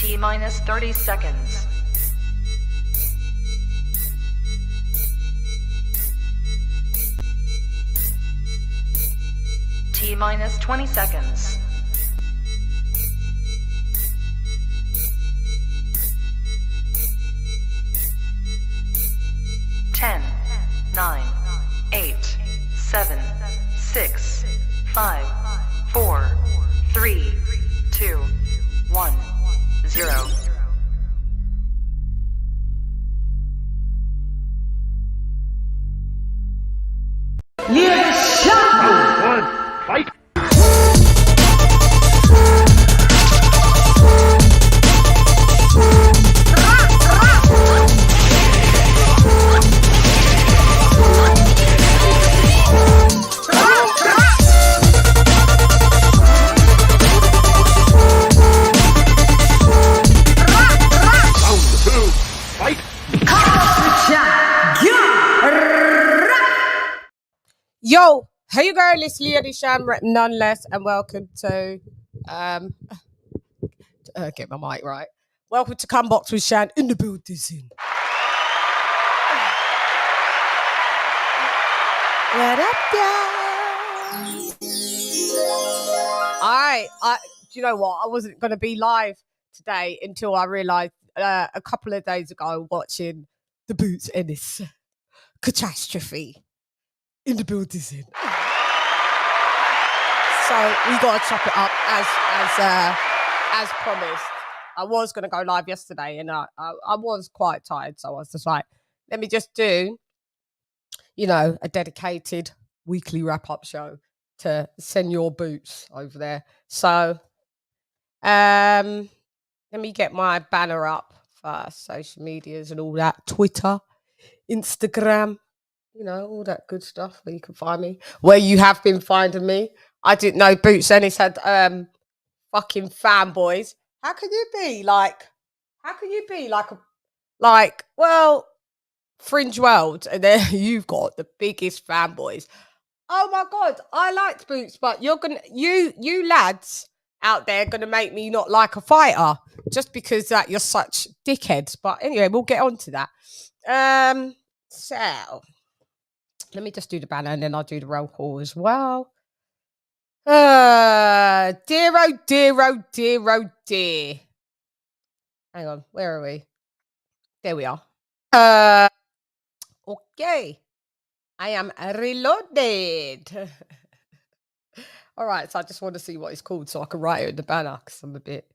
T-minus 30 seconds. T-minus 20 seconds. Ten, 9, 8, 7, 6, 5, 4, 3, 2, 1, 0. LadyChann! Fight! Yo, hey you girl, it's LadyChann, nonetheless, and welcome to get my mic right. Welcome to Come Box with Chan in the building. What up, guys? Do you know what? I wasn't going to be live today until I realised a couple of days ago watching the Boots Ennis catastrophe in the building. So we got to chop it up as promised. I was going to go live yesterday and I was quite tired. So I was just like, let me just do, you know, a dedicated weekly wrap-up show to Senor Boots over there. So let me get my banner up first. Social medias and all that. Twitter, Instagram. You know, all that good stuff where you can find me. Where you have been finding me. I didn't know Boots Ennis had fucking fanboys. How can you be like Fringe World, and then you've got the biggest fanboys. Oh my god, I liked Boots, but you lads out there gonna make me not like a fighter just because that you're such dickheads. But anyway, we'll get on to that. So let me just do the banner and then I'll do the roll call as well. Dear, oh dear, oh dear, oh dear. Hang on, where are we? There we are. Okay. I am reloaded. All right, so I just want to see what it's called so I can write it in the banner because I'm a bit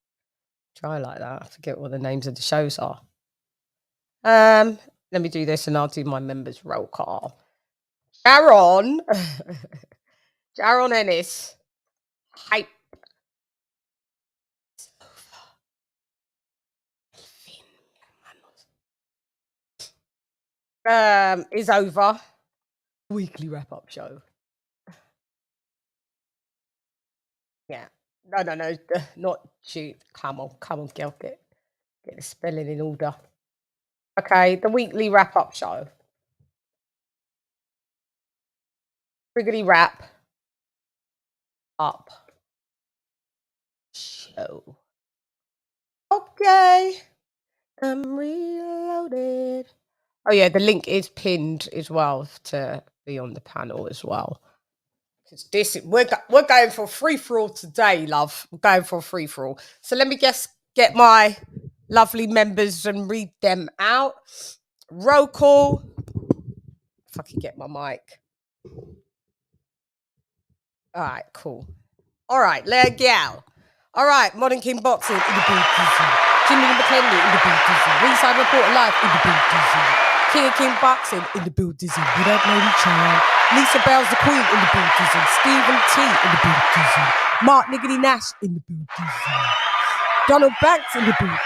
dry like that. I forget what the names of the shows are. Let me do this and I'll do my members roll call. Jaron Ennis, hype. Is over. Weekly wrap-up show. Yeah. No, not shoot. Come on, girl, get the spelling in order. Okay, the weekly wrap-up show. Wiggly wrap up show. Okay. I'm reloaded. Oh yeah, the link is pinned as well to be on the panel as well. Because this we're going for a free-for-all today, love. We're going for a free-for-all. So let me just get my lovely members and read them out. Roll call. If I can get my mic. All right, cool. All right, leg gal. All right, Modern King Boxing in the booth. Jimmy McKenley in the booth. Ringside Reporter Live in the booth. King of King Boxing in the booth. What up, LadyChann? Lisa Bell's the Queen in the booth. Stephen T in the booth. Mark Niggity Nash in the booth. Donald Banks in the booth.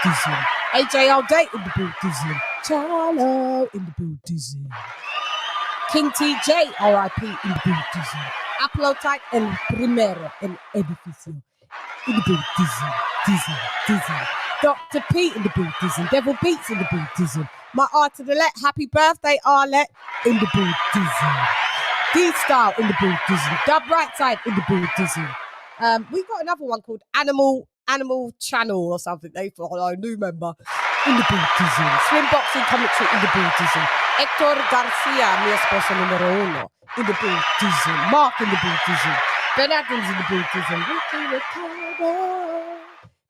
AJ All Day in the booth. Charlo in the booth. King TJ, R.I.P. in the booth. Apollo Type and Primero and Edificio in the booth. Dizzy. Dr. P in the booth. Devil Beats in the booth. My art to the left, happy birthday, Arlette in the booth. D-Style in the booth. Dub Right Side in the booth. We got another one called Animal Animal Channel or something. They thought, a new member in the bootism. Swim boxing commentary in the bootism. Hector Garcia, mi esposo numero uno, in the bootism. Mark in the bootism. Ben Adams in the bootism. Ricky Ricardo,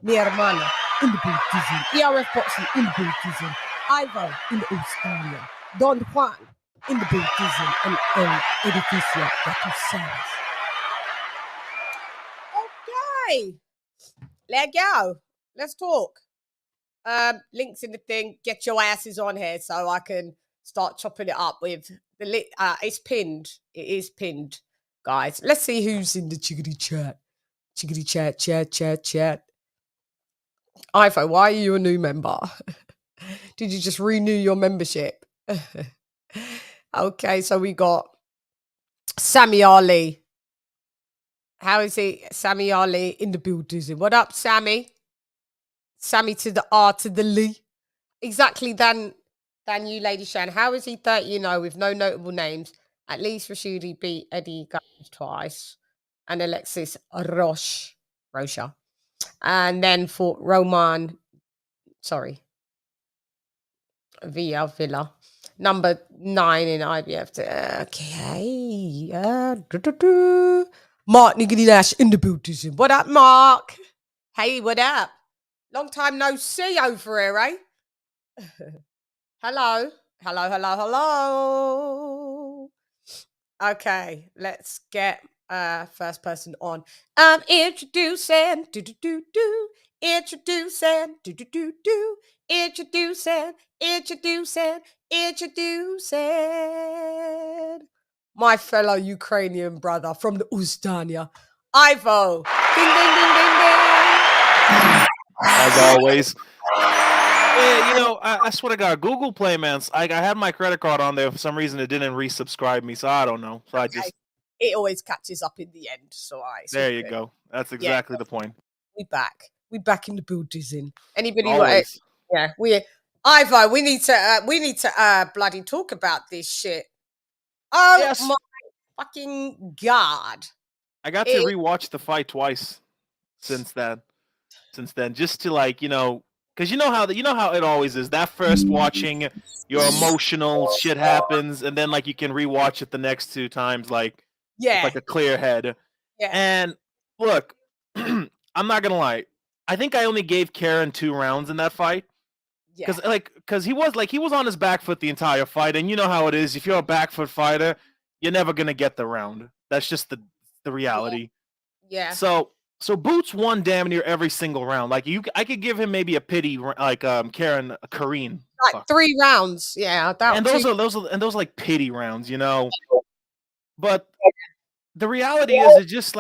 mi hermana in the bootism. ERF boxing in the bootism. Ivo in the Australia. Don Juan in the bootism. And El Edificio de tus Sabes. Okay. Let go. Let's talk. Links in the thing. Get your asses on here so I can start chopping it up with the it's pinned. It is pinned, guys. Let's see who's in the chickadee chat. Chickadee chat. Ivo, why are you a new member? Did you just renew your membership? Okay, so we got Sammy Ali. How is he? Sammy Ali in the building. What up, Sammy? Sammy to the R to the Lee. Exactly, than you, LadyChann. How is he 30-0 with no notable names? At least Rashidi beat Eddie Guns twice. And Alexis Rocha. And then for Roman, Villa. Number 9 in IBF. Okay. Mark Niggity Nash in the building. What up, Mark? Hey, what up? Long time no see over here, eh? Hello. Okay, let's get first person on. Introducing. My fellow Ukrainian brother from the Ustania, Ivo. Ding, ding, ding, ding, ding. As always. Yeah, I swear to God, Google Play, man. I had my credit card on there. For some reason, it didn't resubscribe me, so I don't know. So I just... It always catches up in the end, so there you go. That's exactly the point. We back in the building. Anybody? Always. Ivo, we need to bloody talk about this shit. Oh yes. My fucking God! I got to rewatch the fight twice since then, just to because you know how it always is. That first watching, your emotional shit happens, and then you can rewatch it the next 2 times, with a clear head. Yeah. And look, I'm not gonna lie. I think I only gave Karen 2 rounds in that fight. Because he was on his back foot the entire fight, and you know how it is. If you're a back foot fighter, you're never gonna get the round. That's just the reality. Yeah. So Boots won damn near every single round. I could give him maybe a pity, Karine. 3 rounds. Yeah. And those are pity rounds, But the reality is, it's just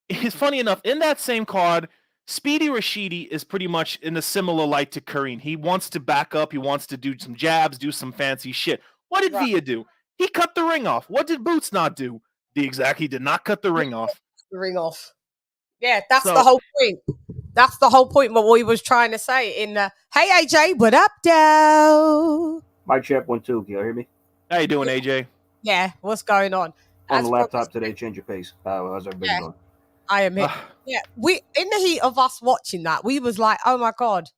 it's funny enough, in that same card, Speedy Rashidi is pretty much in a similar light to Karine. He wants to back up. He wants to do some jabs, do some fancy shit. What did Villa do? He cut the ring off. What did Boots not do? He did not cut the ring off. Yeah, that's the whole point. That's the whole point what we was trying to say in the, hey, AJ, what up, Dow? Mic check 1 2. Can you hear me? How you doing, AJ? Yeah, what's going on? On the laptop today, change your pace. How's everybody doing? I am here. Yeah, we in the heat of us watching that, we was like, oh my God.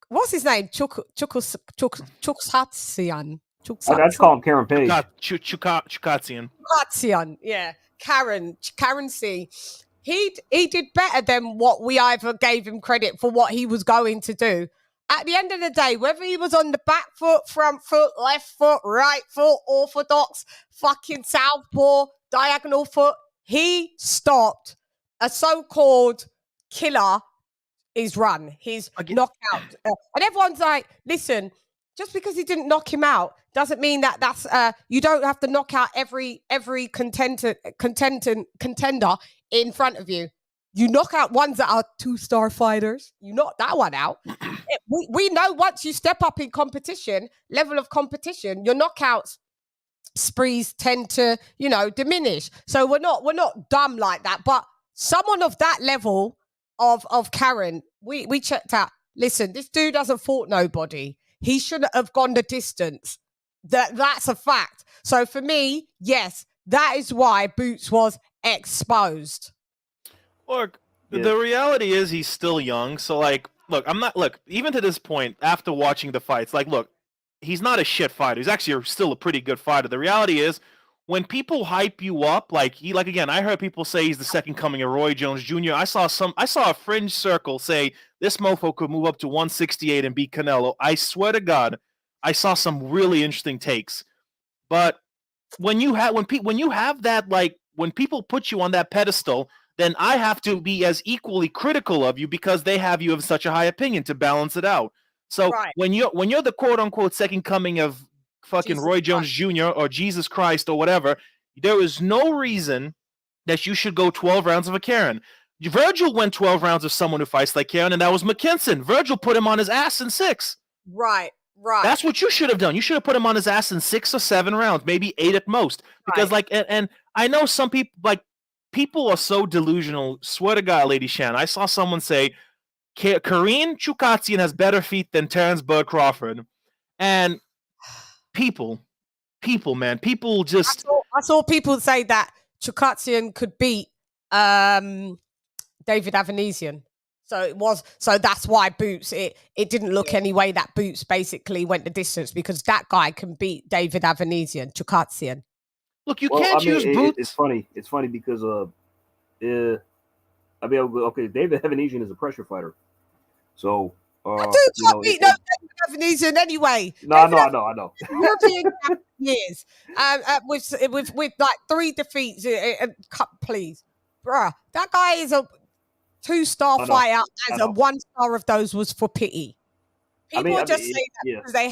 What's his name? Chuksatsian. I just call him Karen Page. Chukatsian. Yeah. Karen C. He did better than what we either gave him credit for what he was going to do. At the end of the day, whether he was on the back foot, front foot, left foot, right foot, orthodox, fucking southpaw, diagonal foot, he stopped a so-called killer his run, his knockout. And everyone's like, listen, just because he didn't knock him out doesn't mean that's you don't have to knock out every contender in front of you. You knock out ones that are 2-star fighters. You knock that one out. We know once you step up in competition, level of competition, your knockouts sprees tend to, diminish. So we're not dumb like that. But someone of that level of Karen, we checked out. Listen, this dude hasn't fought nobody. He shouldn't have gone the distance. That's a fact. So for me, yes, that is why Boots was exposed. Look, Yeah. the reality is he's still young. So like, look, even to this point, after watching the fights, like, look, he's not a shit fighter. He's actually still a pretty good fighter. The reality is, when people hype you up, like again, I heard people say he's the second coming of Roy Jones Jr. I saw a fringe circle say this mofo could move up to 168 and beat Canelo. I swear to God, I saw some really interesting takes. But when you have that, like, when people put you on that pedestal, then I have to be as equally critical of you because they have you of such a high opinion to balance it out. So Right. when you're the quote unquote second coming of fucking Jesus Roy Jones Jr. or Jesus Christ or whatever, there is no reason that you should go 12 rounds of a Karen. Virgil went 12 rounds of someone who fights like Karen, and that was McKinson. Virgil put him on his ass in 6. Right. That's what you should have done. You should have put him on his ass in 6 or 7 rounds, maybe 8 at most. Because like, and I know some people, like, people are so delusional. Swear to God, LadyChann, I saw someone say Kareem Chukatsian has better feet than Terrence Bud Crawford, and people, man, people just. I saw people say that Chukatsian could beat David Avanesian. So that's why Boots, it didn't look any way that Boots basically went the distance, because that guy can beat David Avanesian, Chukatsian. Look, you can't use Boots. It's funny. It's funny because okay, David Avanesian is a pressure fighter, so I can't beat no David Avanesian anyway. I know. European years, with like 3 defeats. Please, bruh, that guy is a 2-star fighter. As a 1-star of those was for pity. People just say that because they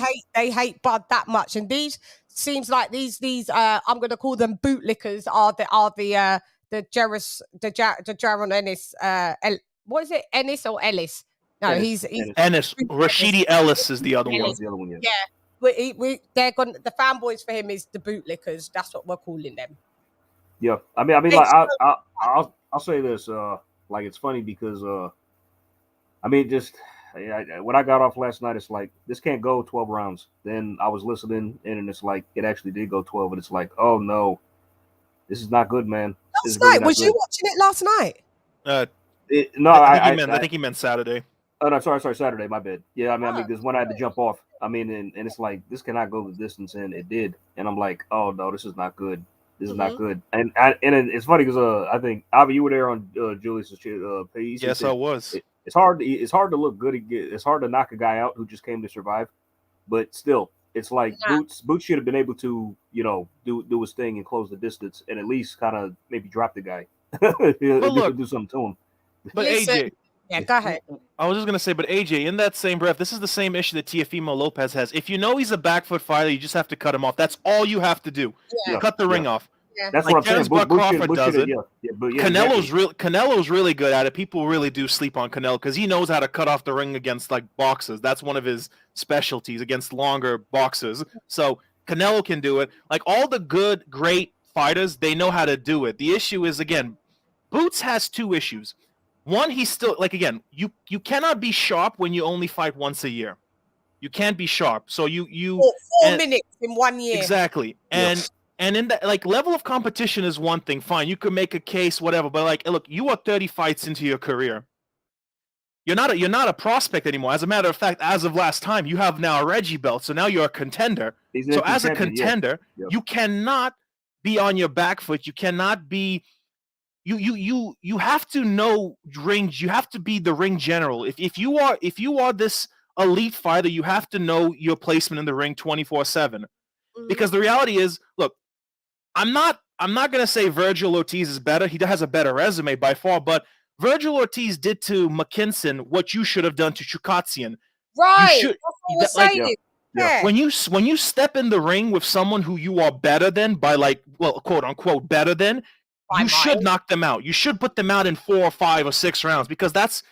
hate Bud that much, and these seems like these I'm going to call them bootlickers are the Jaron Ennis. What is it, Ennis or Ellis? No, Ennis. he's Ennis. Rashidi Ellis is the other one. Yeah. They're going. The fanboys for him is the bootlickers. That's what we're calling them. Yeah, I mean, like I'll say this. Like, it's funny because when I got off last night, it's like this can't go 12 rounds. Then I was listening, and it's like it actually did go 12, and it's like, oh no, this is not good, man. Last night, was you watching it last night? I think he meant Saturday. Oh no, sorry, Saturday. My bad. Yeah, I mean, because when I had to jump off, I mean, and it's like this cannot go the distance, and it did, and I'm like, oh no, this is not good. This is not good. And it's funny because I think Avi, you were there on Julius's page. Yes, I was. It's hard to look good. It's hard to knock a guy out who just came to survive, but still, it's like Boots should have been able to, do his thing and close the distance, and at least kind of maybe drop the guy, do something to him. But AJ. Yeah, go ahead. I was just gonna say, but AJ, in that same breath, this is the same issue that Teofimo Lopez has. If you know he's a back foot fighter, you just have to cut him off. That's all you have to do. Yeah. Cut the ring off. Yeah. That's what I'm saying. Crawford does it. Canelo's Canelo's really good at it. People really do sleep on Canelo because he knows how to cut off the ring against like boxers. That's one of his specialties, against longer boxers. So Canelo can do it. Like all the good, great fighters, they know how to do it. The issue is, again, Boots has 2 issues. One, he's still, like, again, you cannot be sharp when you only fight once a year. You can't be sharp. So you 4 minutes in 1 year. Exactly. And in that, like, level of competition is one thing. Fine, you could make a case, whatever. But like, look, you are 30 fights into your career. You're not a prospect anymore. As a matter of fact, as of last time, you have now a Reggie belt. So now you're a contender. So as a contender, you cannot be on your back foot. You cannot be. You have to know range. You have to be the ring general. If you are this elite fighter, you have to know your placement in the ring 24/7. Because the reality is, look, I'm not gonna say Virgil Ortiz is better. He has a better resume by far, but Virgil Ortiz did to McKinson what you should have done to Chukatsian. Right. That's what we're saying. Yeah. When you step in the ring with someone who you are better than by, like, well, quote unquote better than. You should knock them out. You should put them out in 4 or 5 or 6 rounds, because that's,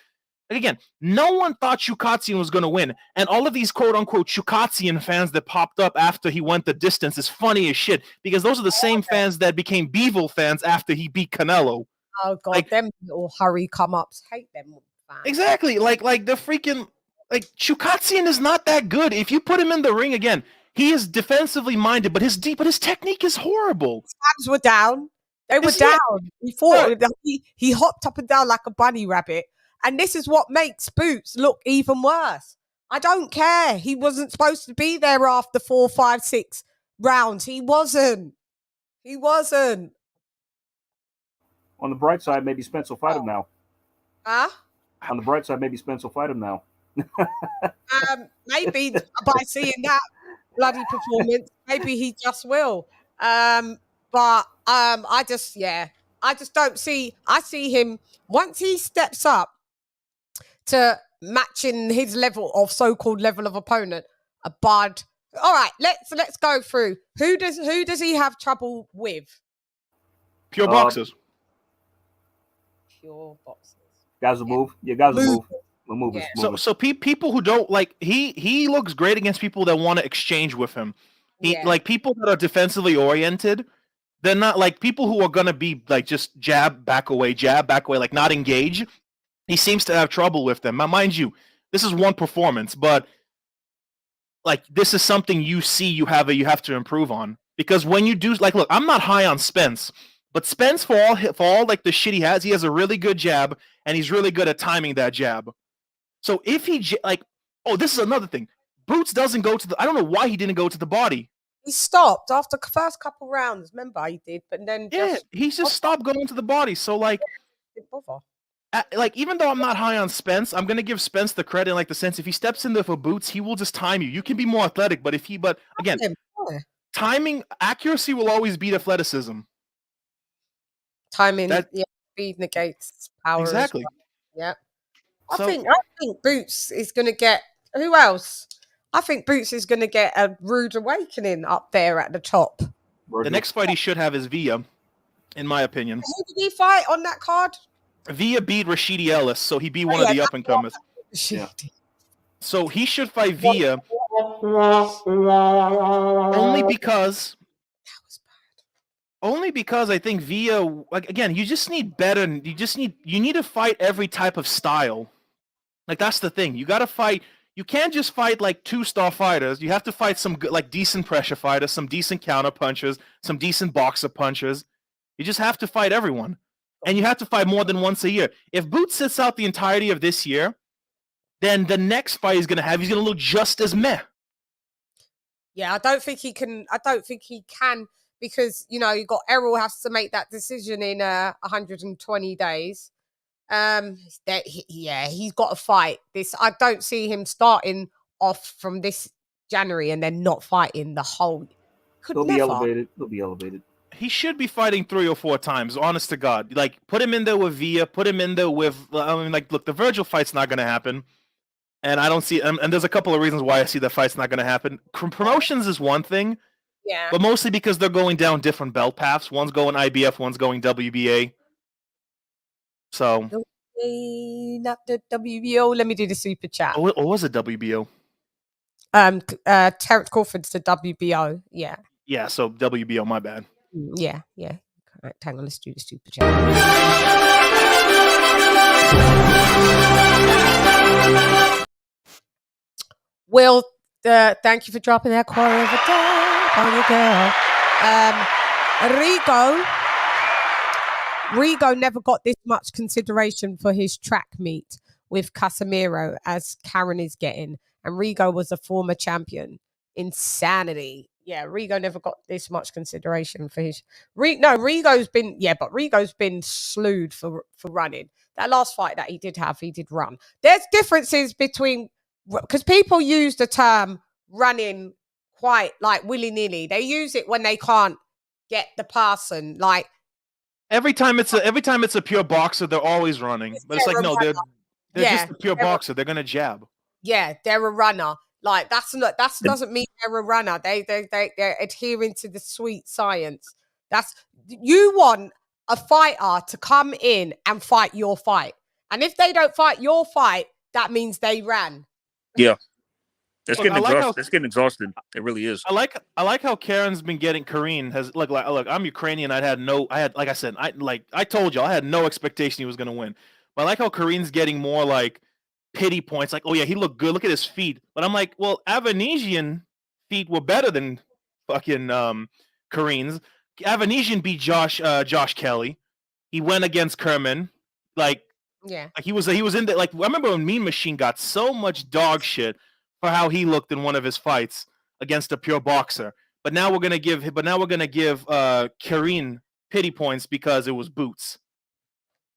again, no one thought Chukatsian was going to win. And all of these quote-unquote Chukatsian fans that popped up after he went the distance is funny as shit, because those are the same fans that became Beevil fans after he beat Canelo. Oh, God, like, them little hurry come-ups. Hate them fans. Exactly. Like the freaking, like, Chukatsian is not that good. If you put him in the ring again, he is defensively minded, but his technique is horrible. His hands were down. They were This- yeah. down. He fought. He hopped up and down like a bunny rabbit. And this is what makes Boots look even worse. I don't care. He wasn't supposed to be there after 4, 5, 6 rounds. He wasn't. He wasn't. On the bright side, maybe Spence will fight him now. Huh? On the bright side, maybe Spence will fight him now. Maybe by seeing that bloody performance, maybe he just will. But I just don't see. I see him once he steps up to matching his level of so-called level of opponent. A Bud. All right, let's go through. Who does he have trouble with? Pure boxers. Pure boxers. Guys will move. Yeah, guys will move. We'll move. Yeah. So people who don't like he looks great against people that want to exchange with him. Like people that are defensively oriented. They're not like people who are gonna be like just jab back away, like not engage. He seems to have trouble with them. Now, mind you, this is one performance, but like this is something you have to improve on, because when you do, like, look, I'm not high on Spence, but Spence for all like the shit he has a really good jab, and he's really good at timing that jab. So if he this is another thing. Boots doesn't go to the. I don't know why he didn't go to the body. He stopped after the first couple rounds. Remember, he did, but then he's just stopped going to the body. So like, didn't bother. Like, even though I'm not high on Spence, I'm gonna give Spence the credit in like the sense if he steps in there for Boots, he will just time you. You can be more athletic, but again, timing accuracy will always beat athleticism. Timing, speed negates power. Exactly. Yeah. I think Boots is gonna get who else? I think Boots is gonna get a rude awakening up there at the top. The next fight he should have is Villa, in my opinion. Who did he fight on that card? Villa beat Rashidi Ellis, so he beat one of the up and comers. Yeah. So he should fight Villa only because I think Villa, like, again, you just need better. You need to fight every type of style. Like, that's the thing. You got to fight. You can't just fight like 2-star fighters. You have to fight some like decent pressure fighters, some decent counter punchers, some decent boxer punchers. You just have to fight everyone. And you have to fight more than once a year. If Boots sits out the entirety of this year, then the next fight he's going to look just as meh. Yeah, I don't think he can because, you got Errol has to make that decision in 120 days. He's got to fight this. I don't see him starting off from this January and then not fighting the whole. He'll be elevated. He should be fighting 3 or 4 times, honest to God. Like, put him in there with Villa, put him in there with, look, the Virgil fight's not going to happen. And I don't see, and there's a couple of reasons why I see that fight's not going to happen. Promotions is one thing, but mostly because they're going down different belt paths. One's going IBF, one's going WBA. So. Not the WBO. Let me do the super chat. What was it, WBO? Terrence Crawford's the WBO. Yeah. Yeah, so WBO, my bad. Yeah. Correct. Hang on, let's do the super chat. Will, thank you for dropping that quarter of a day on your girl. Rigo never got this much consideration for his track meet with Casemiro as Karen is getting. And Rigo was a former champion. Insanity. Yeah, Rigo never got this much consideration for his. Rigo's been slewed for running. That last fight that he did run. There's differences between, because people use the term running quite like willy-nilly. They use it when they can't get the person. Like every time it's a pure boxer, they're always running. But it's like, no, they're just a pure boxer. They're gonna jab. Yeah, they're a runner. Like that doesn't mean they're a runner. They're adhering to the sweet science. You want a fighter to come in and fight your fight. And if they don't fight your fight, that means they ran. Yeah. It's getting exhausted. It really is. I like how Karen's been getting. Karine has look. I'm Ukrainian. I told you I had no expectation he was gonna win. But I like how Karine's getting more like pity points. Like, oh yeah, he looked good. Look at his feet. But I'm like, well, Avanesian feet were better than fucking Karine's. Avanesian beat Josh Kelly. He went against Kerman. Like he was in the, like, I remember when Mean Machine got so much dog shit for how he looked in one of his fights against a pure boxer. But now we're gonna give Karine pity points because it was Boots.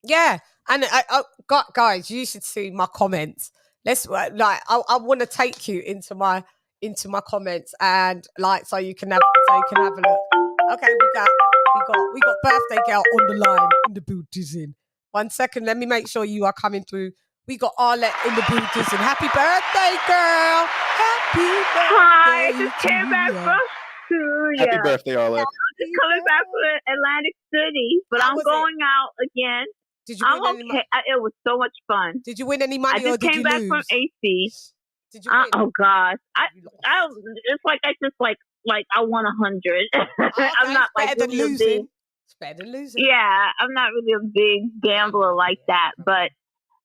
Yeah, and guys, you should see my comments. Let's I want to take you into my comments, and like so you can have a look. Okay, we got birthday girl on the line in the boot is in. 1 second, let me make sure you are coming through. We got Arlette in the boot is in. Happy birthday, girl! Happy birthday! Hi, I just came back from Syria. Happy birthday, Arlette. Just coming back from Atlantic City, but I'm going out again. Did you win any money? It was so much fun. Did you win any money? I just came back from AC. Did you win? Oh gosh, it's like I just like I won 100. Okay, I'm not like really losing. It's better than losing. Yeah, I'm not really a big gambler like that, but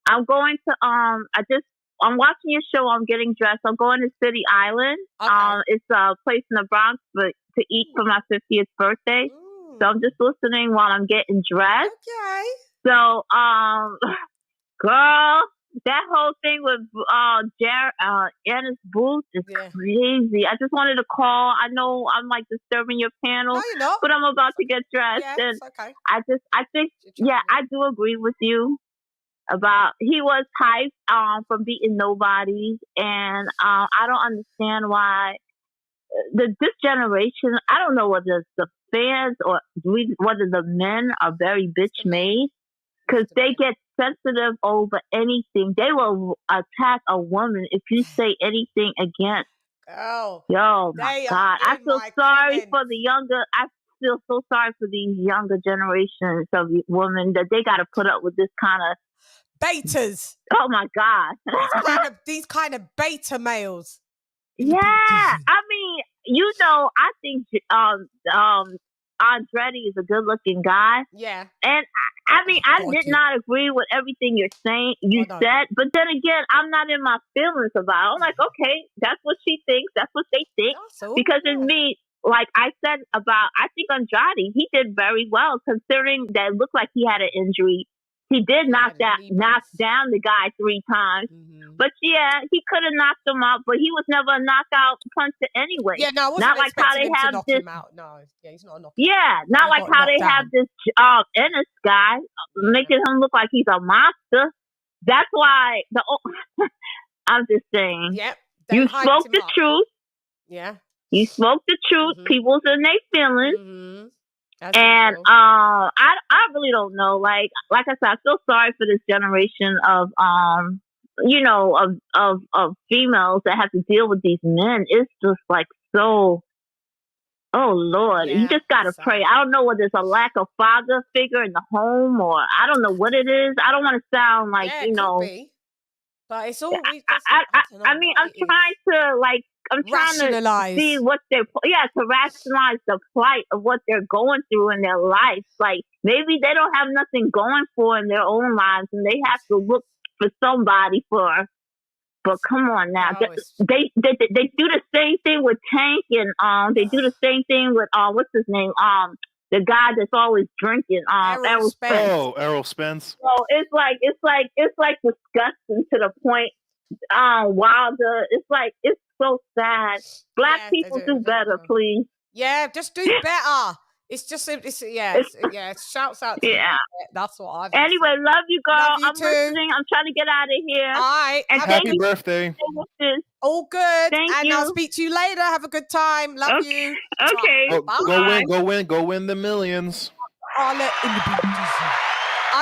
I'm going to I'm watching your show. I'm getting dressed. I'm going to City Island. Okay. It's a place in the Bronx, but to eat for my 50th birthday. So I'm just listening while I'm getting dressed. Okay. So, girl, that whole thing with JARON Ennis booth is crazy. I just wanted to call. I know I'm like disturbing your panel, no, you're not. but I'm about to get dressed, and it's okay. I think, I do agree with you about he was hyped from beating nobodies, and I don't understand why this generation. I don't know whether it's the fans or whether the men are very bitch made. Because they get sensitive over anything. They will attack a woman if you say anything against. Oh, yo, my God. I feel sorry for the younger. I feel so sorry for these younger generations of women that they got to put up with this kind of betas. Oh my God. these kind of beta males. Yeah, I mean, I think Andretti is a good-looking guy. Yeah, and I mean, I did not agree with everything you said, but then again, I'm not in my feelings about it. I'm like, okay, that's what she thinks. That's what they think. Because in me, like I said I think Andrade, he did very well considering that it looked like he had an injury. He did knock down the guy 3 times. Mm-hmm. But yeah, he could have knocked him out, but he was never a knockout puncher anyway. Yeah, no, I wasn't not like how they have knock this. Him out. No, yeah, he's not a knockout. Yeah, not like how they have this Ennis guy making him look like he's a monster. That's why I'm just saying. Yep. You spoke the truth. Yeah. You spoke the truth. Mm-hmm. People's in their feelings. Mm-hmm. And I really don't know. Like I said, I feel sorry for this generation of of females that have to deal with these men. It's just like so. Oh Lord, you just gotta pray. I don't know whether it's a lack of father figure in the home or I don't know what it is. I don't want to sound like but it's always. I mean, I'm trying to see what to rationalize the plight of what they're going through in their life. Like maybe they don't have nothing going for in their own lives, and they have to look for somebody for. But come on now, they do the same thing with Tank, and they do the same thing with what's his name, the guy that's always drinking, Errol Spence. Oh, Errol Spence. So it's like disgusting to the point. Wilder, it's so sad. Black people do better, please. Yeah, just do better. It's just shouts out to you. That's what I've Anyway, love you, girl. Love you I'm too. listening. I'm trying to get out of here. All right. And happy birthday. All good. Thank you. I'll speak to you later. Have a good time. Love you. Okay. Go win the millions. I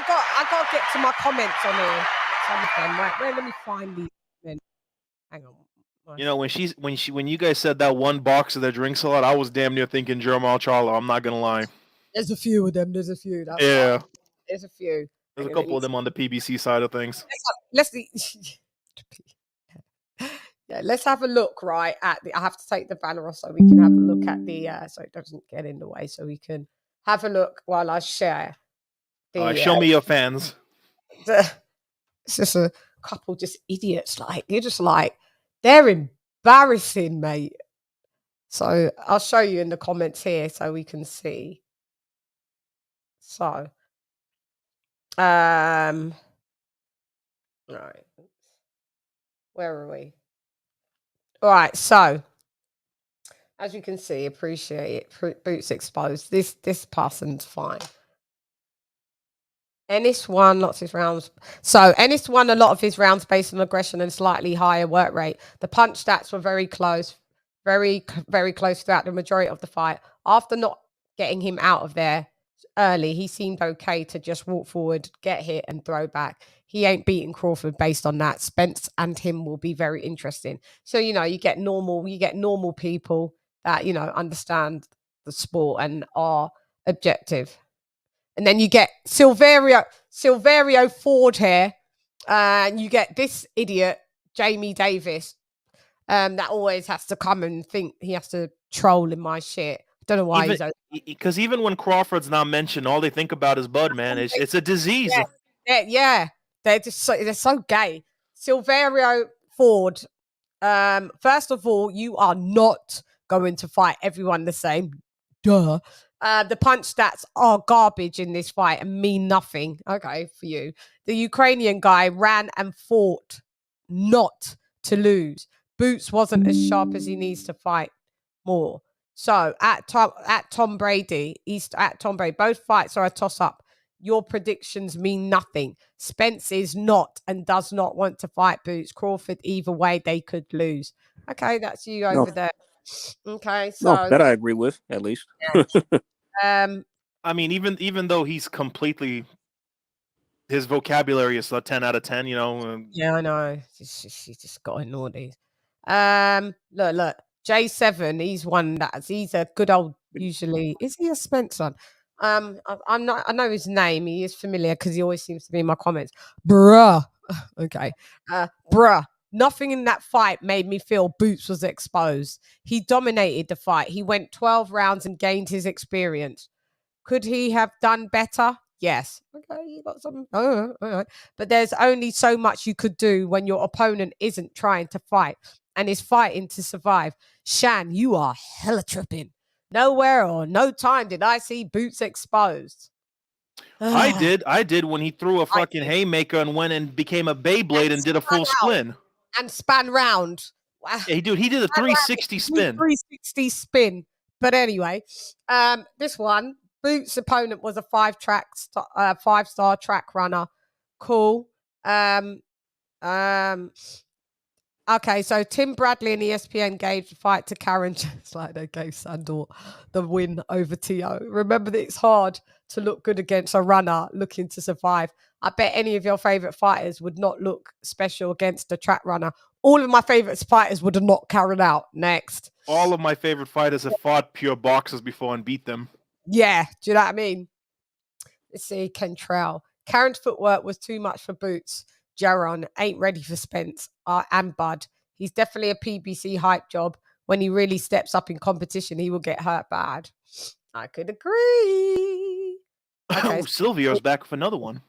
got to get to my comments on here. Some of them. Right, let me find these. Hang on. You know, when you guys said that one boxer that drinks a lot, I was damn near thinking Jermall Charlo. I'm not gonna lie. There's a few of them. There's a few. Yeah. There's a few. There's a couple of them on the PBC side of things. Let's have a look right at the. I have to take the banner off so we can have a look at the. So it doesn't get in the way, so we can have a look while I share. Show me your fans. It's just a couple just idiots. Like you're just like. They're embarrassing, mate. So I'll show you in the comments here so we can see. So, right. Where are we? All right. So, as you can see, appreciate it. Boots exposed. This person's fine. Ennis won lots of his rounds. So Ennis won a lot of his rounds based on aggression and slightly higher work rate. The punch stats were very close, very close throughout the majority of the fight. After not getting him out of there early, he seemed okay to just walk forward, get hit, and throw back. He ain't beating Crawford based on that. Spence and him will be very interesting. So you get normal people that understand the sport and are objective. And then you get Silverio Ford here, and you get this idiot Jamie Davis, that always has to come and think he has to troll in my shit. I don't know why because even when Crawford's not mentioned, all they think about is Bud, man. It's a disease. Yeah. They're just they're so gay. Silverio Ford. First of all, you are not going to fight everyone the same. Duh. The punch stats are garbage in this fight and mean nothing. Okay, for you. The Ukrainian guy ran and fought not to lose. Boots wasn't as sharp as he needs to fight more. So at Tom Brady, both fights are a toss-up. Your predictions mean nothing. Spence is not and does not want to fight Boots. Crawford, either way, they could lose. Okay, that's you over there. Okay, so that I agree with, at least. I mean, even though he's completely, his vocabulary is a 10 out of 10, Yeah, I know. She's just got ignored these. Look. J7, he's a good old, usually, is he a Spencer? I know his name. He is familiar because he always seems to be in my comments. Bruh. Okay. Bruh. Nothing in that fight made me feel Boots was exposed. He dominated the fight. He went 12 rounds and gained his experience. Could he have done better? Yes. Okay, you got some. All right. But there's only so much you could do when your opponent isn't trying to fight and is fighting to survive. Shan, you are hella tripping. Nowhere or no time did I see Boots exposed. I did when he threw a fucking haymaker and went and became a Beyblade and did a full spin. And span round. Hey, dude, he did a 360 spin. 360 spin. But anyway, this one, Boots' opponent was a five-star track runner. Cool. Okay, so Tim Bradley and ESPN gave the fight to Karen, just like they gave Sandor the win over T.O. Remember that it's hard to look good against a runner looking to survive. I bet any of your favorite fighters would not look special against a track runner. All of my favorite fighters would have knocked Karen out. Next. All of my favorite fighters have fought pure boxers before and beat them. Yeah, do you know what I mean? Let's see, Kentrell. Karen's footwork was too much for Boots. Jaron ain't ready for Spence and Bud. He's definitely a PBC hype job. When he really steps up in competition, he will get hurt bad. I could agree. Okay, Silvio's back with another one.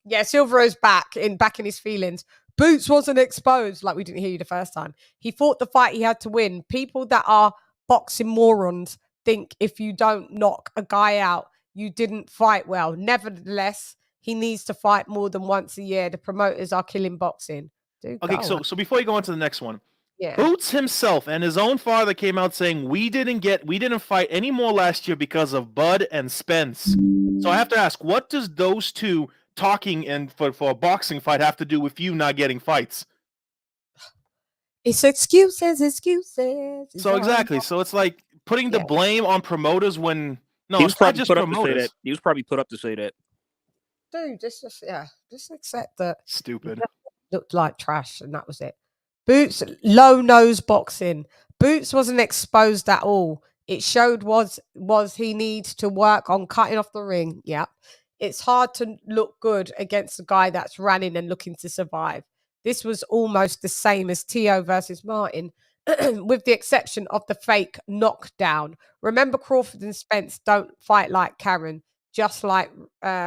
Yeah, Silvio's back in his feelings. Boots wasn't exposed, like we didn't hear you the first time. He fought the fight he had to win. People that are boxing morons think if you don't knock a guy out, you didn't fight well. Nevertheless, he needs to fight more than once a year. The promoters are killing boxing. Dude, okay, so before you go on to the next one, yeah. Boots himself and his own father came out saying we didn't fight anymore last year because of Bud and Spence. So I have to ask, what does those two talking and for a boxing fight have to do with you not getting fights? It's excuses. So exactly. So it's like putting the blame on promoters when he was probably put up to say that. He was probably put up to say that. Dude, just accept that. Stupid. Looked like trash, and that was it. Boots low nose boxing. Boots wasn't exposed at all. It showed was he needs to work on cutting off the ring. Yep. It's hard to look good against a guy that's running and looking to survive. This was almost the same as T.O. versus Martin, with the exception of the fake knockdown. Remember, Crawford and Spence don't fight like Karen, just like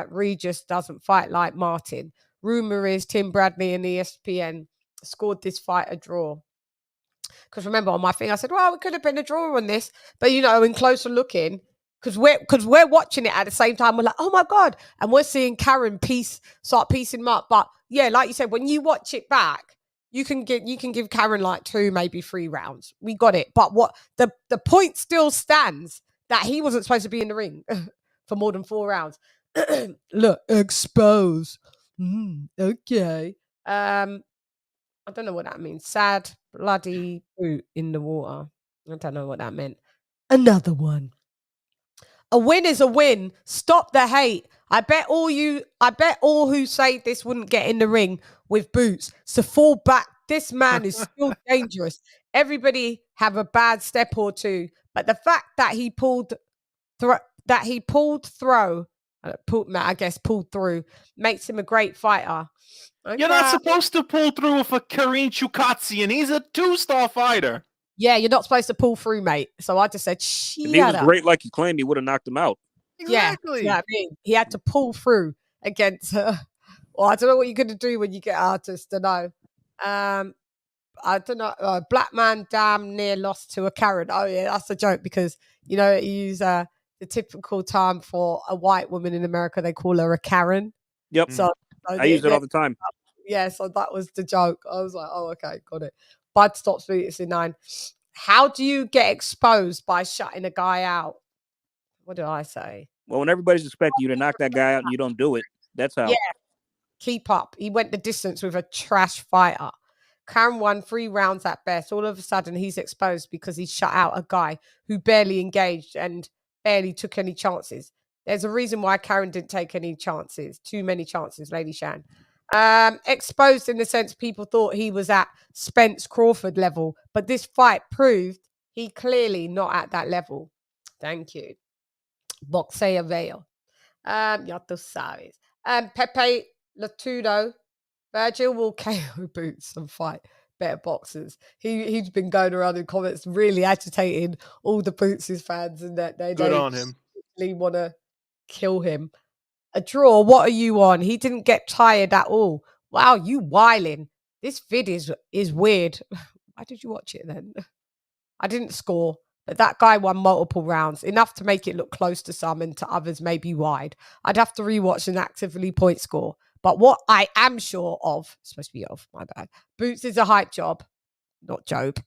Regis doesn't fight like Martin. Rumor is Tim Bradley and ESPN scored this fight a draw. Because remember on my thing, I said, well, it could have been a draw on this. But, you know, in closer looking, because we're watching it at the same time, we're like, oh, my God. And we're seeing Karen start piecing them up. But, yeah, like you said, when you watch it back, you can give Karen like 2, maybe 3 rounds. We got it. But what the point still stands that he wasn't supposed to be in the ring for more than 4 rounds. Look, expose. Okay. I don't know what that means. Sad, bloody boot in the water. I don't know what that meant. Another one. A win is a win. Stop the hate. I bet all who say this wouldn't get in the ring with boots. So fall back. This man is still dangerous. Everybody have a bad step or two, but the fact that he pulled through, makes him a great fighter. Okay. You're not supposed to pull through with a Karin Chukatsian. He's a 2-star fighter. Yeah, you're not supposed to pull through, mate. So I just said, shut If he was up. great like he claimed, he would have knocked him out. Exactly. Yeah, I mean, he had to pull through against well, I don't know what you're going to do when you get artists to know. I don't know. Black man damn near lost to a Karen. Oh, yeah, that's a joke because, you know, you use the typical term for a white woman in America. They call her a Karen. Yep. So I use it all the time. Yeah, so that was the joke. I was like, oh, okay, got it. Bud stops Boots in 9. How do you get exposed by shutting a guy out? What did I say? Well, when everybody's expecting you to knock that guy out and you don't do it, that's how. Yeah, keep up. He went the distance with a trash fighter. Karen won 3 rounds at best. All of a sudden, he's exposed because he shut out a guy who barely engaged and barely took any chances. There's a reason why Karen didn't take any chances. Too many chances, LadyChann. Exposed in the sense people thought he was at Spence Crawford level, but this fight proved he clearly not at that level. Thank you. Boxea Vale. Ya tú sabes. Pepe Latudo. Virgil will KO Boots and fight better boxers. He's been going around in comments really agitating all the Boots' fans and that they Good on him. really want to kill him. A draw, what are you on? He didn't get tired at all. Wow, you whiling. This vid is weird. Why did you watch it then? I didn't score, but that guy won multiple rounds, enough to make it look close to some and to others maybe wide. I'd have to rewatch and actively point score. But what I am sure of, supposed to be off, my bad. Boots is a hype job, not Job.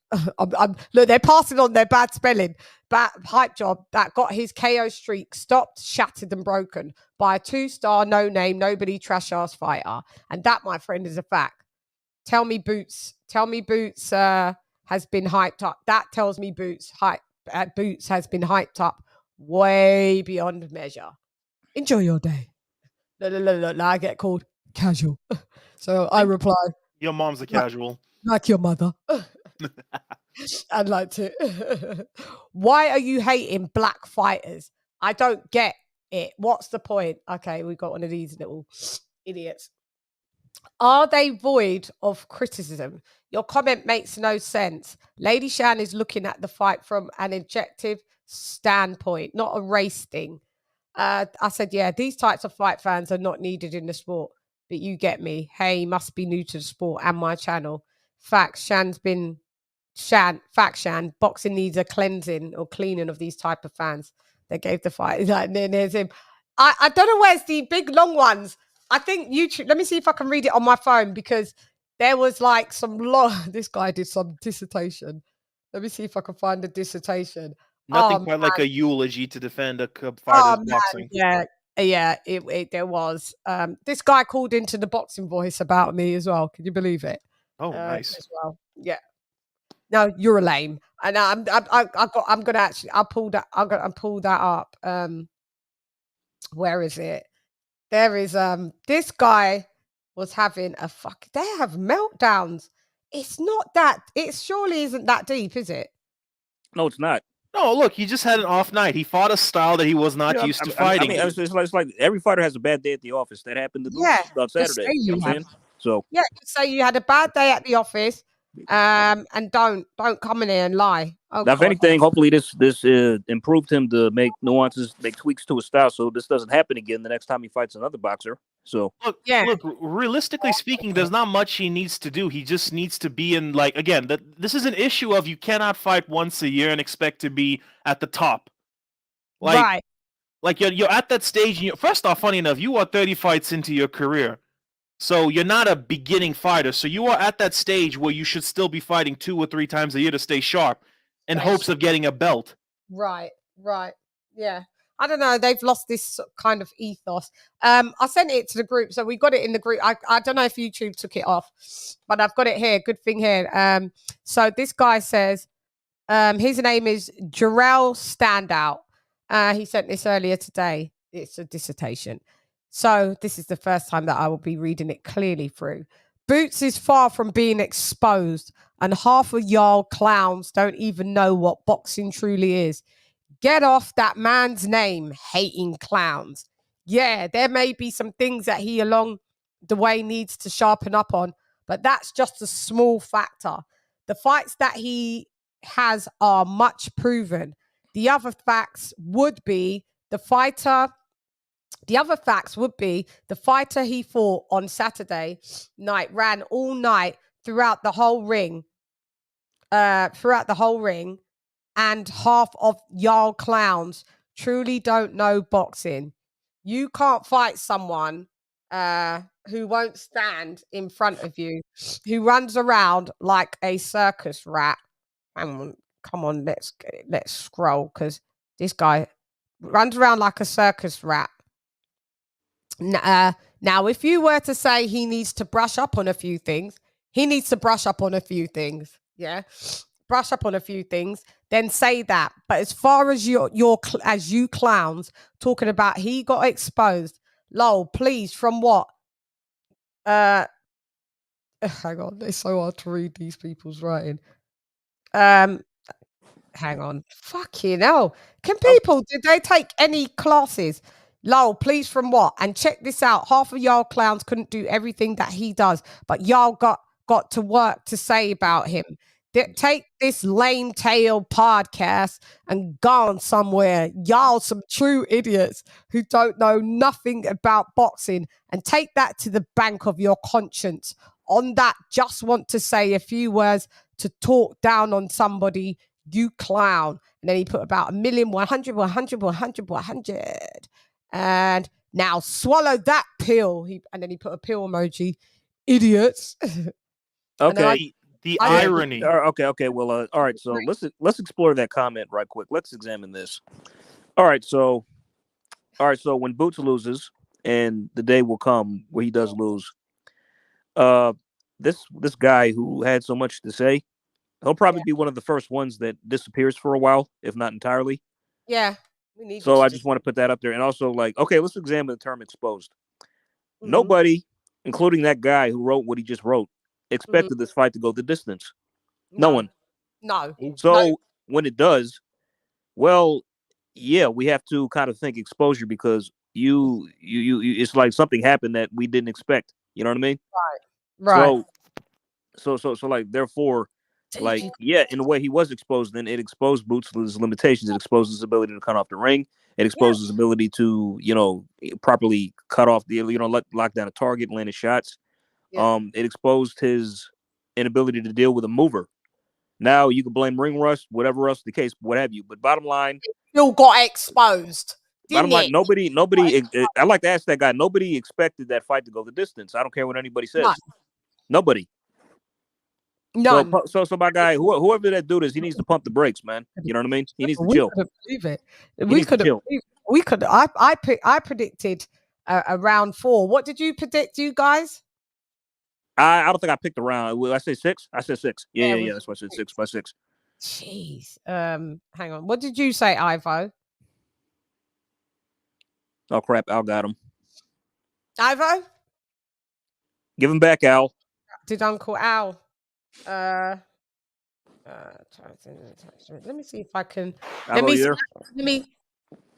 Look, they're passing on their bad spelling. Bad hype job that got his KO streak stopped, shattered, and broken by a 2-star, no-name, nobody trash-ass fighter. And that, my friend, is a fact. Tell me Boots has been hyped up. That tells me Boots has been hyped up way beyond measure. Enjoy your day. No, I get called casual. So I reply, your mom's a casual. Like your mother. I'd like to. Why are you hating black fighters? I don't get it. What's the point? Okay, we got one of these little idiots. Are they void of criticism? Your comment makes no sense. LadyChann is looking at the fight from an objective standpoint, not a race thing. I said, yeah, these types of fight fans are not needed in the sport, but you get me. Hey, must be new to the sport and my channel. Facts, Shan. Boxing needs a cleansing or cleaning of these type of fans. They gave the fight. And then there's him. I don't know where's the big long ones. I think YouTube. Let me see if I can read it on my phone because there was like some long. This guy did some dissertation. Let me see if I can find the dissertation. Nothing quite like a eulogy to defend a fighter's boxing. Yeah, there was. This guy called into the Boxing Voice about me as well. Can you believe it? Oh, nice. As well. Yeah. No, you're a lame. And I'll pull that up. Where is it? There is this guy was having they have meltdowns. It surely isn't that deep, is it? No, it's not. No, look, he just had an off night. He fought a style that he was not used to fighting. I mean, it's like every fighter has a bad day at the office. That happened to Boots on Saturday. You know what I'm saying? So yeah, say you had a bad day at the office. And don't come in here and lie. Oh, now, if God. anything, hopefully this improved him to make nuances, make tweaks to his style, so this doesn't happen again the next time he fights another boxer. So look, realistically speaking, there's not much he needs to do. He just needs to be in, like, again, this is an issue of you cannot fight once a year and expect to be at the top. Like, like you're at that stage. And first off, funny enough, you are 30 fights into your career. So you're not a beginning fighter. So you are at that stage where you should still be fighting 2 or 3 times a year to stay sharp in hopes of getting a belt. Right. Yeah. I don't know. They've lost this kind of ethos. I sent it to the group. So we got it in the group. I don't know if YouTube took it off, but I've got it here. Good thing here. So this guy says, his name is Jarrell Standout. He sent this earlier today. It's a dissertation. So this is the first time that I will be reading it clearly through. Boots is far from being exposed, and half of y'all clowns don't even know what boxing truly is. Get off that man's name, hating clowns. Yeah, there may be some things that he along the way needs to sharpen up on, but that's just a small factor. The fights that he has are much proven. The other facts would be the fighter he fought on Saturday night ran all night throughout the whole ring. And half of y'all clowns truly don't know boxing. You can't fight someone who won't stand in front of you, who runs around like a circus rat. Come on, let's scroll, because this guy runs around like a circus rat. Now, if you were to say he needs to brush up on a few things, yeah, brush up on a few things, then say that. But as far as you clowns talking about he got exposed, lol, please, from what? Hang on, it's so hard to read these people's writing. Hang on. Fucking hell. Did they take any classes? Lol, please, from what? And check this out. Half of y'all clowns couldn't do everything that he does, but y'all got to work to say about him. Take this lame tail podcast and gone somewhere. Y'all some true idiots who don't know nothing about boxing, and take that to the bank of your conscience. On that, just want to say a few words to talk down on somebody, you clown. And then he put about 1,000,000, 100, 100, 100, 100. And now swallow that pill. And then he put a pill emoji. Idiots. okay. The irony. Okay. Well, all right. So let's explore that comment right quick. Let's examine this. All right. So when Boots loses, and the day will come where he does lose, this guy who had so much to say, he'll probably be one of the first ones that disappears for a while, if not entirely. Yeah. So I just want to put that up there. And also, like, okay, let's examine the term exposed. Mm-hmm. Nobody, including that guy who wrote what he just wrote, expected this fight to go the distance. No one. No. So when it does, well, yeah, we have to kind of think exposure, because you it's like something happened that we didn't expect. You know what I mean? Right. So like, therefore, like, yeah, in a way he was exposed. Then it exposed Boots' limitations. It exposed his ability to cut off the ring. It exposed his ability to, properly cut off lock down a target, land his shots. Yeah. It exposed his inability to deal with a mover. Now you can blame ring rust, whatever else the case, what have you. But bottom line, still got exposed. Bottom line, nobody. I like to ask that guy. Nobody expected that fight to go the distance. I don't care what anybody says. Nobody. None. So my guy, whoever that dude is, he needs to pump the brakes, man. You know what I mean? He needs to chill. We could. I predicted a round 4. What did you predict, you guys? I don't think I picked a round. Will I say 6? I said 6. Yeah. That's why I said 6 by 6. Jeez. Hang on. What did you say, Ivo? Oh crap! Al got him. Ivo? Give him back, Al. Did Uncle Al? Let me see if I can. Let me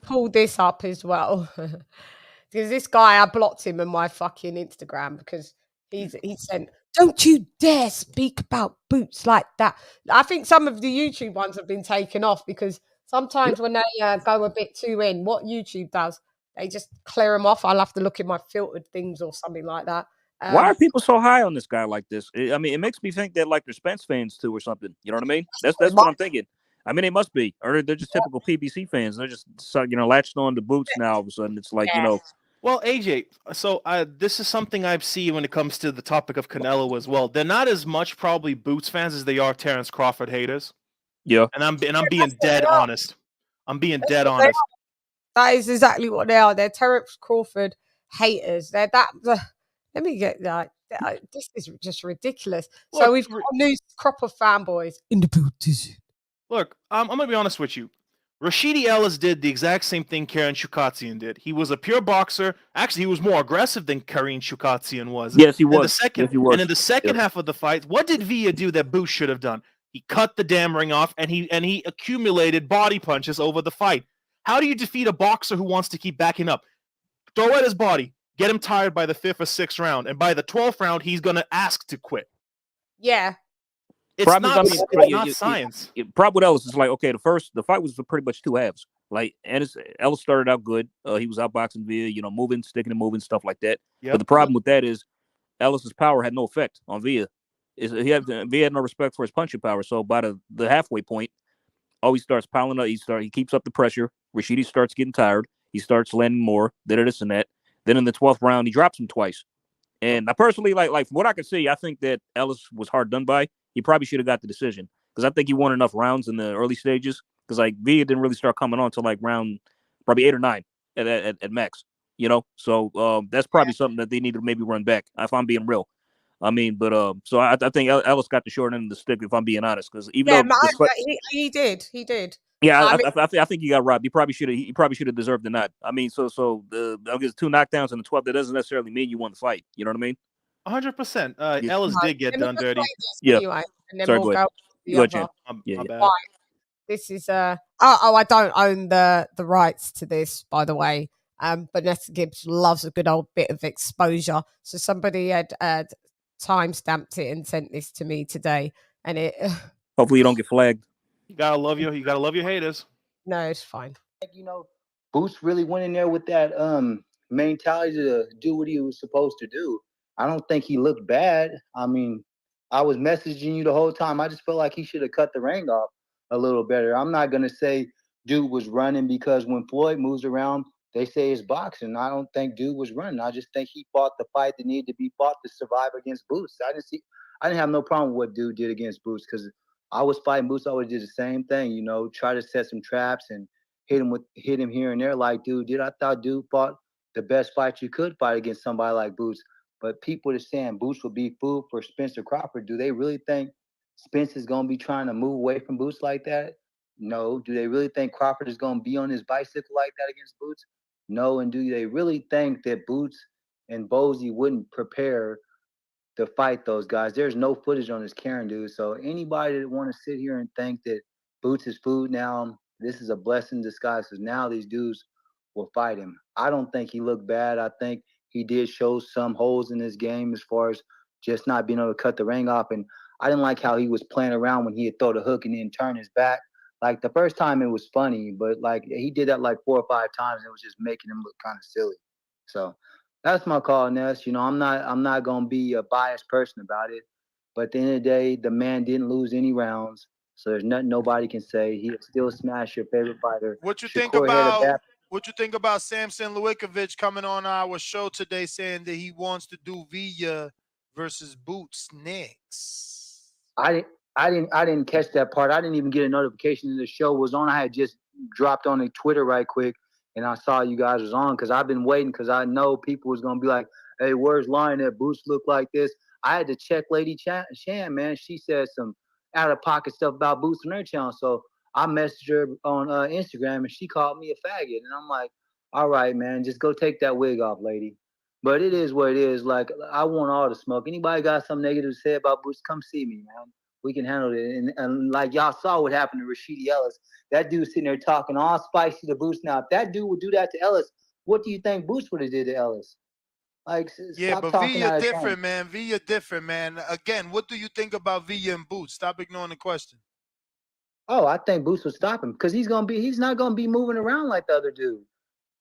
pull this up as well, because this guy, I blocked him on my fucking Instagram because he sent Don't you dare speak about boots like that. I think some of the YouTube ones have been taken off because sometimes when they go a bit too in, what YouTube does, they just clear them off. I'll have to look in my filtered things or something like that. Why are people so high on this guy like this? I mean, it makes me think that like they're Spence fans too or something. You know what I mean? That's what I'm thinking. I mean, they must be, or they're just typical PBC fans. They're just latched on to Boots now. All of a sudden, it's like Well, AJ, so this is something I've seen when it comes to the topic of Canelo as well. They're not as much probably Boots fans as they are Terrence Crawford haters. Yeah, and I'm being dead honest. I'm being dead honest. That is exactly what they are. They're Terrence Crawford haters. They're that. Let me get that. This is just ridiculous. Look, so we've got a new crop of fanboys in the boots. Look, I'm gonna be honest with you. Rashidi Ellis did the exact same thing Karen Chukatsian did. He was a pure boxer. Actually, he was more aggressive than Karen Chukatsian was. Yes, he was. And in the second half of the fight, what did Villa do that Boots should have done? He cut the damn ring off, and he accumulated body punches over the fight. How do you defeat a boxer who wants to keep backing up? Throw at his body, get him tired by the 5th or 6th round, and by the 12th round, he's gonna ask to quit. Yeah. It's not science. Problem with Ellis is like, okay, the fight was pretty much 2 halves. Like, Ellis started out good. He was outboxing Villa, moving, sticking and moving, stuff like that. Yep. But the problem with that is Ellis's power had no effect on Villa. Villa had no respect for his punching power. So by the halfway point, he starts piling up. He keeps up the pressure. Rashidi starts getting tired. He starts landing more. This and that. Then in the 12th round, he drops him twice. And I personally like from what I can see, I think that Ellis was hard done by. He probably should have got the decision because I think he won enough rounds in the early stages. Because like Villa didn't really start coming on until like round probably 8 or 9 at max. So that's probably something that they need to maybe run back. If I'm being real, I mean, but so I think Ellis got the short end of the stick. If I'm being honest, because even though he did. Yeah, I think he got robbed. He probably should have deserved the nod. I mean, so I guess 2 knockdowns in the 12th. That doesn't necessarily mean you won the fight. You know what I mean? 100%. Ellis did get done dirty. Yeah. Anyway, and then Sorry, we'll go ahead. Go ahead, bad. This is I don't own the rights to this, by the way. But Vanessa Gibbs loves a good old bit of exposure. So somebody had time-stamped it and sent this to me today. And it hopefully you don't get flagged. You gotta love your haters. No, it's fine. Boots really went in there with that mentality to do what he was supposed to do. I don't think he looked bad. I mean, I was messaging you the whole time. I just felt like he should have cut the ring off a little better. I'm not gonna say dude was running because when Floyd moves around, they say it's boxing. I don't think dude was running. I just think he fought the fight that needed to be fought to survive against Boots. I didn't have no problem with what dude did against Boots because I was fighting Boots. I would do the same thing, try to set some traps and hit him here and there. Like dude did. I thought dude fought the best fight you could fight against somebody like Boots. But people are saying Boots will be food for Spencer Crawford. Do they really think Spence is going to be trying to move away from Boots like that? No. Do they really think Crawford is going to be on his bicycle like that against Boots? No. And do they really think that Boots and Bozy wouldn't prepare to fight those guys? There's no footage on this Karen dude. So anybody that want to sit here and think that Boots is food now, this is a blessing in disguise because now these dudes will fight him. I don't think he looked bad. I think he did show some holes in his game as far as just not being able to cut the ring off. And I didn't like how he was playing around when he had throw the hook and then turn his back. Like the first time it was funny, but like he did that like 4 or 5 times and it was just making him look kind of silly. So that's my call, Ness. I'm not gonna be a biased person about it. But at the end of the day, the man didn't lose any rounds. So there's nothing nobody can say. He still smashed your favorite fighter. What you think about Samson Lewickovic coming on our show today saying that he wants to do Villa versus Boots next? I didn't catch that part. I didn't even get a notification that the show was on. I had just dropped on Twitter right quick and I saw you guys was on because I've been waiting because I know people was gonna be like, hey, where's Lion that Boots look like this? I had to check LadyChann, man. She said some out of pocket stuff about Boots on her channel. So I messaged her on Instagram and she called me a faggot. And I'm like, all right, man, just go take that wig off, lady. But it is what it is. Like, I want all the smoke. Anybody got something negative to say about Boots, come see me, man. We can handle it. And like y'all saw what happened to Rashidi Ellis. That dude sitting there talking all spicy to Boots. Now, if that dude would do that to Ellis, what do you think Boots would have did to Ellis? Like, Yeah, stop but talking Villa out of different, turn. man. Villa different, man. Again, what do you think about Villa and Boots? Stop ignoring the question. Oh, I think Boots would stop him because he's not gonna be moving around like the other dude.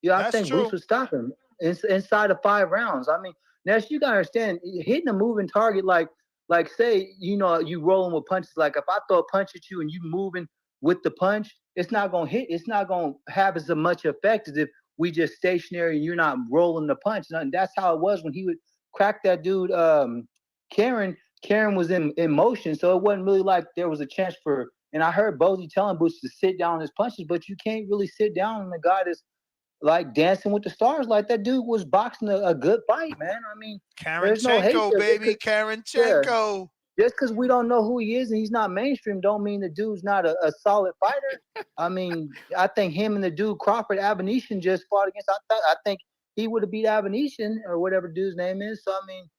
Yeah, I That's think true. Boots would stop him inside of 5 rounds. I mean, Ness, you gotta understand, hitting a moving target like say, you know, you rolling with punches. Like if I throw a punch at you and you moving with the punch, it's not gonna hit. It's not gonna have as much effect as if we just stationary and you're not rolling the punch. And that's how it was when he would crack that dude. Karen was in motion, so it wasn't really like there was a chance for. And I heard Bozy telling Boots to sit down on his punches, but you can't really sit down on the guy that's like Dancing with the Stars. Like that dude was boxing a good fight, man. I mean, there's no hate Karenchenko, there. baby, Karenchenko. Just because we don't know who he is and he's not mainstream, don't mean the dude's not a solid fighter. I mean, I think him and the dude Crawford Avenetian just fought against. I think he would have beat Avenetian or whatever dude's name is. So I mean,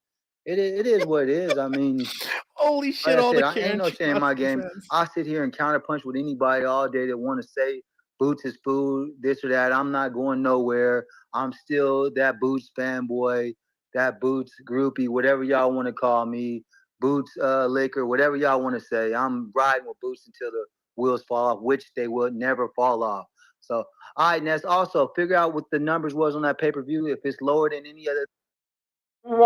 it is what it is. I mean, holy shit! like I all said, the I ain't no shame in my game. I sit here and counterpunch with anybody all day that want to say Boots is food, this or that. I'm not going nowhere. I'm still that Boots fanboy, that Boots groupie, whatever y'all want to call me, Boots liquor, whatever y'all want to say. I'm riding with Boots until the wheels fall off, which they will never fall off. So, all right, Ness, also figure out what the numbers was on that pay-per-view. If it's lower than any other. Damn,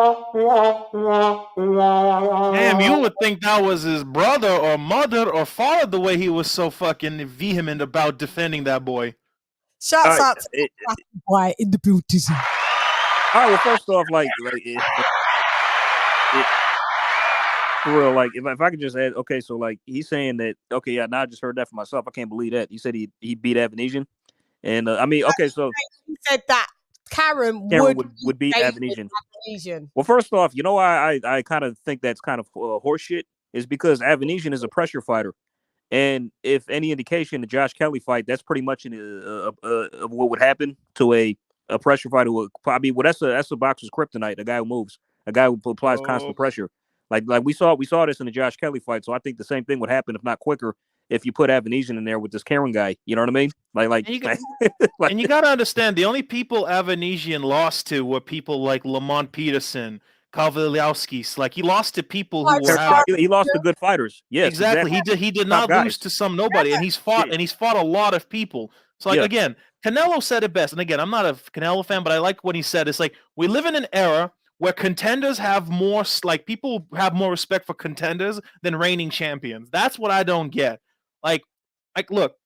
you would think that was his brother or mother or father the way he was so fucking vehement about defending that boy. Shouts out to the boy in the beauty. All right, well, first off, for real, like if I could just add, okay, so like he's saying that, okay, yeah, now I just heard that for myself. I can't believe that. He said he beat Avenesian, and I mean, okay, so he said that Karen would beat Avenesian. Well, first off, you know why I kind of think that's kind of horseshit is because Avenesian is a pressure fighter, and if any indication, the Josh Kelly fight, that's pretty much of what would happen to a pressure fighter. Would probably that's a boxer's kryptonite, a guy who moves, a guy who applies constant pressure. Like we saw this in the Josh Kelly fight, so I think the same thing would happen, if not quicker, if you put Avenesian in there with this Karen guy. You know what I mean? And you got to understand, the only people Avenesian lost to were people like Lamont Peterson, Kavaliowskis. Like he lost to people who were he lost to good fighters. Yes, exactly. He did not lose to some nobody, and he's fought a lot of people. So like again, Canelo said it best. And again, I'm not a Canelo fan, but I like what he said. It's like we live in an era where contenders have more, like people have more respect for contenders than reigning champions. That's what I don't get. Like look,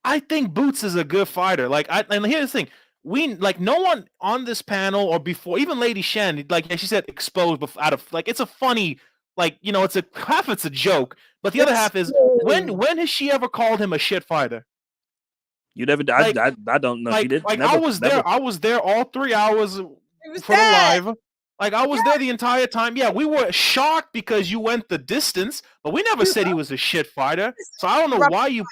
I think Boots is a good fighter. And here's the thing. We no one on this panel or before, even LadyChann, like she said, exposed, but out of it's a funny, it's a half it's a joke, but the other half is when has she ever called him a shit fighter? You never. I don't know. She did. Never, I was there all 3 hours for the live. I was there the entire time. Yeah, we were shocked because you went the distance, but we never said he was a shit fighter. So I don't know why you.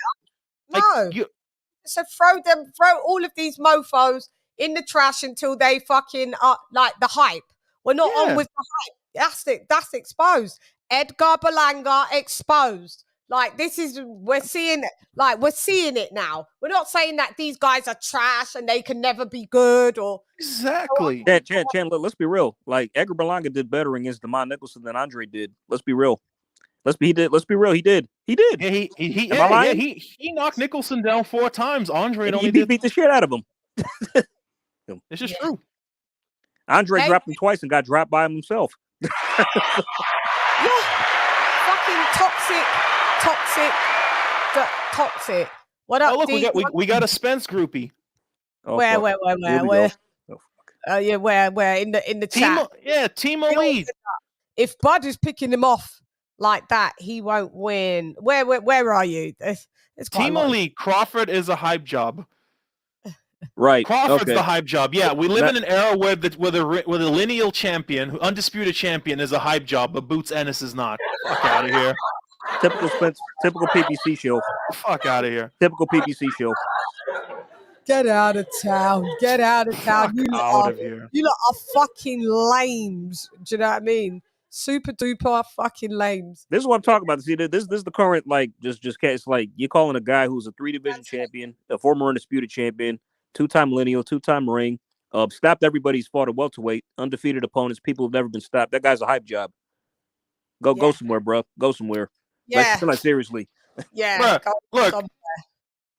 So throw all of these mofos in the trash until they fucking are like the hype. We're not on with the hype. That's it. That's exposed. Edgar Berlanga exposed. We're seeing it now. We're not saying that these guys are trash and they can never be good or exactly. Chan, let's be real. Like Edgar Berlanga did better against Demond Nicholson than Andre did. Let's be real. Let's be real. He did. Yeah, he knocked Nicholson down 4 times. Andre beat the shit out of him. It's just true. Andre dropped him twice and got dropped by himself. Fucking toxic. What up? Oh, look, we got a Spence groupie. Oh, where? Where in the chat? Team Elite. If Bud is picking him off like that, he won't win. Where are you? It's Team Elite. Crawford is a hype job. Right. Crawford's the hype job. Yeah, we live in an era where the lineal champion, undisputed champion, is a hype job, but Boots Ennis is not. Fuck out of here. Typical PPC show. Fuck out of here. Typical PPC show. Get out of town. Get out of town. You lot are fucking lames. Do you know what I mean? Super duper fucking lames. This is what I'm talking about. See, this is the current it's like you're calling a guy who's a 3-division champion, a former undisputed champion, 2-time lineal, 2-time ring, Stopped everybody he's fought at welterweight. Undefeated opponents. People have never been stopped. That guy's a hype job. Go somewhere, bro. Go somewhere. Yeah. Like seriously. Yeah. Bruh, look,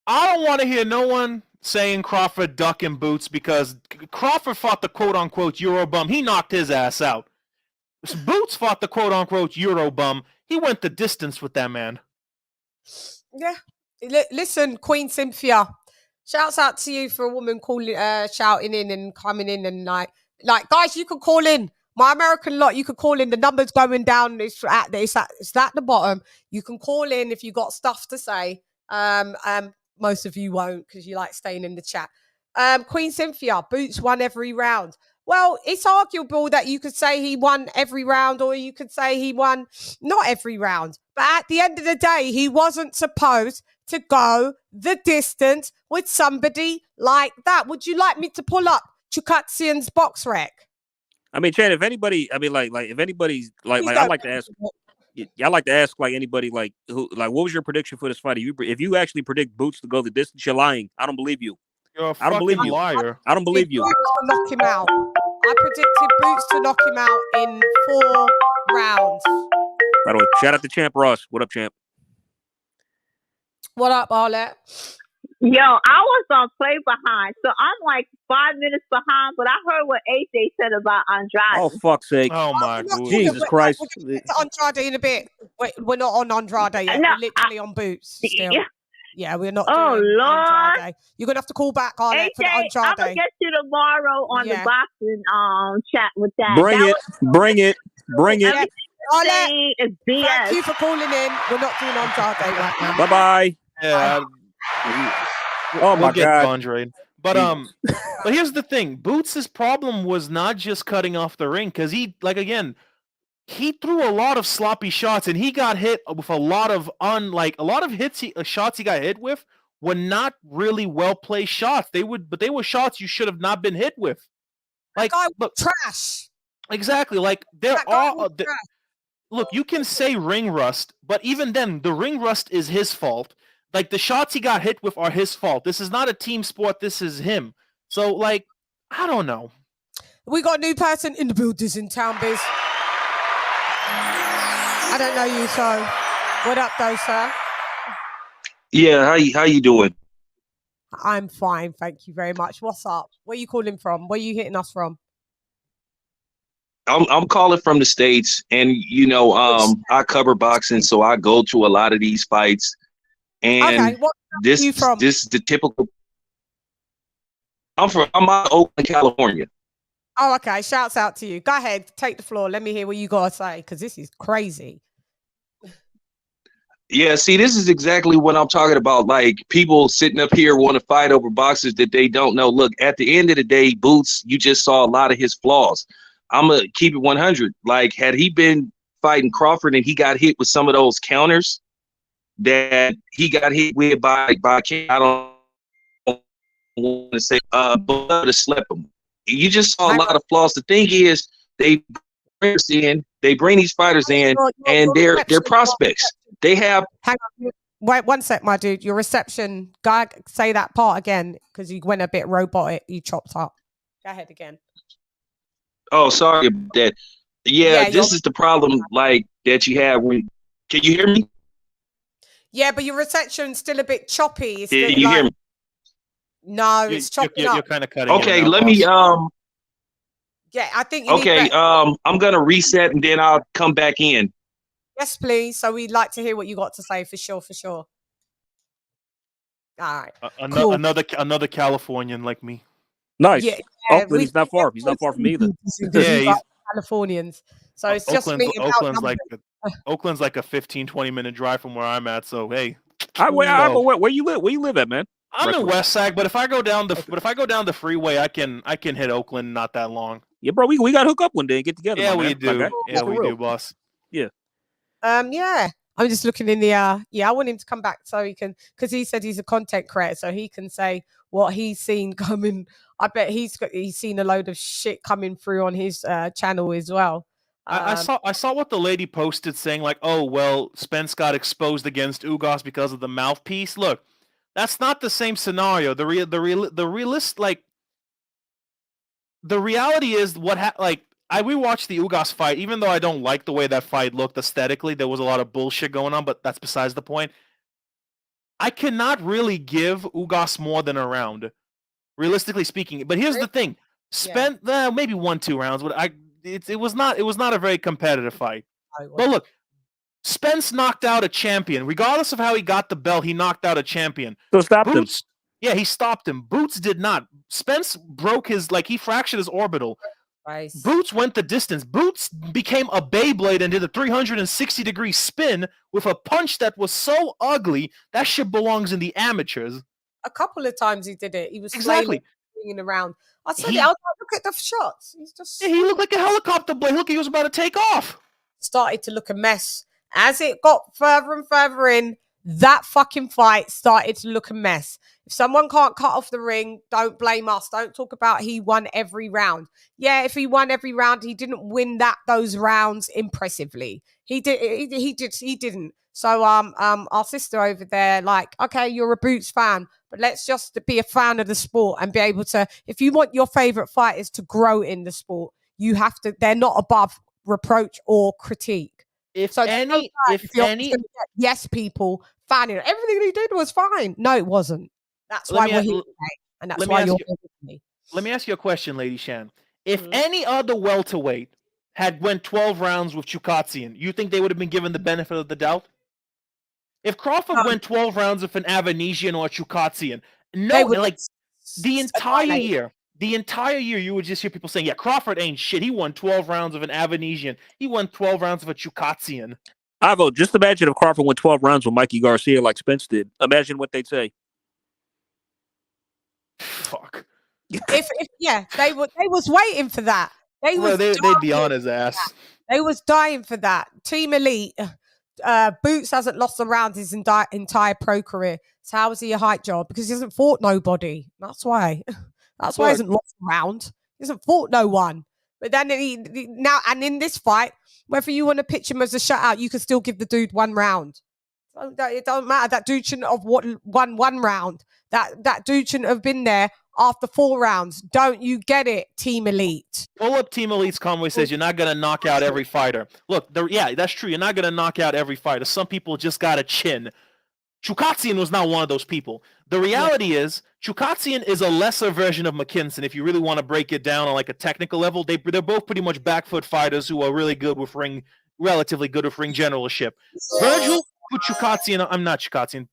I don't want to hear no one saying Crawford ducking Boots because Crawford fought the quote-unquote Euro bum. He knocked his ass out. Boots fought the quote-unquote Euro bum. He went the distance with that man. Yeah. Listen, Queen Cynthia, shouts out to you for a woman calling, shouting in and coming in and like guys, you can call in. My American lot, you can call in. The number's going down. It's at the bottom. You can call in if you got stuff to say. Most of you won't because you like staying in the chat. Queen Cynthia, Boots won every round. Well, it's arguable that you could say he won every round or you could say he won not every round. But at the end of the day, he wasn't supposed to go the distance with somebody like that. Would you like me to pull up Chukatsian's box rec? I mean, Chan, if anybody, I mean, like if anybody's like I like to ask, I like to ask like anybody like who what was your prediction for this fight? If you actually predict Boots to go the distance, you're lying. I don't believe you. You're a fucking liar. I don't believe you. To knock him out. I predicted Boots to knock him out in 4 rounds. By the way, shout out to Champ Ross. What up, Champ? What up, Arlette? Yo, I was on play behind, so I'm like 5 minutes behind, but I heard what AJ said about Andrade. Oh, fuck's sake. Oh, my God. Jesus Christ. We'll get to Andrade in a bit. Wait, we're not on Andrade yet. No, we're literally on Boots still. Yeah, we're not Oh, doing Lord. Andrade. You're going to have to call back, Arlette, AJ, for the I'm Andrade. going to get you tomorrow on the boxing chat with that. Bring it. Bring it. Bring it. Arlette, is BS. thank you for calling in. We're not doing Andrade right now. Bye-bye. Yeah. Oh my God, Andre. But but here's the thing: Boots' problem was not just cutting off the ring because he he threw a lot of sloppy shots and he got hit with a lot of shots he got hit with were not really well placed shots. They were shots you should have not been hit with. Like look, trash. Exactly. Like there are. Look, you can say ring rust, but even then, the ring rust is his fault. Like, the shots he got hit with are his fault. This is not a team sport. This is him. So, like, I don't know. We got a new person in the buildings in town, Biz. I don't know you, so what up, though, sir? Yeah, how you doing? I'm fine, thank you very much. What's up? Where you calling from? Where you hitting us from? I'm calling from the States, and I cover boxing, so I go to a lot of these fights. And okay, this is the typical. I'm out of Oakland, California. Oh, okay. Shouts out to you. Go ahead, take the floor. Let me hear what you gotta say, because this is crazy. Yeah, see, this is exactly what I'm talking about. Like, people sitting up here want to fight over boxers that they don't know. Look, at the end of the day, Boots, you just saw a lot of his flaws. I'm gonna keep it 100. Like, had he been fighting Crawford and he got hit with some of those counters that he got hit with by I don't want to say but to slap him. You just saw a lot of flaws. The thing is, they bring these fighters in, and they're prospects. They have. Hang on, wait 1 sec, my dude. Your reception. Go say that part again, because you went a bit robotic. You chopped up. Go ahead again. Oh, sorry about that. Yeah, this is the problem, like, that you have when. Can you hear me? Yeah, but your reception's still a bit choppy. Can you hear me? No, it's chopping up. You're kind of cutting. Okay, let me. Yeah, I think. I'm gonna reset and then I'll come back in. Yes, please. So we'd like to hear what you got to say for sure. All right. Cool. Another Californian like me. Nice. Yeah, Oakland, he's not far. He's not far from me either. Yeah, he's Californians. So it's Oakland's, just Oakland's like a 15-20 minute drive from where I'm at. So hey, where you live? Where you live at, man? I'm in West Sag, but if I go down the freeway, I can hit Oakland not that long. Yeah, bro, we got to hook up one day and get together. Yeah, we do. Yeah, we do, boss. Yeah. Yeah. I'm just looking in the I want him to come back so he can, because he said he's a content creator, so he can say what he's seen coming. I bet he's seen a load of shit coming through on his channel as well. I saw what the lady posted saying, like, oh well, Spence got exposed against Ugas because of the mouthpiece. Look, that's not the same scenario. The realist, like, the reality is I rewatched the Ugas fight, even though I don't like the way that fight looked aesthetically. There was a lot of bullshit going on, but that's besides the point. I cannot really give Ugas more than a round, realistically speaking. But here's the thing: spent maybe 1-2 rounds, but it was not a very competitive fight. But look, Spence knocked out a champion. Regardless of how he got the belt, he knocked out a champion. So stopped him. Yeah, he stopped him. Boots did not. Spence broke he fractured his orbital. Nice. Boots went the distance. Boots became a Beyblade and did a 360-degree spin with a punch that was so ugly that shit belongs in the amateurs. A couple of times he did it. He was exactly swinging around. I said, I was like, look at the shots. He's just he looked like a helicopter blade. Look, he was about to take off. Started to look a mess. As it got further and further in, that fucking fight started to look a mess. If someone can't cut off the ring, don't blame us. Don't talk about he won every round. Yeah, if he won every round, he didn't win those rounds impressively. He didn't. So our sister over there, like, okay, you're a Boots fan, but let's just be a fan of the sport and be able to, if you want your favorite fighters to grow in the sport, you have to, they're not above reproach or critique. If people fanning it. Everything he did was fine. No, it wasn't. That's why we're here today, and that's why you're here with me. Let me ask you a question, LadyChann. If any other welterweight had went 12 rounds with Chukatsian, you think they would have been given the benefit of the doubt? If Crawford went 12 rounds with an Avanesian or a Chukatsian, the entire year, you would just hear people saying, yeah, Crawford ain't shit. He won 12 rounds of an Avanesian. He won 12 rounds of a Chukatsian. Ivo, just imagine if Crawford went 12 rounds with Mikey Garcia like Spence did. Imagine what they'd say. Fuck. If they was waiting for that. They'd be on his ass. They was dying for that. Team Elite. Boots hasn't lost a round his entire pro career. So how is he a hype job? Because he hasn't fought nobody. That's why. That's why he hasn't lost a round. He hasn't fought no one. But then and in this fight, whether you want to pitch him as a shutout, you can still give the dude 1 round. So it doesn't matter. That dude shouldn't have won 1 round. That dude shouldn't have been there after 4 rounds. Don't you get it, Team Elite? Pull up Team Elite's Conway says you're not going to knock out every fighter. Look, that's true. You're not going to knock out every fighter. Some people just got a chin. Chukatsian was not one of those people. The reality is, Chukatsian is a lesser version of McKinson. If you really want to break it down on like a technical level, they're both pretty much back foot fighters who are really good with relatively good with ring generalship. Virgil put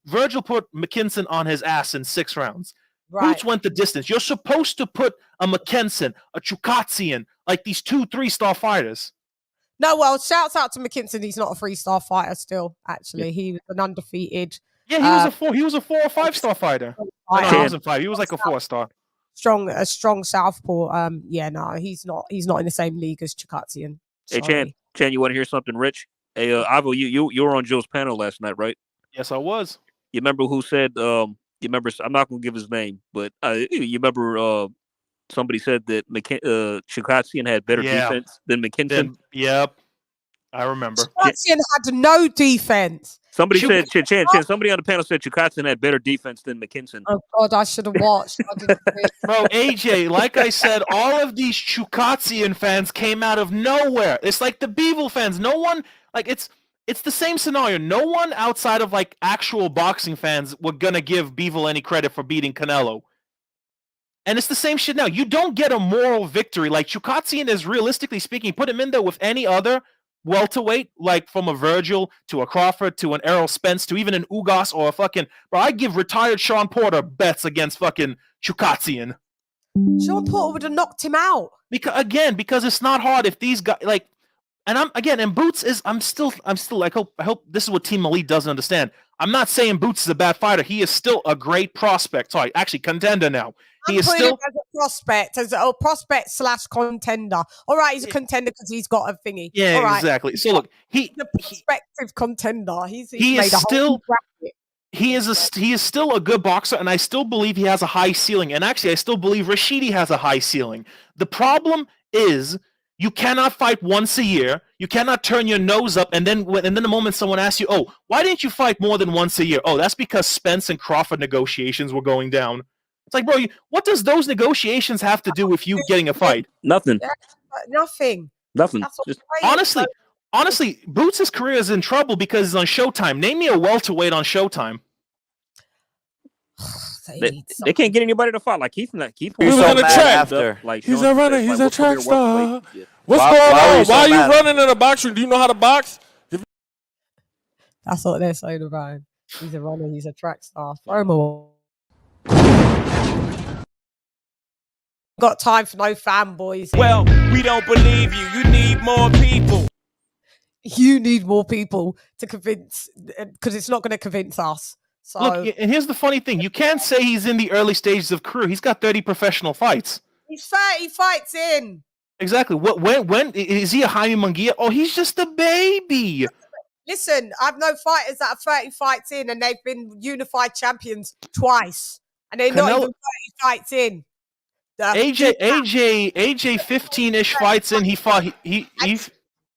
Virgil put McKinson on his ass in 6 rounds. Right. Boots went the distance. You're supposed to put a McKinson, a Chukatsian, like these 2 3-star fighters. No, well, shouts out to McKinson. He's not a 3-star fighter still, actually. He was an undefeated. Yeah, he was a 4 or 5-star fighter. No, he wasn't 5. He was like a 4-star. A strong southpaw. He's not in the same league as Chukatsian. Hey, Chan, you want to hear something rich? Hey, Ivo, you were on Joe's panel last night, right? Yes, I was. You remember who said? You remember? I'm not going to give his name, but you remember? Somebody said that Chukatsian had better defense than McKinson. Yep, I remember. Chukatsian had no defense. Somebody said, Chan, somebody on the panel said Chukatsian had better defense than McKinson. Oh, God, I should have watched. Bro, AJ, like I said, all of these Chukatsian fans came out of nowhere. It's like the Beevil fans. No one, like, it's the same scenario. No one outside of, like, actual boxing fans were going to give Beevil any credit for beating Canelo. And it's the same shit now. You don't get a moral victory. Like, Chukatsian is, realistically speaking, put him in there with any other welterweight, like from a Virgil to a Crawford to an Errol Spence to even an Ugas or a fucking... Bro, I give retired Sean Porter bets against fucking Chukatsian. Sean Porter would have knocked him out. Because it's not hard if these guys... Like, and Boots is... I'm still like, I hope this is what Team Elite doesn't understand. I'm not saying Boots is a bad fighter. He is still a great prospect. Sorry, actually contender now. He is still as a prospect / contender. All right, he's a contender because he's got a thingy. Yeah, all right. Exactly. So look, he's a prospective contender. He is still a good boxer, and I still believe he has a high ceiling. And actually, I still believe Rashidi has a high ceiling. The problem is, you cannot fight once a year. You cannot turn your nose up, and then the moment someone asks you, "Oh, why didn't you fight more than once a year?" Oh, that's because Spence and Crawford negotiations were going down. It's like, bro, what does those negotiations have to do with you getting a fight? Nothing. Nothing. Nothing. Just, honestly, Boots' career is in trouble because he's on Showtime. Name me a welterweight on Showtime. They can't get anybody to fight. Like Keith wants on the track. Like he's a runner. He's a track star. What's going on? Why are you running in a boxing? Do you know how to box? That's what they're saying about him. He's a runner. He's a track star. Throw him away. Got time for no fanboys. Well, we don't believe you. You need more people. You need more people to convince, because it's not going to convince us. So look, and here's the funny thing: you can't say he's in the early stages of career. He's got 30 professional fights. He's 30 fights in. Exactly. When is he a Jaime Munguia? Oh, he's just a baby. Listen, I've known fighters that are 30 fights in, and they've been unified champions twice, and they're not even 30 fights in. AJ 15-ish fights in. He fought.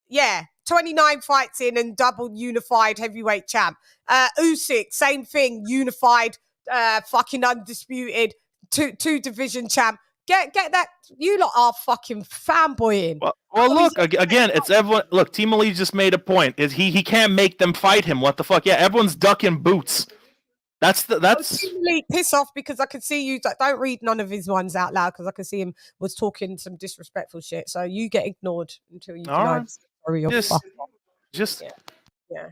Yeah, 29 fights in and double unified heavyweight champ. Usyk, same thing, unified, fucking undisputed, two division champ. Get that. You lot are fucking fanboying. Well, look, again, it's everyone. Look, Team Elite just made a point. Is he can't make them fight him. What the fuck? Yeah, everyone's ducking Boots. That's Team Elite piss off because I could see you. Don't read none of his ones out loud because I could see him was talking some disrespectful shit. So you get ignored until you can. Yeah.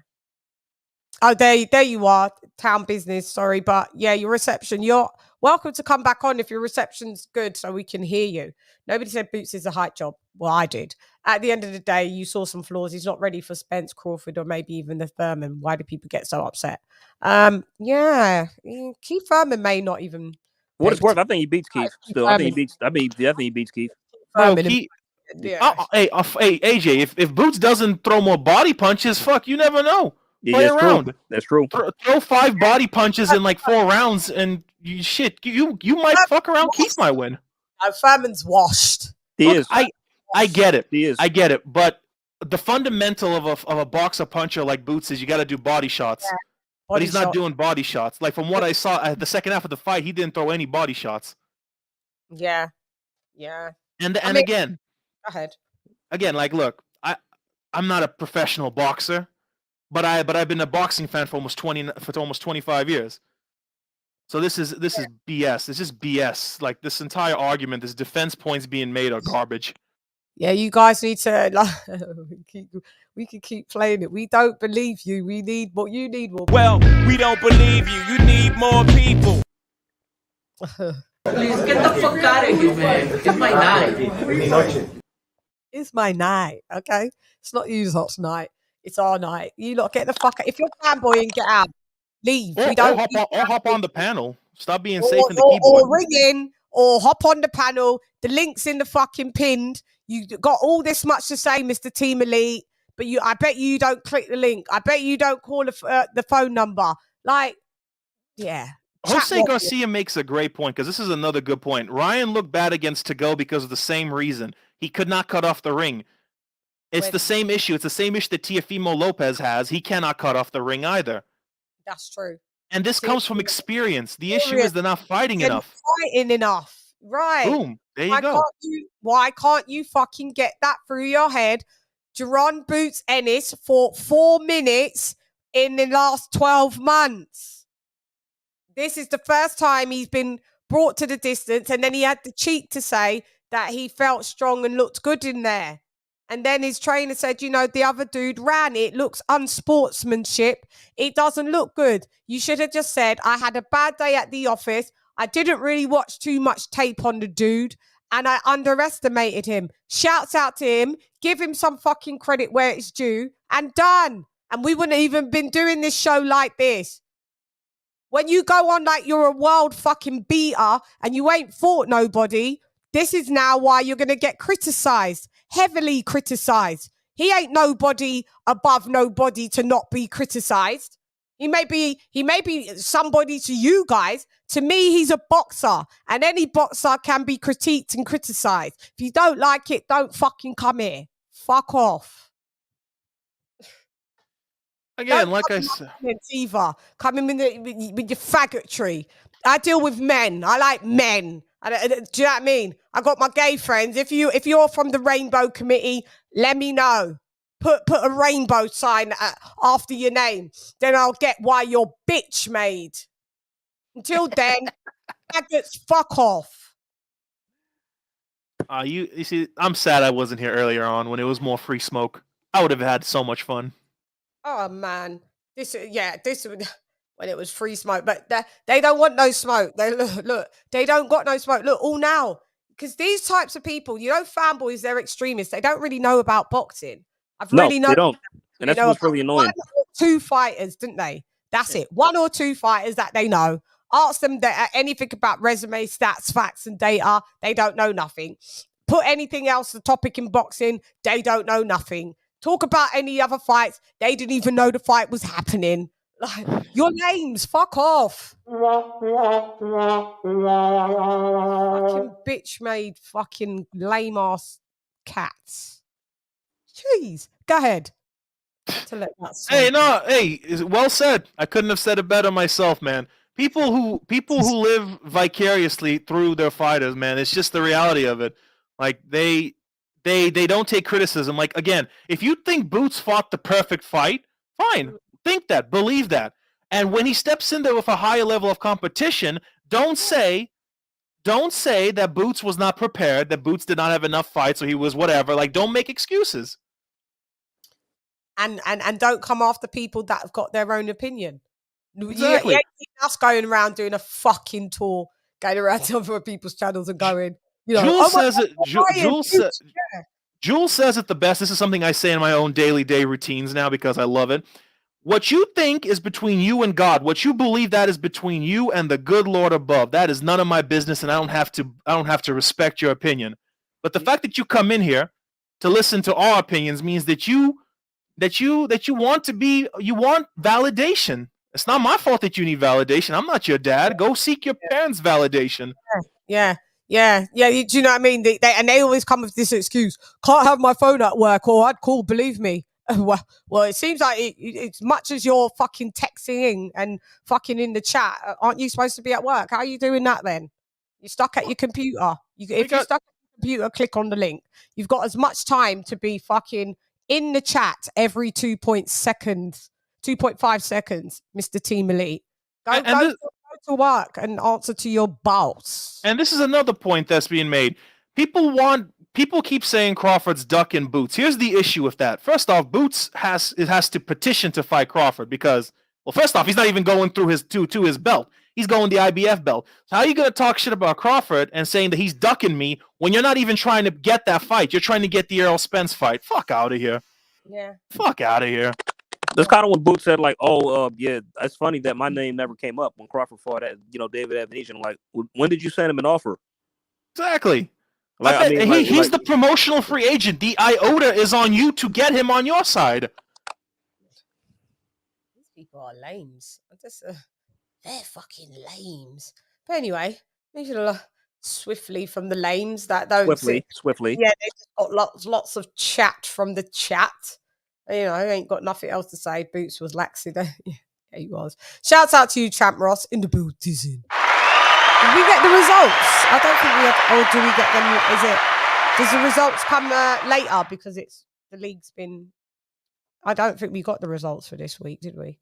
Oh, there you are, town business. Sorry, but yeah, your reception. You're welcome to come back on if your reception's good, so we can hear you. Nobody said Boots is a hype job. Well, I did. At the end of the day, you saw some flaws. He's not ready for Spence, Crawford, or maybe even the Thurman. Why do people get so upset? Yeah, Keith Thurman may not even. What it's worth, I think he beats Keith. Still, I think he beats Keith. Hey, AJ, if Boots doesn't throw more body punches, fuck, you never know. Play around. True. That's true. Throw 5 body punches in like 4 rounds, and you might fuck around. Keith might win. Thurman's washed. He is. I get it. He is. I get it. But the fundamental of a boxer puncher like Boots is you got to do body shots. Yeah. But he's not doing body shots. Like from what I saw at the second half of the fight, he didn't throw any body shots. Yeah. And again, go ahead. Again, like, look, I'm not a professional boxer. But I've been a boxing fan for almost 25 years. So this is BS. It's just BS. Like this entire argument, this defense points being made are garbage. Yeah, you guys need to we can keep playing it. We don't believe you. We need what you need more. Well, we don't believe you. You need more people. Please get the fuck out of here, man. It's my night. It's my night, okay? It's not you lot's night. It's our night. You lot get the fuck out. If you're fanboying, get out. Leave. Or hop on the panel. Stop being safe in the keyboard. Or ring in, or hop on the panel. The link's in the fucking pinned. You got all this much to say, Mr. Team Elite, but I bet you don't click the link. I bet you don't call the phone number. Like, yeah. Jose Garcia makes a great point because this is another good point. Ryan looked bad against To-Go because of the same reason. He could not cut off the ring. It's the same issue. It's the same issue that Teofimo Lopez has. He cannot cut off the ring either. That's true. And this comes from experience. The issue is they're not fighting enough. Fighting enough. Right. Boom. There you go. Why can't you fucking get that through your head? Jaron Boots Ennis for 4 minutes in the last 12 months. This is the first time he's been brought to the distance, and then he had the cheek to say that he felt strong and looked good in there. And then his trainer said, the other dude ran. It looks unsportsmanship. It doesn't look good. You should have just said, I had a bad day at the office. I didn't really watch too much tape on the dude, and I underestimated him. Shouts out to him. Give him some fucking credit where it's due, and done. And we wouldn't even been doing this show like this. When you go on like you're a world fucking beater and you ain't fought nobody, this is now why you're going to get criticized. Heavily criticized. He ain't nobody above nobody to not be criticized. He may be somebody to you guys. To me, he's a boxer, and any boxer can be critiqued and criticized. If you don't like it, don't fucking come here. Fuck off. Again, like I said, either come in with your faggotry. I deal with men. I like men. Do you know what I mean? I got my gay friends. If you're from the Rainbow Committee, let me know. Put a rainbow sign after your name. Then I'll get why you're bitch made. Until then, faggots, fuck off. You see, I'm sad I wasn't here earlier on when it was more free smoke. I would have had so much fun. Oh man, this when it was free smoke, but they don't want no smoke. They look, they don't got no smoke. Look, all now, because these types of people, fanboys, they're extremists. They don't really know about boxing. They don't, and that's what's really annoying. 1 or 2 fighters, didn't they? That's it. 1 or 2 fighters that they know. Ask them anything about resume, stats, facts, and data. They don't know nothing. Put anything else, the topic in boxing, they don't know nothing. Talk about any other fights, they didn't even know the fight was happening. Like, your names, fuck off. Fucking bitch made fucking lame ass cats. Jeez, go ahead. Hey, well said. I couldn't have said it better myself, man. People who live vicariously through their fighters, man. It's just the reality of it. Like they don't take criticism. Like, again, if you think Boots fought the perfect fight, fine. Think that, believe that. And when he steps in there with a higher level of competition, don't say that Boots was not prepared, that Boots did not have enough fights, or he was whatever. Like, don't make excuses. And don't come after people that have got their own opinion. Exactly. You ain't us going around doing a fucking tour, going around to other people's channels and going, Jules says it the best. This is something I say in my own daily routines now because I love it. What you think is between you and God. What you believe, that is between you and the good Lord above. That is none of my business, and I don't have to respect your opinion. But the fact that you come in here to listen to our opinions means that you want validation. It's not my fault that you need validation. I'm not your dad. Go seek your parents' validation. Yeah. Do you know what I mean? They always come with this excuse. Can't have my phone at work, or I'd call, believe me. Well, it seems like as much as you're fucking texting and fucking in the chat, aren't you supposed to be at work? How are you doing that then? You're stuck at your computer. If you're stuck at your computer, click on the link. You've got as much time to be fucking in the chat every 2.5 seconds, Mr. Team Elite. Go to work and answer to your boss. And this is another point that's being made. People keep saying Crawford's ducking Boots. Here's the issue with that. First off, Boots has to petition to fight Crawford because, well, first off, he's not even going through his to his belt. He's going the IBF belt. So how are you going to talk shit about Crawford and saying that he's ducking me when you're not even trying to get that fight? You're trying to get the Errol Spence fight. Fuck out of here. Yeah. Fuck out of here. That's kind of what Boots said, like, yeah, it's funny that my name never came up when Crawford fought at, David Avenesian. Like, when did you send him an offer? Exactly. Like, he's the promotional free agent. The iota is on you to get him on your side. These people are lames. They're fucking lames. But anyway, we should swiftly from the lames that don't swiftly. Yeah, they just got lots of chat from the chat. Ain't got nothing else to say. Boots was laxy there. Yeah, he was. Shouts out to you, Champ Ross, in the boot. Did we get the results? I don't think we have. Or do we get them? Does the results come later because the league's been? I don't think we got the results for this week, did we?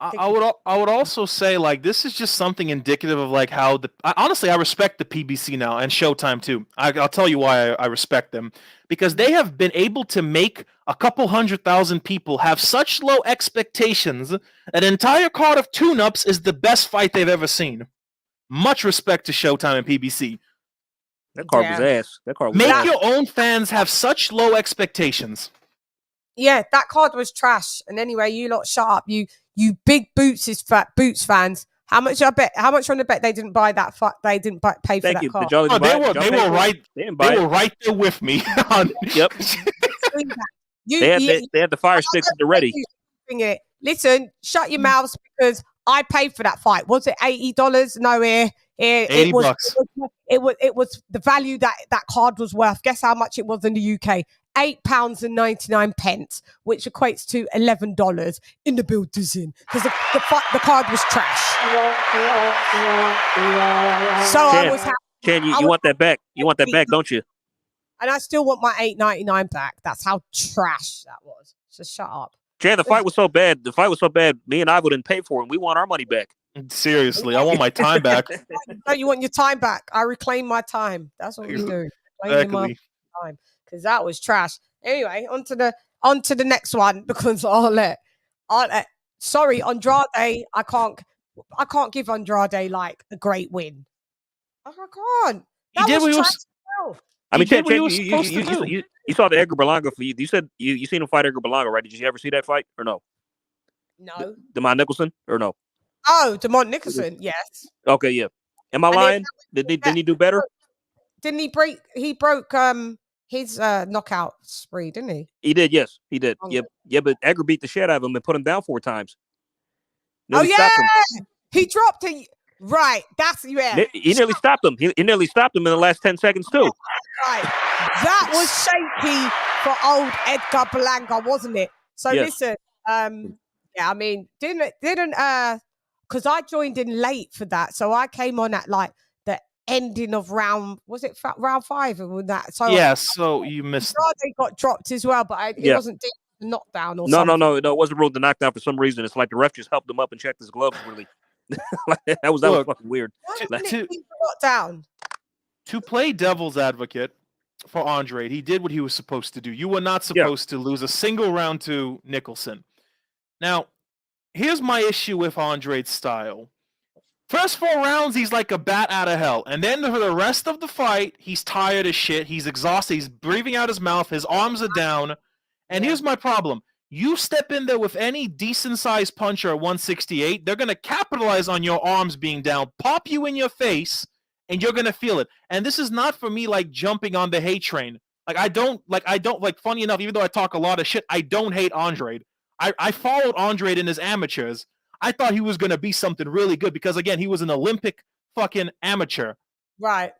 I would also say, like, this is just something indicative of like how honestly I respect the PBC now and Showtime too. I'll tell you why I respect them, because they have been able to make a couple 100,000 people have such low expectations. An entire card of tune-ups is the best fight they've ever seen. Much respect to Showtime and PBC. That card was ass. That card was Make ass. your own fans have such low expectations. Yeah, that card was trash. And anyway, you lot shut up. You big Boots fans. How much on the bet they didn't buy that? They didn't pay for that card. They were right there with me. Yep. They had the fire sticks at the ready. Listen, shut your mouths because I paid for that fight. Was it $80? No, it was $80. It was the value that card was worth. Guess how much it was in the UK? £8.99, which equates to $11 in the building because the card was trash. So I was happy. Chan, you want that back? You want that back, don't you? And I still want my $8.99 back. That's how trash that was. So shut up. Chan, the fight was so bad. The fight was so bad. Me and Ivo didn't pay for it. And we want our money back. Seriously, I want my time back. No, you want your time back. I reclaim my time. That's what we do. Exactly. Time because that was trash. Anyway, on to the next one because sorry, Andrade. I can't give Andrade like a great win. I can't. He did what he was. I mean, Chan, you saw the Edgar Berlanga fight. You said you seen him fight Edgar Berlanga, right? Did you ever see that fight or no? No. Demond Nicholson or no? Oh, Demond Nicholson, yes. Okay, yeah. Am I lying? Didn't he do better? Didn't he break? He broke his knockout spree, didn't he? He did, yes, he did. Yep, yeah. But Edgar beat the shit out of him and put him down 4 times. Nearly he dropped it. Right, that's He nearly stopped him. He nearly stopped him in the last 10 seconds too. Right, that was shaky for old Edgar Berlanga, wasn't it? So listen, I mean, didn't because I joined in late for that, so I came on at like the ending of round. Was it round 5 with that? So yeah, so you missed. They got dropped as well, but it wasn't a knockdown or no, something. No, it wasn't ruled a knockdown for some reason. It's like the ref just helped him up and checked his gloves. Really, that was fucking weird. To play devil's advocate for Andre, he did what he was supposed to do. You were not supposed to lose a single round to Nicholson. Now, here's my issue with Andre's style. First 4 rounds, he's like a bat out of hell. And then for the rest of the fight, he's tired as shit. He's exhausted. He's breathing out his mouth. His arms are down. And here's my problem. You step in there with any decent-sized puncher at 168, they're going to capitalize on your arms being down, pop you in your face, and you're going to feel it. And this is not for me like jumping on the hate train. Funny enough, even though I talk a lot of shit, I don't hate Andre. I followed Andre in his amateurs. I thought he was going to be something really good because, again, he was an Olympic fucking amateur. Right.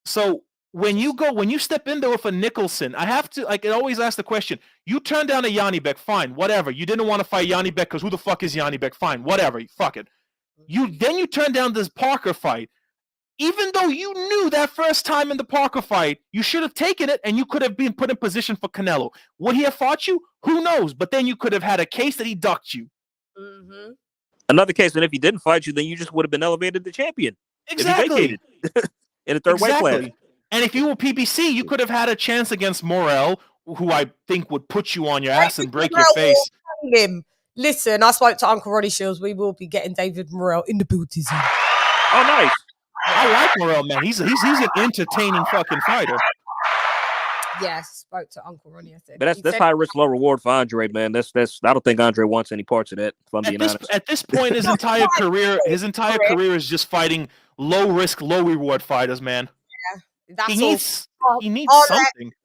So when you step in there with a Nicholson, I have to, I always ask the question, you turn down a Janibek, fine, whatever. You didn't want to fight Janibek because who the fuck is Janibek? Fine, whatever, fuck it. Then you turn down this Parker fight. Even though you knew that first time in the Parker fight, you should have taken it and you could have been put in position for Canelo. Would he have fought you? Who knows? But then you could have had a case that he ducked you. Mm-hmm. Another case, and if he didn't fight you, then you just would have been elevated to champion. Exactly. In a third weight class. And if you were PBC, you could have had a chance against Morel, who I think would put you on your ass and break your face. Listen, I spoke to Uncle Ronnie Shields. We will be getting David Morel in the building. Oh, nice. I like Morel, man. He's an entertaining fucking fighter. Yes, spoke to Uncle Ronnie. I said, but that's high risk, low reward for Andre, man. That's I don't think Andre wants any parts of that. If I'm being honest. At this point, his entire career is just fighting low risk, low reward fighters, man. Yeah, he needs something. We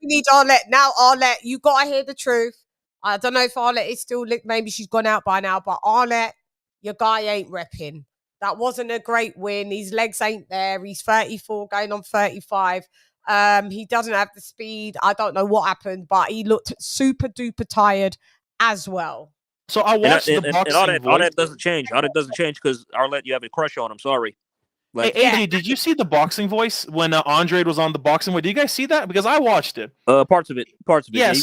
need Arlette now. Arlette, you gotta hear the truth. I don't know if Arlette is still maybe she's gone out by now, but Arlette, your guy ain't repping. That wasn't a great win. His legs ain't there. He's 34, going on 35. He doesn't have the speed. I don't know what happened, but he looked super duper tired as well. So I watched the boxing. All that doesn't change. All that doesn't change because Arlette, you have a crush on him. Sorry. Like, hey, did you see the boxing voice when Andre was on the boxing voice? Did you guys see that? Because I watched it. Parts of it. Yeah. He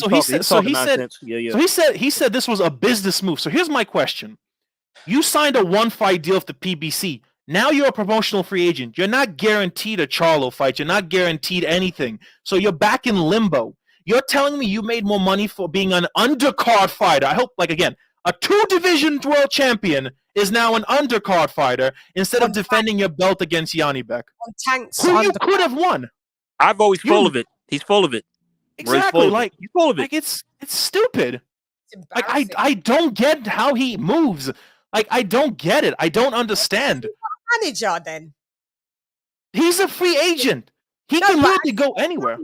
said this was a business move. So here's my question. You signed a 1-fight deal with the PBC. Now you're a promotional free agent. You're not guaranteed a Charlo fight. You're not guaranteed anything. So you're back in limbo. You're telling me you made more money for being an undercard fighter. I hope, again, a 2-division world champion is now an undercard fighter instead of defending your belt against Janibek. Who you could have won. I've always full of it. He's full of it. Exactly. He's full of it. It's stupid. I don't get how he moves. I don't get it. I don't understand. Manager then. He's a free agent. He can literally go anywhere.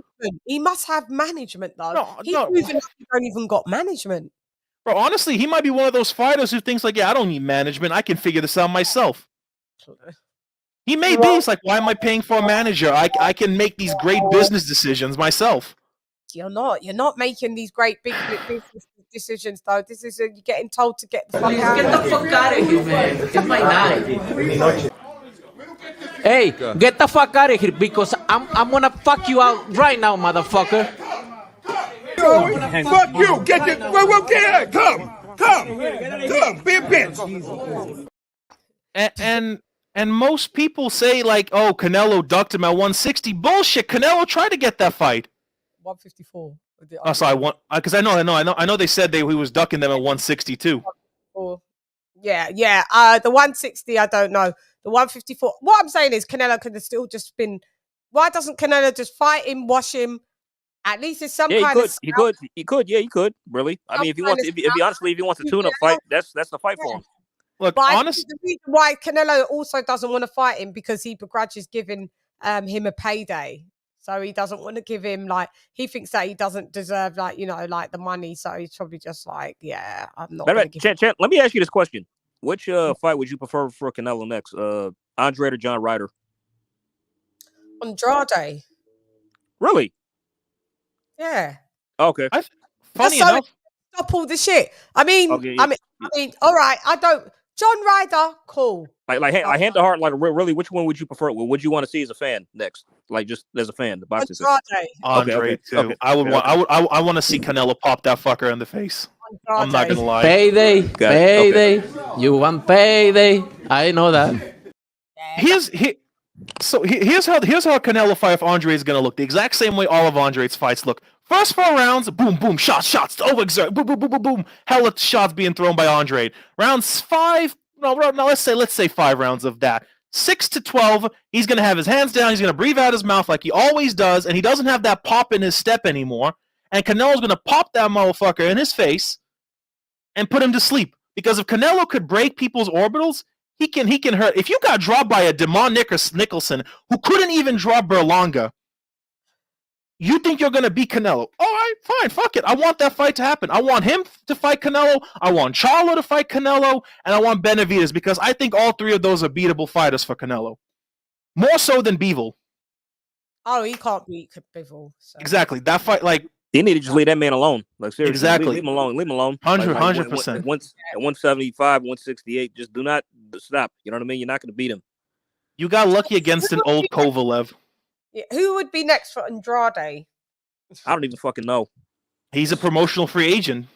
He must have management though. He don't even got management. Bro, honestly, he might be one of those fighters who thinks I don't need management. I can figure this out myself. He may be. It's why am I paying for a manager? I can make these great business decisions myself. You're not making these great big business decisions though. This is you're getting told to get the fuck out. Get the fuck out of here, man. It's my night. Hey, get the fuck out of here because I'm gonna fuck you out right now, motherfucker. Fuck you! Get this! Well, come! Be a bitch! And most people say like, oh, Canelo ducked him at 160. Bullshit. Canelo tried to get that fight. 154. Oh, sorry, because I know they said he was ducking them at 162. Yeah. The 160, I don't know. The 154. What I'm saying is Canelo could have still just been. Why doesn't Canelo just fight him, wash him? At least it's some kind of. He could. Really. I mean, if he wants a tune-up fight, that's the fight for him. Look, honestly, the reason why Canelo also doesn't want to fight him because he begrudges giving him a payday. So he doesn't want to give him he thinks that he doesn't deserve the money. So he's probably just like, yeah, I'm not. Chan, let me ask you this question: which fight would you prefer for Canelo next? Andrade or John Ryder? Andrade. Really? Yeah. Okay. Funny enough. Stop all the shit. I mean, all right. I don't. John Ryder, cool. Like hand to heart, really, which one would you prefer? What would you want to see as a fan next? Like just as a fan, the boxing. Andrade too. Okay. I want to see Canelo pop that fucker in the face. Andrade. I'm not gonna lie. Payday. You want payday? I know that. Here's how Canelo fight if Andre is gonna look the exact same way all of Andre's fights look. First 4 rounds, boom, boom, shots, overexert, boom, boom, boom, boom, boom, hella shots being thrown by Andre. Rounds 5, let's say 5 rounds of that. 6 to 12, he's gonna have his hands down, he's gonna breathe out his mouth like he always does, and he doesn't have that pop in his step anymore. And Canelo's gonna pop that motherfucker in his face and put him to sleep. Because if Canelo could break people's orbitals, he can hurt. If you got dropped by a Demond Nicholson who couldn't even drop Berlanga, you think you're going to beat Canelo. All right, fine, fuck it. I want that fight to happen. I want him to fight Canelo. I want Charlo to fight Canelo. And I want Benavidez because I think all 3 of those are beatable fighters for Canelo. More so than Bivol. Oh, he can't beat Bivol. So. Exactly. That fight, they need to just leave that man alone. Like, seriously. Exactly. Leave him alone. 100%. At 175, 168, just do not stop. You know what I mean? You're not going to beat him. You got lucky against an old Kovalev. Yeah, who would be next for Andrade? I don't even fucking know. He's a promotional free agent.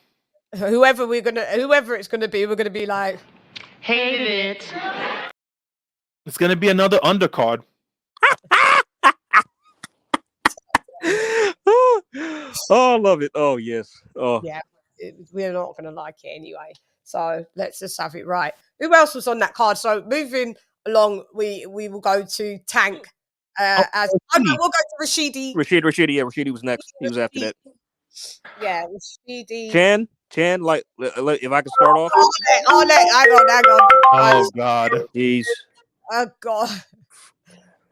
Whoever it's gonna be, we're gonna be like, hate it. It's gonna be another undercard. Oh, I love it. Oh, yes. Oh, yeah. We're not gonna like it anyway. So let's just have it right. Who else was on that card? So moving along, we will go to Tank. We'll go to Rashidi. Rashidi was next. He was after that. Yeah, Rashidi. Chan, if I can start off. Hang on. Oh, God. Jeez. Oh, God.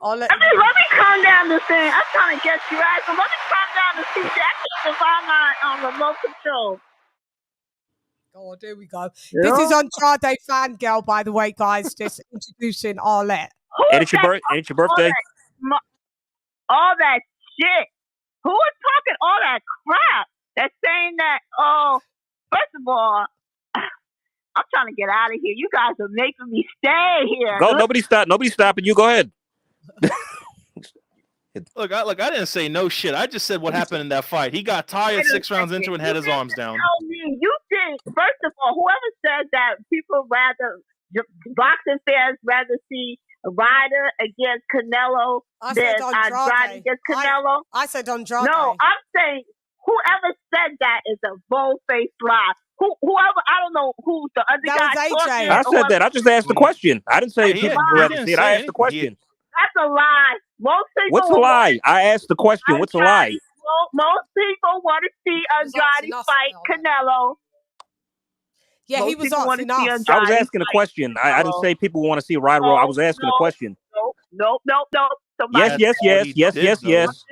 Let me calm down this thing. I'm trying to get you right, so let me calm down the seat. I can't find my remote control. Oh, there we go. Yeah. This is Andrade Fangirl, by the way, guys. Just introducing Arlette. And it's your birthday. All that shit. Who is talking all that crap? That's saying that, first of all, I'm trying to get out of here. You guys are making me stay here. Go, nobody's stopping you. Go ahead. Look, I didn't say no shit. I just said what happened in that fight. He got tired 6 rounds into it and had his arms down. Tell me, you think, first of all, whoever said that boxing fans rather see Ryder against Canelo than Andrade against Canelo? I said Andrade. No, I'm saying whoever said that is a bold-faced lie. Whoever, I don't know who's the other guy. AJ. I said that. I just asked the question. I didn't say people rather see it. I asked the question. That's a lie. Most people. What's a lie? I asked the question. What's a lie? Most people want to see Andrade fight Canelo. Yeah, he was asking us. I was asking a question. I didn't say people want to see Ryder. I was asking a question. No. Yes.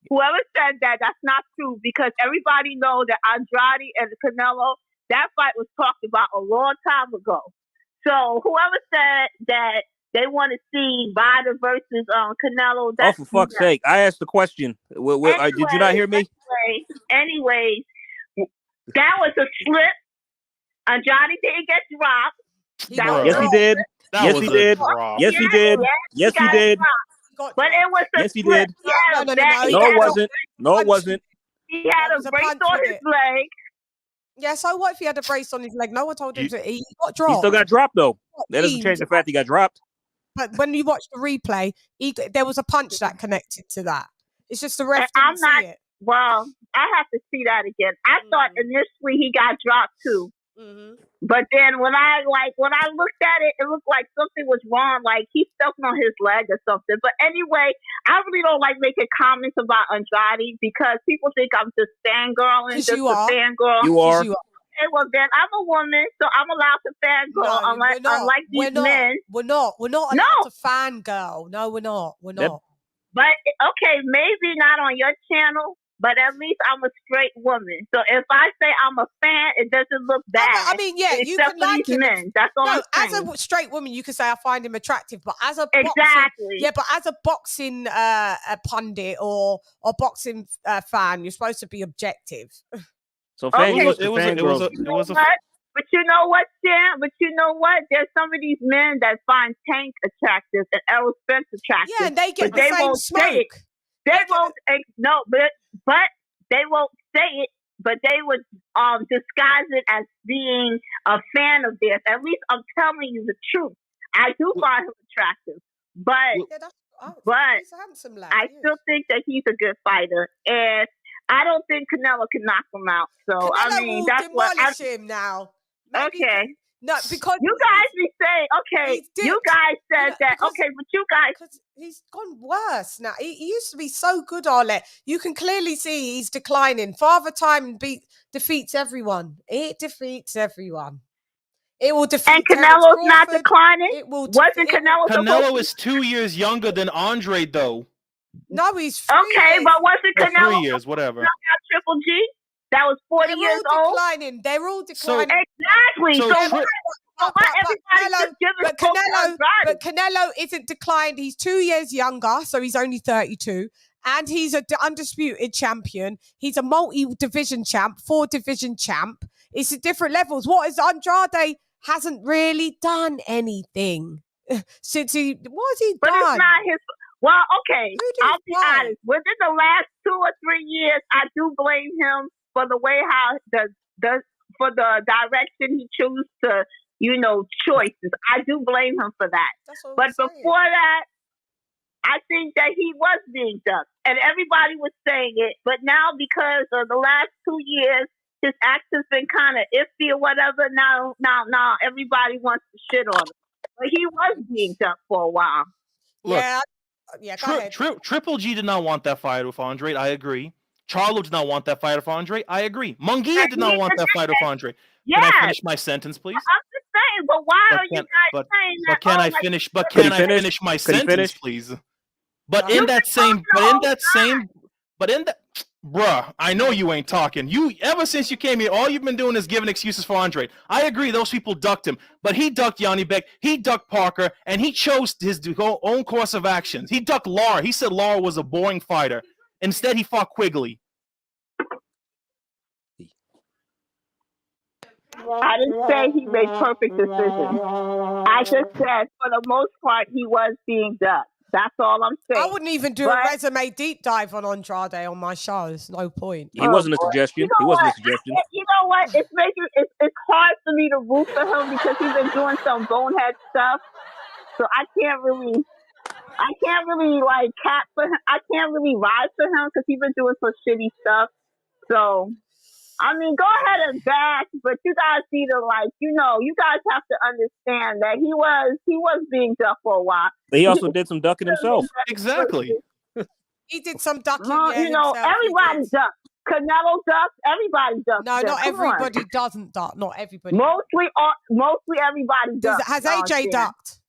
Whoever said that, that's not true because everybody knows that Andrade and Canelo, that fight was talked about a long time ago. So whoever said that they want to see Ryder versus Canelo. Oh, for fuck's sake! I asked the question. Did you not hear me? Anyways, that was a slip. Andrade didn't get dropped. Yes, he did. Yes, he did. Yes, he did. Yes, he did. But it was a yes, he slip. did. No, No, it wasn't. No, it wasn't. He had a brace on his leg. Yeah, so what if he had a brace on his leg? No one told him to. He got dropped. He still got dropped, though. That doesn't change the fact he got dropped. But when you watch the replay, there was a punch that connected to that. It's just the ref didn't see it. Well, I have to see that again. I thought initially he got dropped too. But then when I looked at it, it looked like something was wrong. Like he stepped on his leg or something. But anyway, I really don't like making comments about Andrade because people think I'm just fangirling, just a fangirl. You are. Okay, well then I'm a woman, so I'm allowed to fangirl. Unlike these men. We're not allowed to fangirl. No, we're not. We're not. But okay, maybe not on your channel. But at least I'm a straight woman. So if I say I'm a fan, it doesn't look bad. I mean, yeah, you can like him. Men. That's all I'm saying. As a straight woman, you can say I find him attractive. But as a boxing pundit or boxing fan, you're supposed to be objective. So But you know what, Jan? But you know what? There's some of these men that find Tank attractive and Errol Spence attractive. Yeah, and they get the same smoke. They won't but they won't say it, but they would disguise it as being a fan of theirs. At least I'm telling you the truth. I do find him attractive, but he's a handsome lad, I still think that he's a good fighter, and I don't think Canelo can knock him out. So Canelo I mean, will that's what demolish him now. Okay. No, because you guys be saying, okay, you guys said that, okay, but you guys. He's gone worse now. He used to be so good, Arlette. You can clearly see he's declining. Father Time defeats everyone. It defeats everyone. It will defeat. And Canelo's not declining? It will. Wasn't Canelo? Canelo is 2 years younger than Andre, though. No, he's 3 years. But wasn't Canelo 3 years, whatever. Triple G? That was 40 years old. Declining. They're all declining. Exactly. But Canelo isn't declined. He's 2 years younger, so he's only 32. And he's an undisputed champion. He's a multi-division champ, 4-division champ. It's at different levels. What is Andrade hasn't really done anything since he. What has he done? But it's not his. Well, okay. I'll be honest. Within the last 2 or 3 years, I do blame him for the way how for the direction he chose to, choices. I do blame him for that. But before that, I think that he was being ducked, and everybody was saying it. But now, because of the last 2 years, his action's been kind of iffy or whatever. Now, everybody wants to shit on him. But he was being ducked for a while. Look, go ahead. Triple G did not want that fight with Andre. I agree. Charlo did not want that fight with Andre. I agree. Munguia did not want that fight with Andre. Yes. Can I finish my sentence, please? I'm just saying, but why are you guys saying that? But can I finish? But can I finish my sentence, please? But in that same, bruh, I know you ain't talking. Ever since you came here, all you've been doing is giving excuses for Andre. I agree, those people ducked him, but he ducked Yanni Beck, he ducked Parker, and he chose his own course of actions. He ducked Lara. He said Lara was a boring fighter. Instead, he fought Quigley. I didn't say he made perfect decisions. I just said, for the most part, he was being ducked. That's all I'm saying. I wouldn't even do a resume deep dive on Andrade on my show. There's no point. He wasn't a suggestion. You know what? It's hard for me to root for him because he's been doing some bonehead stuff. So I can't really like cap for him. I can't really ride for him because he's been doing some shitty stuff. So I mean, go ahead and bash, but you guys need to you guys have to understand that he was being ducked for a while. But he also did some ducking himself. Exactly. He did some ducking. Everybody ducks. Canelo ducks. Everybody ducks. No, not everybody doesn't duck. Not everybody. Mostly everybody ducks. Has AJ ducked?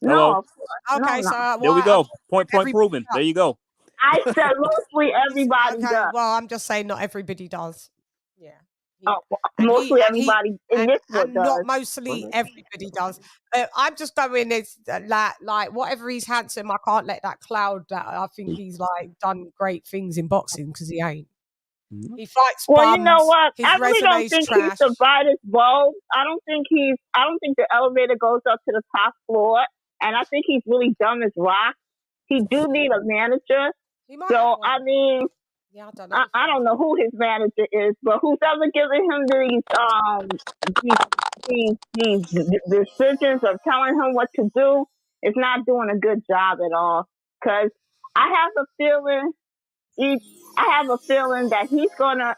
No. Okay, no. so there we go. Point proven. There you go. I said mostly everybody does. Well, I'm just saying not everybody does. Yeah. Mostly everybody in this world does. Not mostly everybody does. I'm just going as like whatever he's handsome, I can't let that cloud that I think he's like done great things in boxing because he ain't. He fights bums. Well, you know what? His I really don't resume's think trash. he's the brightest bulb. I don't think the elevator goes up to the top floor, and I think he's really dumb as rock. He do need a manager. So I mean, yeah, I don't know. I don't know who his manager is, but who's ever giving him these decisions of telling him what to do is not doing a good job at all. Because I have a feeling that he's not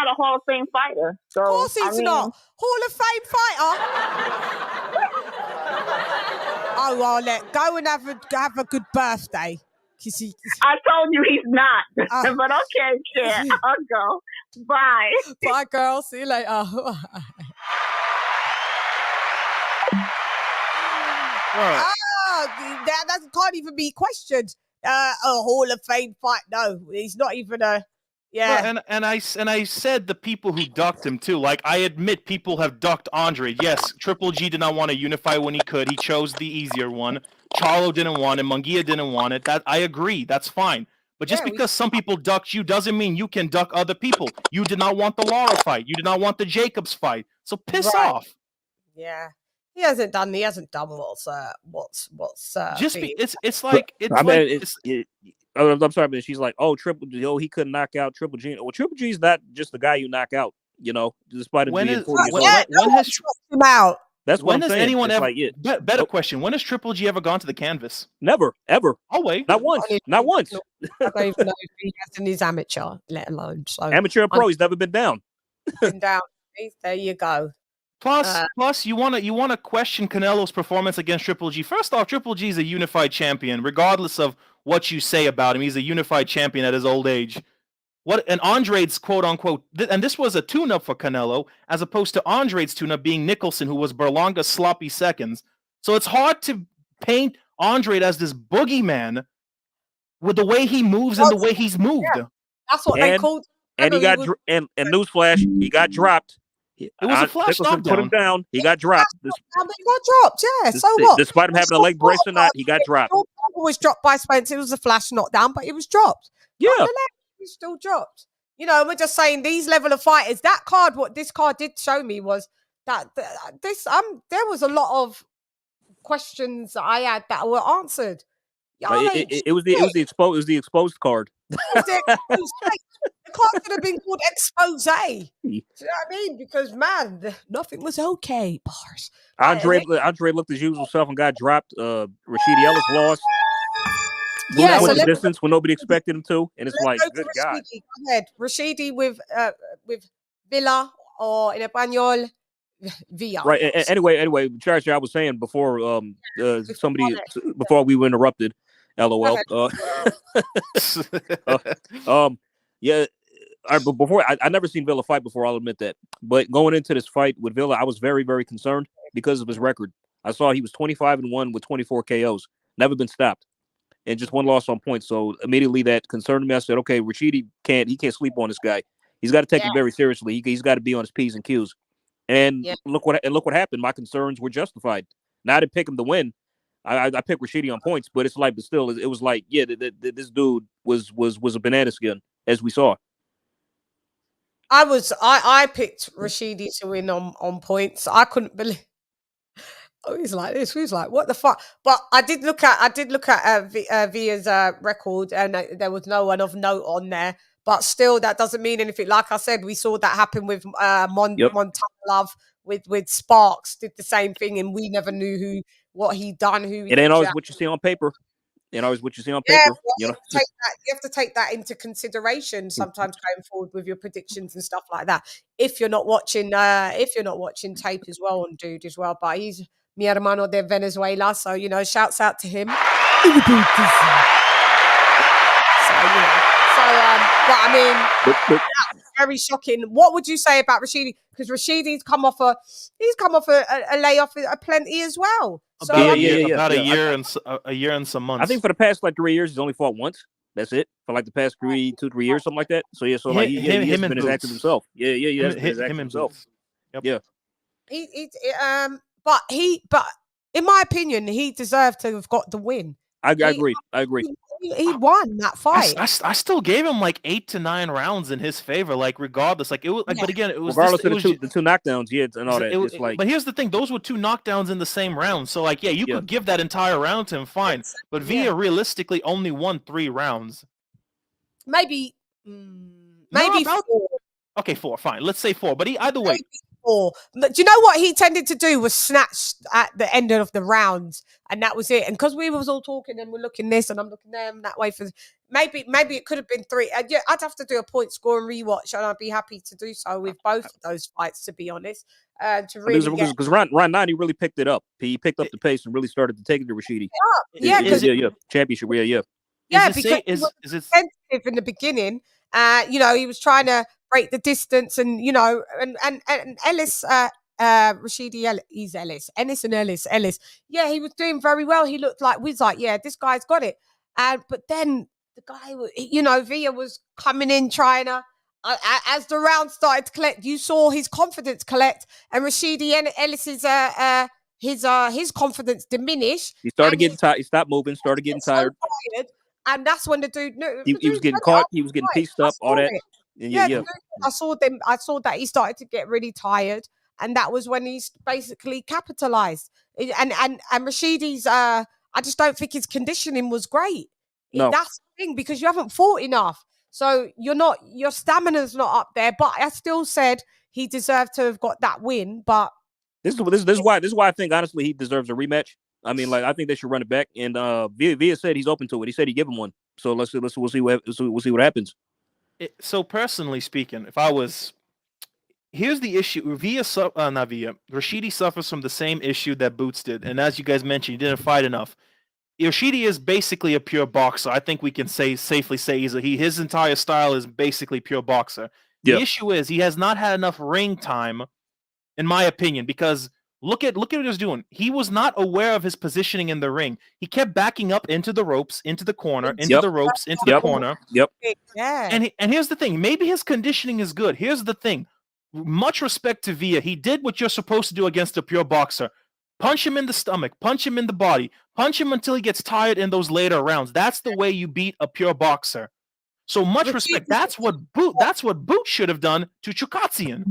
a Hall of Fame fighter. So, of course he's not. Hall of Fame fighter. Oh, well, go and have a good birthday. I told you he's not. But okay, Chen, I'll go. Bye. Bye, girl. See you later. That can't even be questioned. A Hall of Fame fight? No, he's not even a. Yeah, well, and I said the people who ducked him too. Like I admit, people have ducked Andre. Yes, Triple G did not want to unify when he could. He chose the easier one. Charlo didn't want it. Munguia didn't want it. That I agree. That's fine. But just because some people ducked you doesn't mean you can duck other people. You did not want the Lara fight. You did not want the Jacobs fight. So piss off. Yeah. He hasn't done what's just being... it's like I'm sorry, but she's like, he couldn't knock out Triple G. Well, Triple G's not just the guy you knock out, despite him being 40 years old. When has him out? That's what I'm saying. Anyone ever? Like, better question. When has Triple G ever gone to the canvas? Never, ever. Oh wait, not once. Not once. I don't even know if he has in his amateur, let alone amateur and pro. He's never been down. There you go. Plus, you want to question Canelo's performance against Triple G. First off, Triple G is a unified champion, regardless of what you say about him. He's a unified champion at his old age. And Andre's quote unquote, and this was a tune-up for Canelo, as opposed to Andre's tune-up being Nicholson, who was Berlanga's sloppy seconds. So it's hard to paint Andre as this boogeyman with the way he moves and the way he's moved. Yeah. That's what they called. And he got and newsflash, he got dropped. It was a flash knockdown. Put him down. He got dropped. He got dropped. Yeah. So what? Despite him having a leg brace or not, he got dropped. It was dropped by Spence. It was a flash knockdown, but it was dropped. Yeah. He still dropped. We're just saying these level of fighters. That card, what this card did show me was that there was a lot of questions that I had that were answered. It was the exposed card. The card could have been called expose. Do you know what I mean? Because man, nothing was okay. Bars. Andre looked his usual self and got dropped. Rashidi Ellis lost. Yeah, went the distance when nobody expected him to, and it's like, good God. Go ahead, Rashidi with Villa or in Espanol, Villa. Right. Anyway, Charles, I was saying before before we were interrupted. LOL. Yeah. But before I never seen Villa fight before. I'll admit that. But going into this fight with Villa, I was very, very concerned because of his record. I saw he was 25-1 with 24 KOs, never been stopped, and just one loss on points. So immediately that concerned me. I said, okay, Rashidi can't sleep on this guy. He's got to take it very seriously. He's got to be on his P's and Q's. And look what happened. My concerns were justified. Now I didn't pick him to win. I picked Rashidi on points, but it's like, but still, it was like, yeah, this dude was a banana skin, as we saw. I picked Rashidi to win on points. I couldn't believe. Oh, he's like this. He's like, what the fuck? But I did look at Villa's record, and there was no one of note on there. But still, that doesn't mean anything. Like I said, we saw that happen with Montana Love with Sparks. Did the same thing, and we never knew what he'd done. It ain't always what you see on paper. You have to take that into consideration sometimes going forward with your predictions and stuff like that. If you're not watching tape as well on Dude as well, but he's mi hermano de Venezuela, so shouts out to him. But I mean, that's very shocking. What would you say about Rashidi? Because Rashidi's come off a layoff plenty as well. About a year and some months. I think for the past 3 years, he's only fought once. That's it for like the past 2-3 years, something like that. So yeah, so like he has been as active himself. Yeah, he has been as active himself. Yep. Yeah. But in my opinion, he deserved to have got the win. I agree. He won that fight. I still gave him like 8 to 9 rounds in his favor, like regardless. Like it was, but again, it was regardless of the two knockdowns, and all that. It's like, but here's the thing: those were 2 knockdowns in the same round. So like, you could give that entire round to him, fine. But Villa realistically only won 3 rounds. Maybe 4. Okay, 4. Fine. Let's say 4. But either way. Do you know what he tended to do was snatch at the end of the rounds, and that was it. And because we was all talking and we're looking this and I'm looking them that way for maybe it could have been 3. Yeah, I'd have to do a point score and rewatch, and I'd be happy to do so with both of those fights, to be honest. To really because round 9 he really picked it up. He picked up the pace and really started to take it to Rashidi. Championship. Yeah, because it was sensitive in the beginning. He was trying to break the distance, and and Ellis, Rashidi Ennis and Ellis. Yeah, he was doing very well. He looked like this guy's got it. But then the guy, Villa was coming in trying to. As the round started to collect, you saw his confidence collect, and Rashidi Ellis's his confidence diminish. He started getting tired. He stopped moving. Started getting tired. And that's when the dude. He was getting caught. He was getting pieced up. All that. I saw that he started to get really tired, and that was when he's basically capitalized. And Rashidi's, I just don't think his conditioning was great. No. That's the thing, because you haven't fought enough, so your stamina's not up there. But I still said he deserved to have got that win. But this is why I think honestly he deserves a rematch. I mean, like, I think they should run it back. And Villa said he's open to it. He said he'd give him one. So we'll see what happens. So personally speaking, here's the issue. Rashidi suffers from the same issue that Boots did. And as you guys mentioned, he didn't fight enough. Rashidi is basically a pure boxer. I think we can safely say his entire style is basically pure boxer. The issue is he has not had enough ring time, in my opinion, because look at what he was doing. He was not aware of his positioning in the ring. He kept backing up into the ropes, into the corner, into the ropes, into the corner. Yep. Yeah. And here's the thing. Maybe his conditioning is good. Here's the thing. Much respect to Villa. He did what you're supposed to do against a pure boxer. Punch him in the stomach. Punch him in the body. Punch him until he gets tired in those later rounds. That's the way you beat a pure boxer. So much respect. That's what Boot should have done to Chukatsian.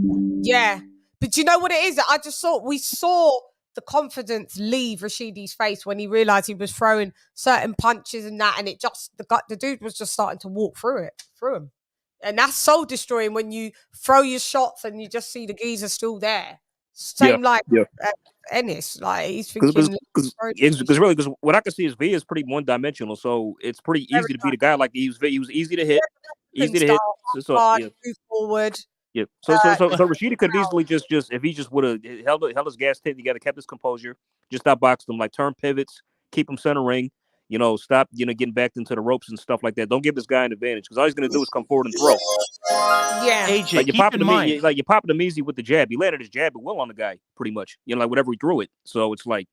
Yeah. But you know what it is? We saw the confidence leave Rashidi's face when he realized he was throwing certain punches and that, and the dude was just starting to walk through him. And that's soul destroying when you throw your shots and you just see the geezer still there. Same Ennis, like he's thinking. Because what I can see is Villa is pretty one-dimensional, so it's pretty easy to beat a guy like he was easy to hit, move forward. Yeah. So Rashidi could have easily just if he just would have held his gas tank together, kept his composure, just outboxed him, like turn pivots, keep him center ring, stop, getting back into the ropes and stuff like that. Don't give this guy an advantage, because all he's gonna do is come forward and throw. Yeah. AJ, like you're popping him easy with the jab. He landed his jab at will on the guy, pretty much. Like whatever he threw it. So it's like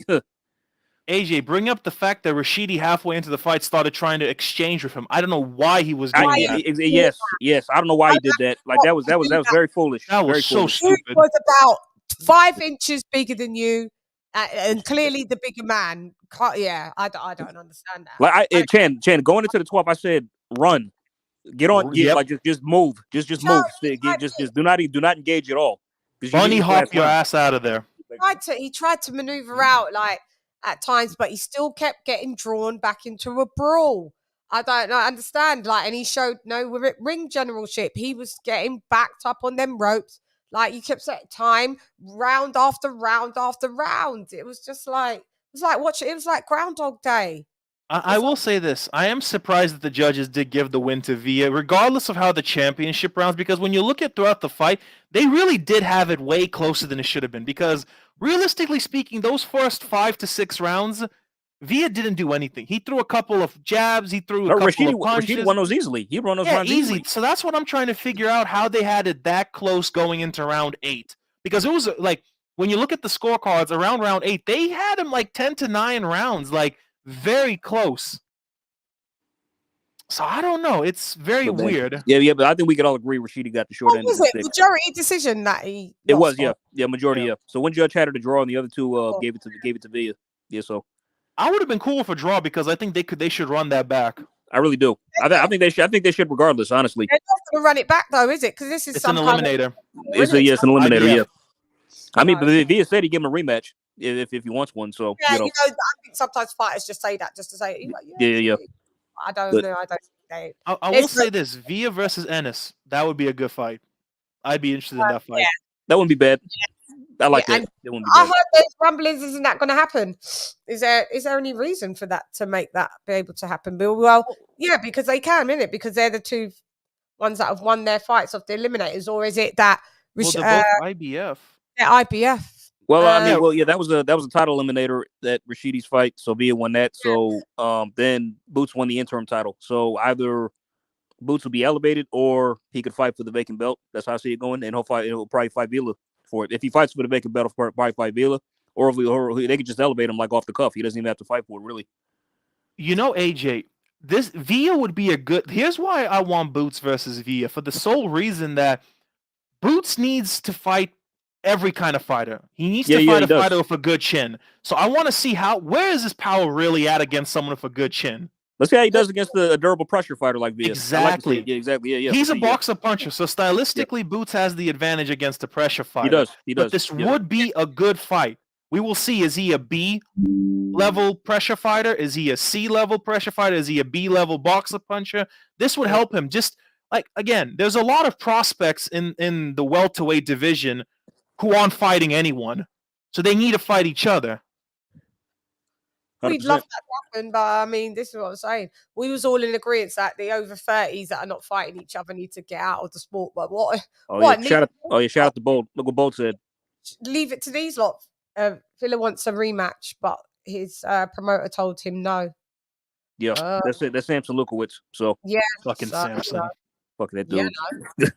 AJ, bring up the fact that Rashidi halfway into the fight started trying to exchange with him. I don't know why he was doing that. Yes. I don't know why he did that. Like that was very foolish. That was so stupid. He was about 5 inches bigger than you, and clearly the bigger man. I don't understand that. Like Chan, going into the 12th, I said run, get on, just move, just move. Just do not engage at all. Bunny hop your ass out of there. He tried to maneuver out at times, but he still kept getting drawn back into a brawl. I don't understand. And he showed no ring generalship. He was getting backed up on them ropes. You kept saying time, round after round after round. It was just it was like Groundhog Day. I will say this. I am surprised that the judges did give the win to Villa, regardless of how the championship rounds, because when you look at throughout the fight, they really did have it way closer than it should have been, because realistically speaking, those first 5 to 6 rounds, Villa didn't do anything. He threw a couple of jabs. He threw a couple of punches. Rashidi won those easily. He won those rounds easily. So that's what I'm trying to figure out, how they had it that close going into round 8. Because it was when you look at the scorecards around round 8, they had him 10 to 9 rounds, very close. So I don't know. It's very weird. Yeah, but I think we could all agree Rashidi got the short end of the stick. Majority decision that he. It was, majority, yeah. So one judge had it a draw, and the other two gave it to Villa. Yeah, so I would have been cool for draw because I think they should run that back. I really do. I think they should regardless. Honestly, they're not going to run it back though, is it? Because this is an eliminator. It's an eliminator. Yeah. I mean, but Villa said he'd give him a rematch if he wants one. So I think sometimes fighters just say that just to say it. Yeah. I don't know. I will say this: Villa versus Ennis. That would be a good fight. I'd be interested in that fight. That wouldn't be bad. I like that. I heard there's rumblings. Isn't that going to happen? Is there any reason for that to make that be able to happen? Well, yeah, because they can, isn't it? Because they're the two ones that have won their fights off the eliminators, or is it that? Well, they're both IBF. They're IBF. Well, I mean, that was a title eliminator that Rashidi's fight. So Villa won that. So then Boots won the interim title. So either Boots will be elevated, or he could fight for the vacant belt. That's how I see it going, and he'll probably fight Villa for it. If he fights for the vacant belt, he'll probably fight Villa, or they could just elevate him like off the cuff. He doesn't even have to fight for it, really. You know, AJ, this Villa would be a good. Here's why I want Boots versus Villa, for the sole reason that Boots needs to fight every kind of fighter. He needs to fight a fighter with a good chin. So I want to see where is his power really at against someone with a good chin. Let's see how he does against a durable pressure fighter like Villa. Exactly. Like exactly. Yeah. He's a boxer puncher, so stylistically, Boots has the advantage against the pressure fighter. He does. But this would be a good fight. We will see. Is he a B level pressure fighter? Is he a C level pressure fighter? Is he a B level boxer puncher? This would help him. Just like, again, there's a lot of prospects in the welterweight division who aren't fighting anyone, so they need to fight each other. 100%. We'd love that to happen, but I mean, this is what I'm saying. We was all in agreement that the over 30s that are not fighting each other need to get out of the sport. But what? Shout out to Bolt. Look what Bolt said. Leave it to these lot. Villa wants a rematch, but his promoter told him no. Yeah, that's it. That's Samson Lukowicz. So fucking Samson. Fuck that dude. Yeah,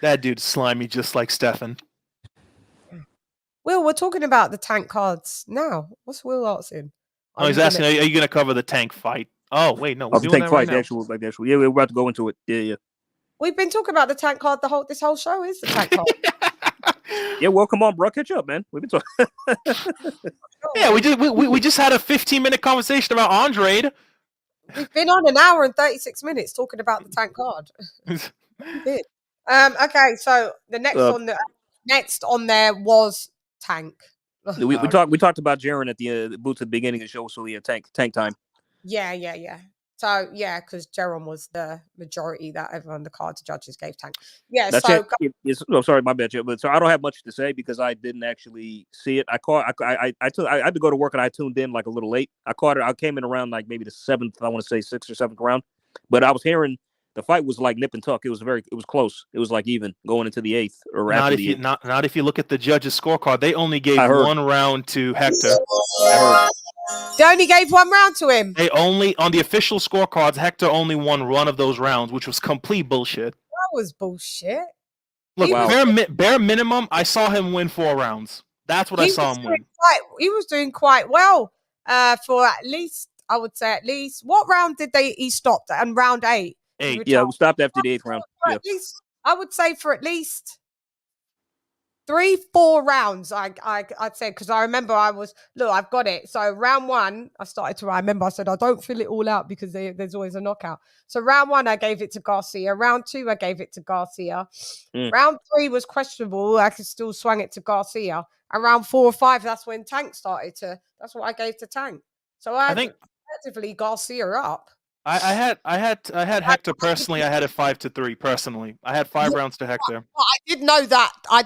that dude's slimy, just like Stefan. Will, we're talking about the tank cards now. What's Will asking? Oh, he's asking, are you going to cover the tank fight? Oh, wait, no. The tank fight, the actual. Yeah, we're about to go into it. Yeah. We've been talking about the tank card this whole show is the tank card. Yeah, well, come on, bro. Catch up, man. We've been talking. Yeah, we just had a 15-minute conversation about Andre. We've been on an hour and 36 minutes talking about the tank card. We did. Okay, so the next on there was tank. We talked about JARON at the Boots at the beginning of the show, so yeah, tank time. Yeah. So yeah, because JARON was the majority that everyone the cards judges gave tank. Yeah, that's so it. Sorry, my bad, but so I don't have much to say because I didn't actually see it. I had to go to work and I tuned in like a little late. I came in around like maybe the 7th, I want to say 6th or 7th round, but I was hearing the fight was like nip and tuck. It was close. It was like even going into the 8th or not after not if you look at the judges' scorecard. They only gave one round to Hector. They only gave one round to him. They only, on the official scorecards, Hector only won one of those rounds, which was complete bullshit. That was bullshit. Look, bare minimum, I saw him win 4 rounds. That's what I saw him win. He was doing quite well for at least, I would say what round did he stop at? Round 8. 8. Yeah, we stopped after the 8th round. At least, I would say for at least 3-4 rounds, I'd say, because I remember I've got it. So round 1, I remember I said, I don't fill it all out because there's always a knockout. So round 1, I gave it to Garcia. Round 2, I gave it to Garcia. Round 3 was questionable. I could still swing it to Garcia. And round 4 or 5, that's when Tank that's what I gave to Tank. So I think effectively Garcia up. I had Hector personally. I had it 5-3 personally. I had 5 rounds to Hector. I did know that. I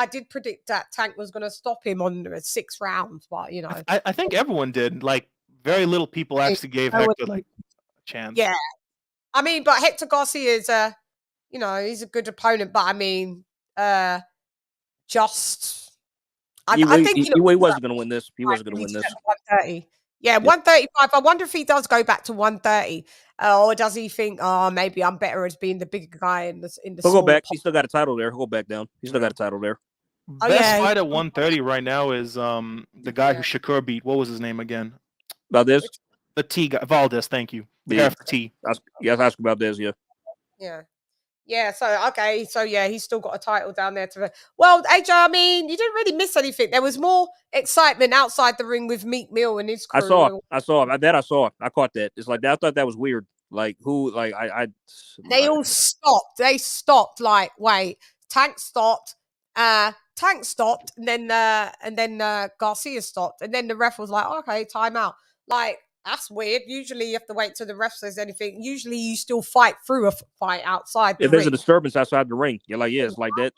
did predict that Tank was going to stop him on 6 rounds, but you know, I think everyone did. Like very little people actually gave Hector like a chance. Yeah, I mean, but Hector Garcia is he's a good opponent. But I mean, I think he wasn't going to win this. He wasn't going to win this. 130. Yeah, 135. I wonder if he does go back to 130, or does he think, maybe I'm better as being the bigger guy in the. He'll go back. He still got a title there. He'll go back down. He's still got a title there. Best fight at 130 right now is the guy who Shakur beat. What was his name again? Valdez. The T guy, Valdez. Thank you. The guy for T. Yes, ask about this. Yeah. Yeah. So okay. So yeah, he's still got a title down there to. Well, AJ, I mean, you didn't really miss anything. There was more excitement outside the ring with Meek Mill and his crew. I saw. I saw. I caught that. It's like that. I thought that was weird. Like who? Like They all stopped. They stopped. Like wait, Tank stopped. Tank stopped, and then Garcia stopped, and then the ref was like, "Okay, time out." Like that's weird. Usually, you have to wait till the ref says anything. Usually, you still fight through a fight outside. If there's a disturbance outside the ring, you're like, yeah, it's like that.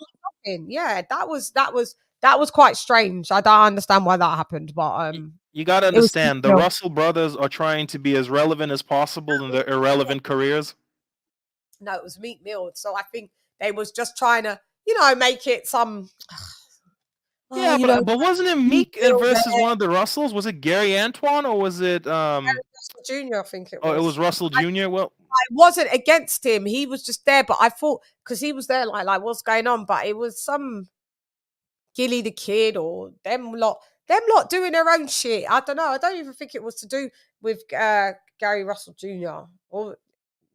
Yeah, that was quite strange. I don't understand why that happened, but you got to understand the Russell brothers are trying to be as relevant as possible in their irrelevant careers. No, it was Meek Mill, so I think they was just trying to, make it some. Yeah, but wasn't it Meek versus one of the Russells? Was it Gary Antoine or was it Russell Jr.? I think it was. Oh, it was Russell Jr. Well, I wasn't against him. He was just there, but I thought because he was there, like what's going on? But it was some Gilly the Kid or them lot doing their own shit. I don't know. I don't even think it was to do with Gary Russell Jr. Or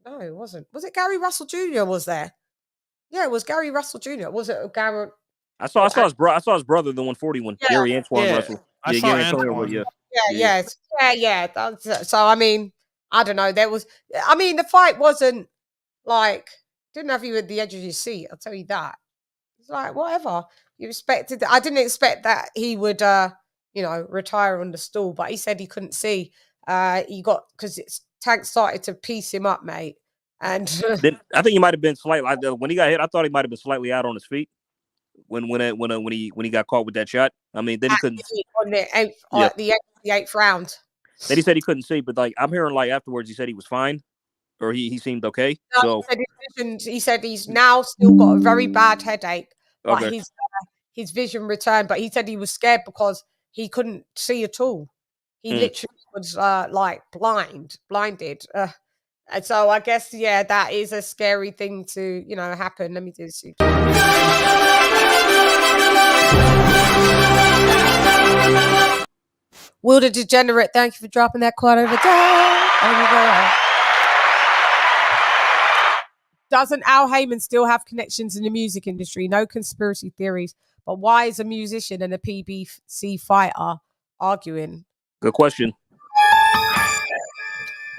no, it wasn't. Was it Gary Russell Jr. was there? Yeah, it was Gary Russell Jr. Was it Gary? I saw his brother, the 141, Gary Antoine Russell. I saw Gary Antoine. Yeah. So I mean, I don't know. The fight wasn't like didn't have you at the edge of your seat. I'll tell you that. It's like whatever you expected. I didn't expect that he would, retire on the stool, but he said he couldn't see. He got because Tank started to piece him up, mate. And then I think he might have been slightly when he got hit. I thought he might have been slightly out on his feet when he got caught with that shot. I mean, then he couldn't on the eighth round. Then he said he couldn't see, but like I'm hearing like afterwards, he said he was fine, or he seemed okay. No, he said he's now still got a very bad headache, but his vision returned. But he said he was scared because he couldn't see at all. He literally was blinded. And so I guess, that is a scary thing to, happen. Let me do this. Will the Degenerate, thank you for dropping that quote over there. Doesn't Al Heyman still have connections in the music industry? No conspiracy theories. But why is a musician and a PBC fighter arguing? Good question.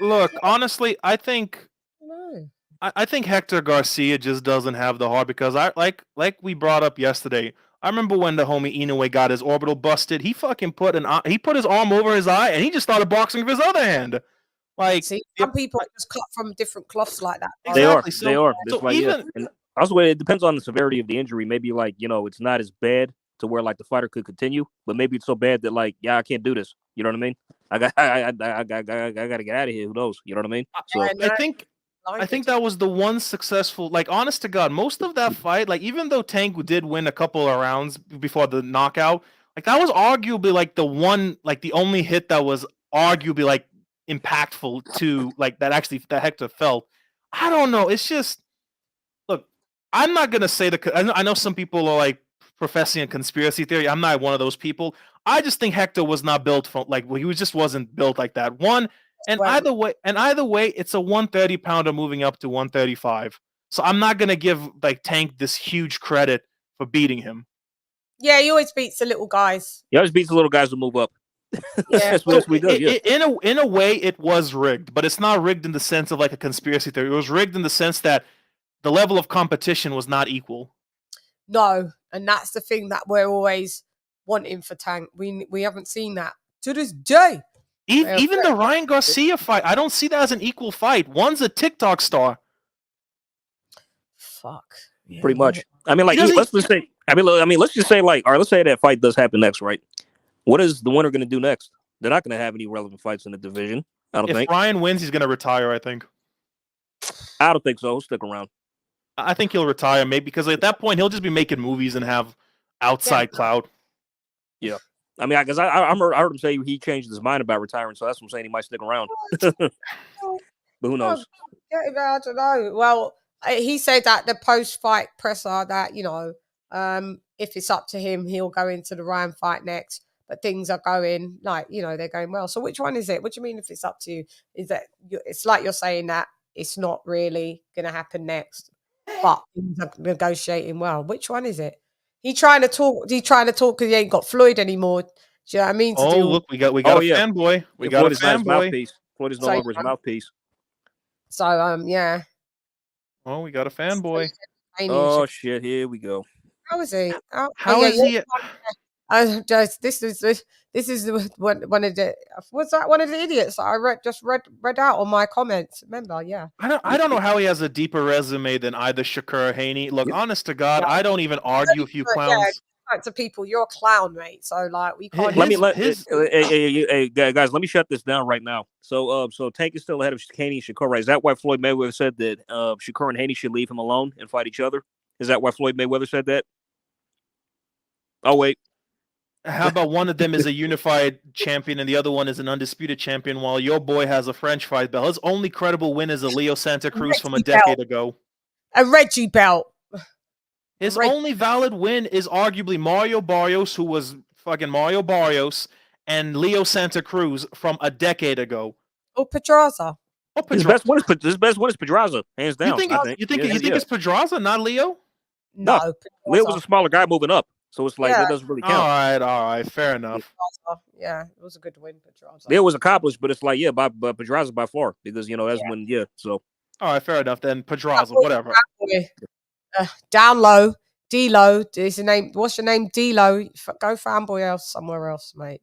Look, honestly, I think Hector Garcia just doesn't have the heart because like we brought up yesterday. I remember when the homie Inoue got his orbital busted. He fucking put his arm over his eye and he just started boxing with his other hand. Like some people are just cut from different cloths like that. They are. And also, it depends on the severity of the injury. Maybe it's not as bad to where like the fighter could continue, but maybe it's so bad that like I can't do this. You know what I mean? I got to get out of here. Who knows? You know what I mean? So I think that was the one successful, like, honest to God, most of that fight, like, even though Tank did win a couple of rounds before the knockout, like, that was arguably, like, the only hit that was arguably, like, impactful to, like, that Hector felt. I don't know. It's just, look, I'm not going to say I know some people are, like, professing a conspiracy theory. I'm not one of those people. I just think Hector was not built from, like, he just wasn't built like that. Either way, it's a 130-pounder moving up to 135. So I'm not gonna give like Tank this huge credit for beating him. Yeah, he always beats the little guys. He always beats the little guys who move up. Yeah. That's what we do. In a way, it was rigged, but it's not rigged in the sense of like a conspiracy theory. It was rigged in the sense that the level of competition was not equal. No, and that's the thing that we're always wanting for Tank. We haven't seen that to this day. Even the Ryan Garcia fight, I don't see that as an equal fight. One's a TikTok star. Fuck. Pretty much. I mean, like, let's just say, like, all right, let's say that fight does happen next, right? What is the winner going to do next? They're not going to have any relevant fights in the division. I don't think. If Ryan wins, he's going to retire, I think. I don't think so. He'll stick around. I think he'll retire, maybe, because at that point, he'll just be making movies and have outside clout. Yeah. I mean, because I heard him say he changed his mind about retiring, so that's what I'm saying. He might stick around. But who knows? I don't know. Well, he said that the post-fight presser that, if it's up to him, he'll go into the Ryan fight next. but things are going like, you know, they're going well. So which one is it? What do you mean if it's up to you? Is that it's like you're saying that it's not really going to happen next, but things are negotiating well. Which one is it? He trying to talk because he ain't got Floyd anymore. Do you know what I mean? Oh, look, we got a fanboy. We got Floyd a is not his fanboy. mouthpiece. Floyd is no longer his mouthpiece. So yeah. Oh, we got a fanboy. Oh shit! Here we go. How is he? How is he? This is one of the was that one of the idiots that I read out on my comments. Remember, yeah. I don't know how he has a deeper resume than either Shakur or Haney. Look, honest to God, I don't even argue with you clowns. To people, you're a clown, mate. So like, we can't. Hey, guys, let me shut this down right now. So Tank is still ahead of Haney and Shakur, right? Is that why Floyd Mayweather said that Shakur and Haney should leave him alone and fight each other? Is that why Floyd Mayweather said that? Oh wait. How about one of them is a unified champion and the other one is an undisputed champion, while your boy has a French fight belt? His only credible win is a Leo Santa Cruz from a decade ago. A Reggie belt. His only valid win is arguably Mario Barrios, who was fucking Mario Barrios, and Leo Santa Cruz from a decade ago. Oh, Pedraza. His best one is Pedraza, hands down. You think it's Pedraza, not Leo? No, Leo was a smaller guy moving up, so it's like that doesn't really count. All right, fair enough. Yeah, it was a good win, Pedraza. Leo was accomplished, but it's like but Pedraza by far because that's when so. All right, fair enough. Then Pedraza, whatever. Down low, D-Lo is the name. What's your name? D-Lo. Go fanboy else somewhere else, mate.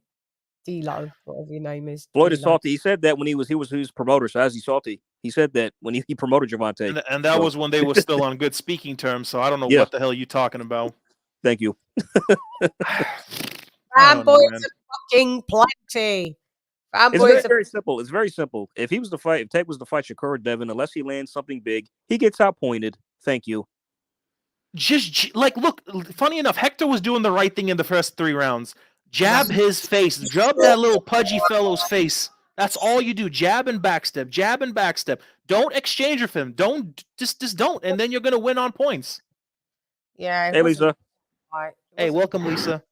D-Lo, whatever your name is. Floyd is salty. He said that when he was promoter. So as he's salty, he said that when he promoted Gervonta. And that was when they were still on good speaking terms. So I don't know what the hell you're talking about. Thank you. Fanboys are fucking plenty. It's very simple. It's very simple. If Tank was to fight Shakur or Devin, unless he lands something big, he gets outpointed. Thank you. Just like, look, funny enough, Hector was doing the right thing in the first 3 rounds. Jab his face, jab that little pudgy fellow's face. That's all you do. Jab and backstep, jab and backstep. Don't exchange with him. Don't just don't, and then you're gonna win on points. Yeah. Hey, Lisa. Hey, welcome, Lisa.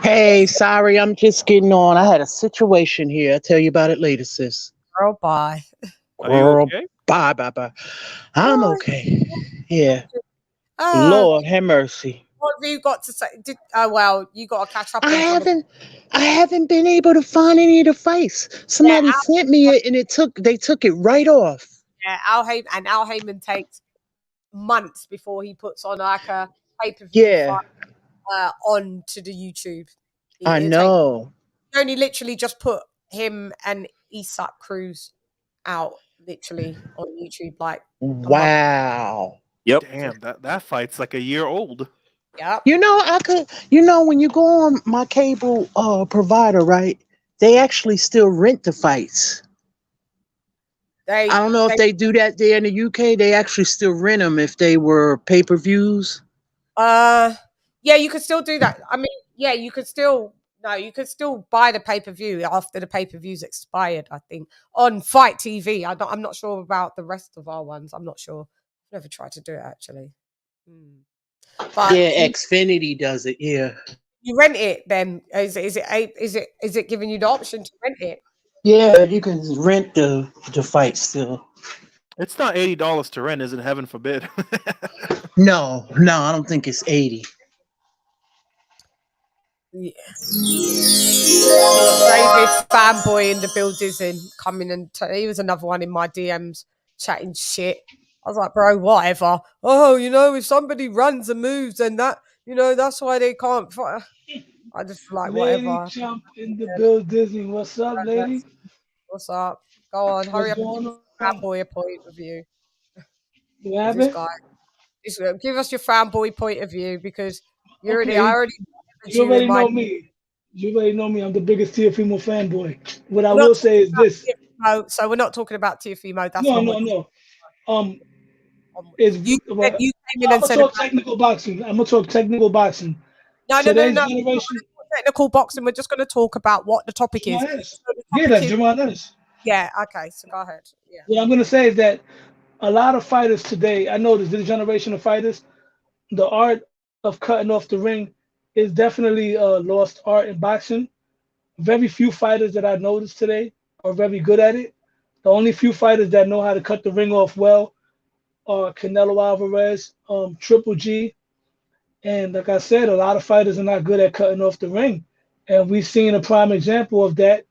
Hey, sorry, I'm just getting on. I had a situation here. I'll tell you about it later, sis. Girl, bye. Are you okay? Bye. I'm okay. Yeah. Lord have mercy. What have you got to say? You got to catch up. I haven't been able to find any of the fights. Somebody sent me it, and they took it right off. Yeah, Al Heyman takes months before he puts on like a pay-per-view fight, on to the YouTube. I know. He only literally just put him and Isak Cruz out literally on YouTube. Like, wow. Yep. Damn, that fight's like a year old. Yep. When you go on my cable provider, right? They actually still rent the fights. I don't know if they do that there in the UK. They actually still rent them if they were pay-per-views. Yeah, you could still do that. I mean, yeah, you could still buy the pay-per-view after the pay-per-view's expired, I think, on Fight TV. I'm not sure about the rest of our ones. I'm not sure. I've never tried to do it actually. But Xfinity does it. Yeah. You rent it then? Is it giving you the option to rent it? Yeah, you can rent the fight still. It's not $80 to rent, is it? Heaven forbid. No, I don't think it's 80. Yeah. David fanboy in the building coming and he was another one in my DMs chatting shit. I was like, bro, whatever. Oh, if somebody runs and moves and that, that's why they can't fight. I just like whatever. Lady jump in the building. What's up, lady? What's up? Go on, hurry up. Fanboy point of view. What happened? This guy. Give us your fanboy point of view because you already know me. You already know me. I'm the biggest Teofimo fanboy. What I will say is this. So we're not talking about Teofimo. That's no. I'm gonna talk technical boxing. I'm gonna talk technical boxing. No. Technical boxing. We're just going to talk about what the topic is. That's Jaron Ennis. Yeah. Okay. So go ahead. Yeah. What I'm going to say is that a lot of fighters today, I noticed this generation of fighters, the art of cutting off the ring it's definitely a lost art in boxing. Very few fighters that I noticed today are very good at it. The only few fighters that know how to cut the ring off well are Canelo Alvarez, Triple G, and like I said, a lot of fighters are not good at cutting off the ring. And we've seen a prime example of that.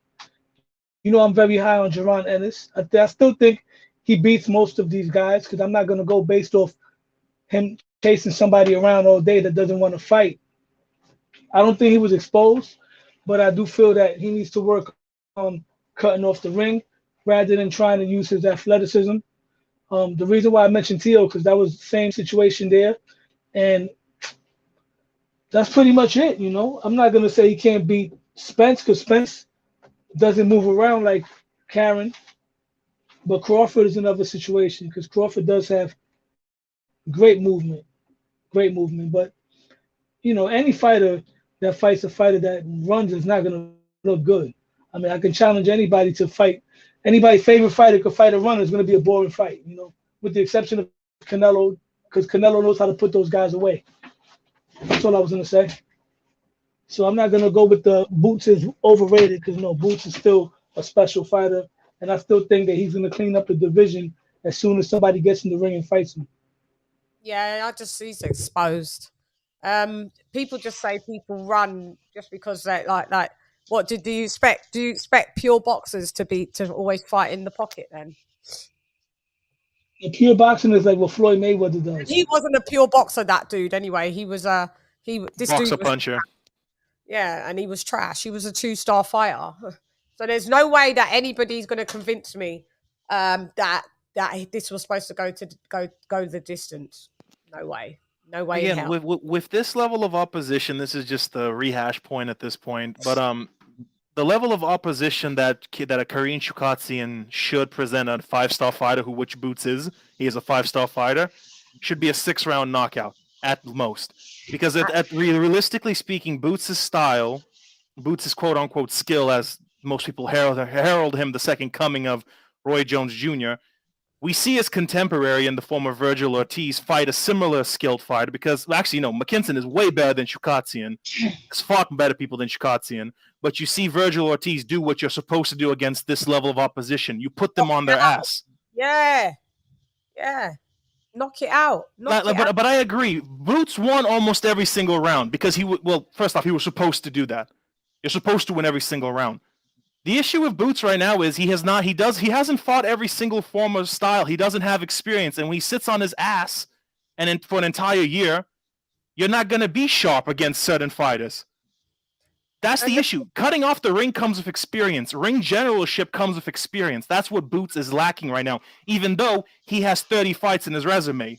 You know, I'm very high on JARON Ennis. I still think he beats most of these guys because I'm not going to go based off him chasing somebody around all day that doesn't want to fight. I don't think he was exposed, but I do feel that he needs to work on cutting off the ring rather than trying to use his athleticism. The reason why I mentioned Tio, because that was the same situation there. And that's pretty much it, you know. I'm not going to say he can't beat Spence because Spence doesn't move around like Karen. But Crawford is another situation because Crawford does have great movement. But, you know, any fighter that fights a fighter that runs is not going to look good. I mean, I can challenge anybody to fight. Anybody's favorite fighter could fight a runner. It's going to be a boring fight, you know, with the exception of Canelo, because Canelo knows how to put those guys away. That's all I was going to say. So I'm not going to go with the Boots is overrated because, no, Boots is still a special fighter. And I still think that he's going to clean up the division as soon as somebody gets in the ring and fights him. Yeah, he's exposed. People just say people run just because they like. What do you expect? Do you expect pure boxers to always fight in the pocket then? The pure boxing is like what Floyd Mayweather does. He wasn't a pure boxer, that dude. Anyway, he was boxer puncher. Yeah, and he was trash. He was a 2-star fighter. So there's no way that anybody's going to convince me that this was supposed to go the distance. No way. No way. Again, with this level of opposition, this is just the rehash point at this point. But the level of opposition that a Kareem Shukatsian should present a 5-star fighter, which Boots is, he is a 5-star fighter, should be a 6-round knockout at most. Because realistically speaking, Boots' style, Boots' quote unquote skill, as most people herald him the second coming of Roy Jones Jr., we see his contemporary in the form of Virgil Ortiz fight a similar skilled fighter because, actually, no, McKinson is way better than Shukatsian. There's far better people than Shukatsian. But you see Virgil Ortiz do what you're supposed to do against this level of opposition. You put them on their ass. Yeah. Yeah. Knock it out. But I agree. Boots won almost every single round because first off, he was supposed to do that. You're supposed to win every single round. The issue with Boots right now is he hasn't fought every single form of style. He doesn't have experience, and when he sits on his ass and for an entire year, you're not going to be sharp against certain fighters. That's the issue. Cutting off the ring comes with experience. Ring generalship comes with experience. That's what Boots is lacking right now, even though he has 30 fights in his resume.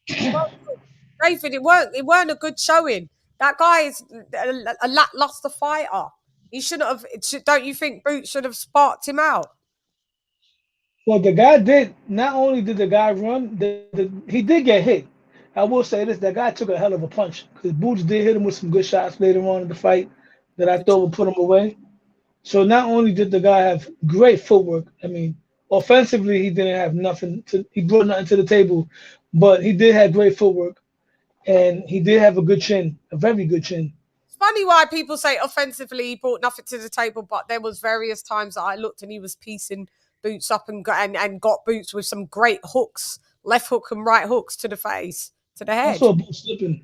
David, it weren't a good showing. That guy is a lackluster fighter. He shouldn't have. Don't you think Boots should have sparked him out? Well, the guy did. Not only did the guy run, he did get hit. I will say this: that guy took a hell of a punch because Boots did hit him with some good shots later on in the fight that I thought would put him away. So not only did the guy have great footwork, I mean, offensively he didn't have nothing. He brought nothing to the table, but he did have great footwork, and he did have a good chin, a very good chin. Funny why people say offensively he brought nothing to the table, but there was various times that I looked and he was piecing Boots up and got Boots with some great hooks, left hook and right hooks to the face, to the head. I saw Boots slipping.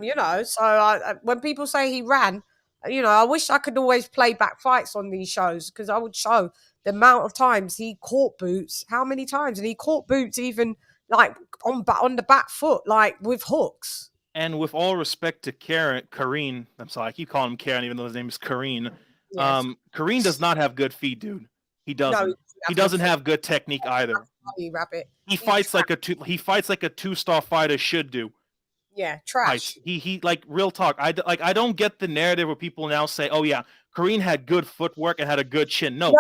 You know, so when people say he ran, you know, I wish I could always play back fights on these shows because I would show the amount of times he caught Boots, how many times, and he caught Boots even like on the back foot, like with hooks. And with all respect to Kareen, I'm sorry, I keep calling him Karen, even though his name is Kareen. Yes. Kareen does not have good feet, dude. He doesn't. No, he doesn't have good technique either. Rabbit. He fights like a 2-star fighter should do. Yeah, trash. He like real talk. I don't get the narrative where people now say, "Oh yeah, Kareen had good footwork and had a good chin." No,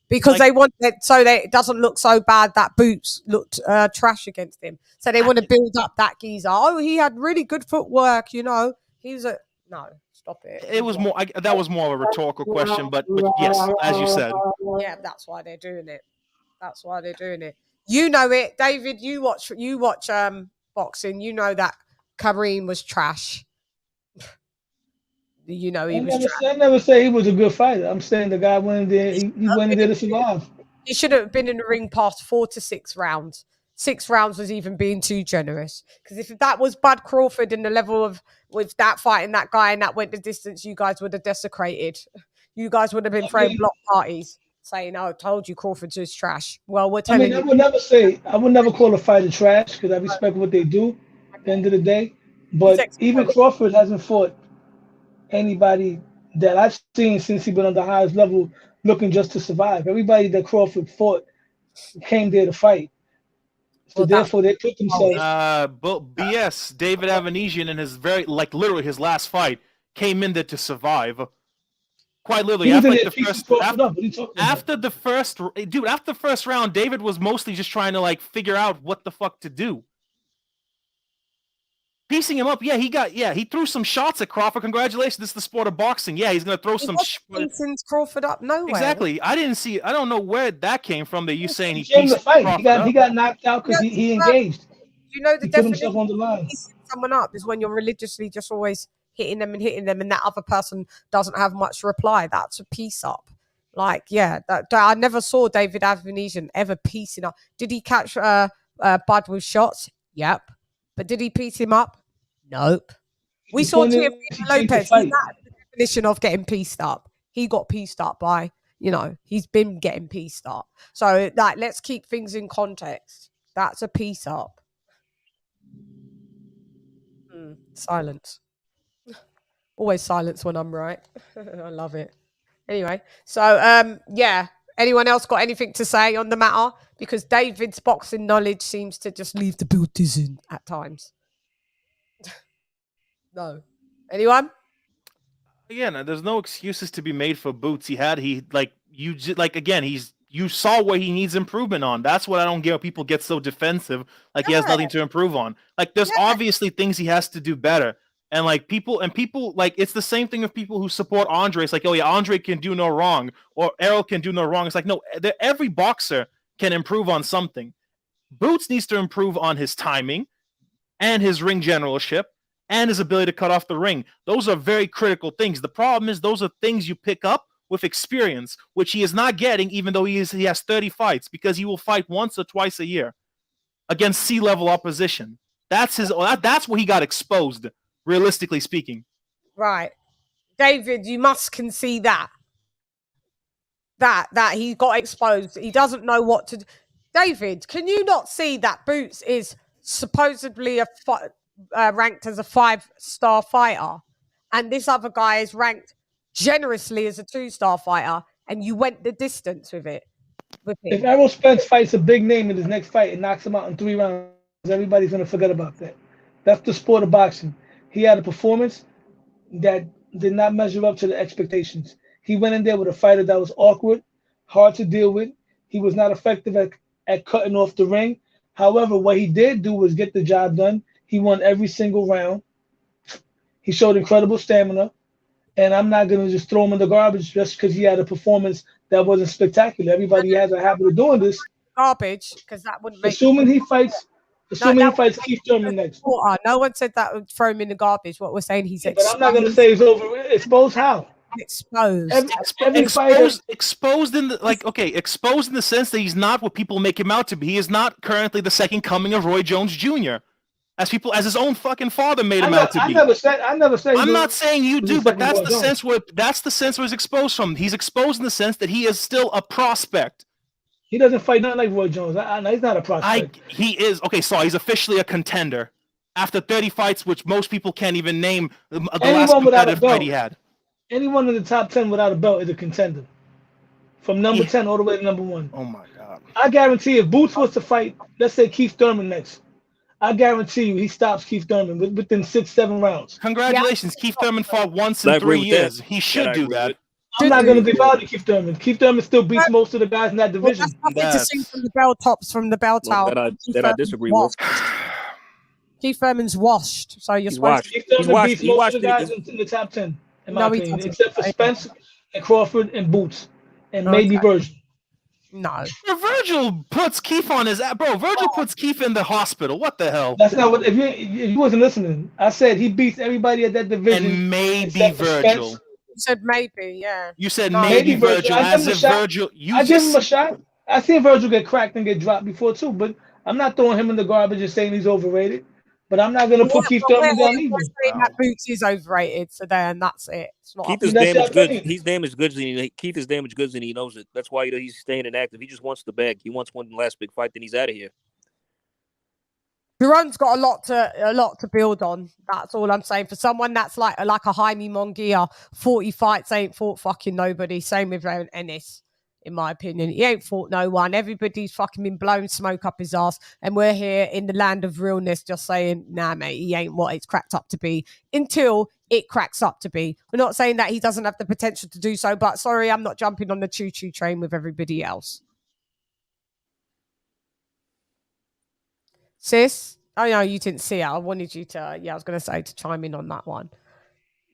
because they want it so that it doesn't look so bad that Boots looked trash against him. So they want to build up that geezer. Oh, he had really good footwork, you know. No, stop it. It was more. That was more of a rhetorical question, but yes, as you said. Yeah, that's why they're doing it. That's why they're doing it. You know it, David. You watch boxing. You know that Kareem was trash. You know, he was trash. I never say he was a good fighter. I'm saying the guy went in there, he went in there to survive. He should have been in the ring past 4 to 6 rounds. 6 rounds was even being too generous. Because if that was Bud Crawford in the level of with that fighting that guy and that went the distance, you guys would have desecrated. You guys would have been throwing block parties saying, "Oh, I told you Crawford's is trash." Well, we're telling you. I would never call a fighter trash because I respect what they do at the end of the day. But even Crawford hasn't fought anybody that I've seen since he's been on the highest level looking just to survive. Everybody that Crawford fought came there to fight. So therefore they put themselves. BS. David Avanesian in his literally his last fight came in there to survive. Quite literally, after the first round, David was mostly just trying to figure out what the fuck to do. Piecing him up, he threw some shots at Crawford. Congratulations, this is the sport of boxing. Yeah, he's gonna throw some. Piecing Crawford up nowhere. Exactly. I don't know where that came from. That you saying he pieced the fight. He got knocked out because he engaged. You know the definition of on the line. Piecing someone up is when you're religiously just always hitting them, and that other person doesn't have much reply. That's a piece up. I never saw David Avanesian ever piecing up. Did he catch Bud with shots? Yep. But did he piece him up? Nope. We saw Teofimo Lopez. He's not the definition of getting pieced up. He got pieced up by, he's been getting pieced up. So, let's keep things in context. That's a piece up. Silence. Always silence when I'm right. I love it. Anyway, so, anyone else got anything to say on the matter? Because David's boxing knowledge seems to just leave the building at times. No. Anyone? Again, there's no excuses to be made for Boots. You saw where he needs improvement on. That's what I don't get. People get so defensive, he has nothing to improve on. There's obviously things he has to do better. And people, it's the same thing with people who support Andre. It's Andre can do no wrong, or Errol can do no wrong. It's no, every boxer can improve on something. Boots needs to improve on his timing and his ring generalship and his ability to cut off the ring. Those are very critical things. The problem is those are things you pick up with experience, which he is not getting, even though he has 30 fights, because he will fight once or twice a year against C-level opposition. That's where he got exposed, realistically speaking. Right. David, you must concede that he got exposed. He doesn't know what to do. David, can you not see that Boots is supposedly ranked as a 5-star fighter, and this other guy is ranked generously as a 2-star fighter, and you went the distance with it? If Errol Spence fights a big name in his next fight and knocks him out in 3 rounds, everybody's going to forget about that. That's the sport of boxing. He had a performance that did not measure up to the expectations. He went in there with a fighter that was awkward, hard to deal with. He was not effective at cutting off the ring. However, what he did do was get the job done. He won every single round. He showed incredible stamina. And I'm not going to just throw him in the garbage just because he had a performance that wasn't spectacular. Everybody has a habit of doing this. Garbage, because that wouldn't make... Assuming he fights Keith Thurman next. No one said that would throw him in the garbage. What we're saying, he's exposed. But I'm not going to say he's over. Exposed how? Exposed. Exposed in the exposed in the sense that he's not what people make him out to be. He is not currently the second coming of Roy Jones Jr. As his own fucking father made him out to be. I never said. I'm not saying you do, but that's the sense where he's exposed from. He's exposed in the sense that he is still a prospect. He doesn't fight nothing like Roy Jones. He's not a prospect. He is he's officially a contender after 30 fights, which most people can't even name the last competitive fight he had. Anyone in the top 10 without a belt is a contender. From number 10 all the way to number 1. Oh my God. I guarantee if Boots was to fight, let's say Keith Thurman next, I guarantee you he stops Keith Thurman within 6-7 rounds. Congratulations. Yeah. Keith Thurman fought once in 3 years. He should do that. I'm not going to devalue Keith Thurman. Keith Thurman still beats most of the guys in that division. Well, that's nothing to see from the bell tops, from the bell tower. That I disagree with. Keith Thurman's washed. So you're supposed to... Keith Thurman beats most of the guys in the top 10, in my opinion, except for Spence and Crawford and Boots and maybe Virgil. No. Yeah, Virgil puts Keith on his ass. Bro, Virgil puts Keith in the hospital. What the hell? That's not what. If you wasn't listening, I said he beats everybody at that division. And maybe except for Virgil. Spence. You said maybe, yeah. You said No. maybe Virgil, I give as him a if shot. Virgil. I give him a shot. I seen Virgil get cracked and get dropped before too, but I'm not throwing him in the garbage and saying he's overrated. But I'm not gonna put Keith Thurman down either. Saying that Boots is overrated, so then that's it. It's not Keith is damaged goods. He's damaged goods, and Keith is damaged goods, and he knows it. That's why he's staying inactive. He just wants the bag. He wants one last big fight, then he's out of here. Jaron's got a lot to build on. That's all I'm saying. For someone that's like a Jaime Munguia, 40 fights ain't fought fucking nobody. Same with JARON ENNIS, in my opinion. He ain't fought no one. Everybody's fucking been blown smoke up his ass, and we're here in the land of realness just saying, nah, mate, he ain't what it's cracked up to be until it cracks up to be. We're not saying that he doesn't have the potential to do so, but sorry, I'm not jumping on the choo-choo train with everybody else. Sis? Oh, no, you didn't see it. I wanted you to, I was going to say to chime in on that one.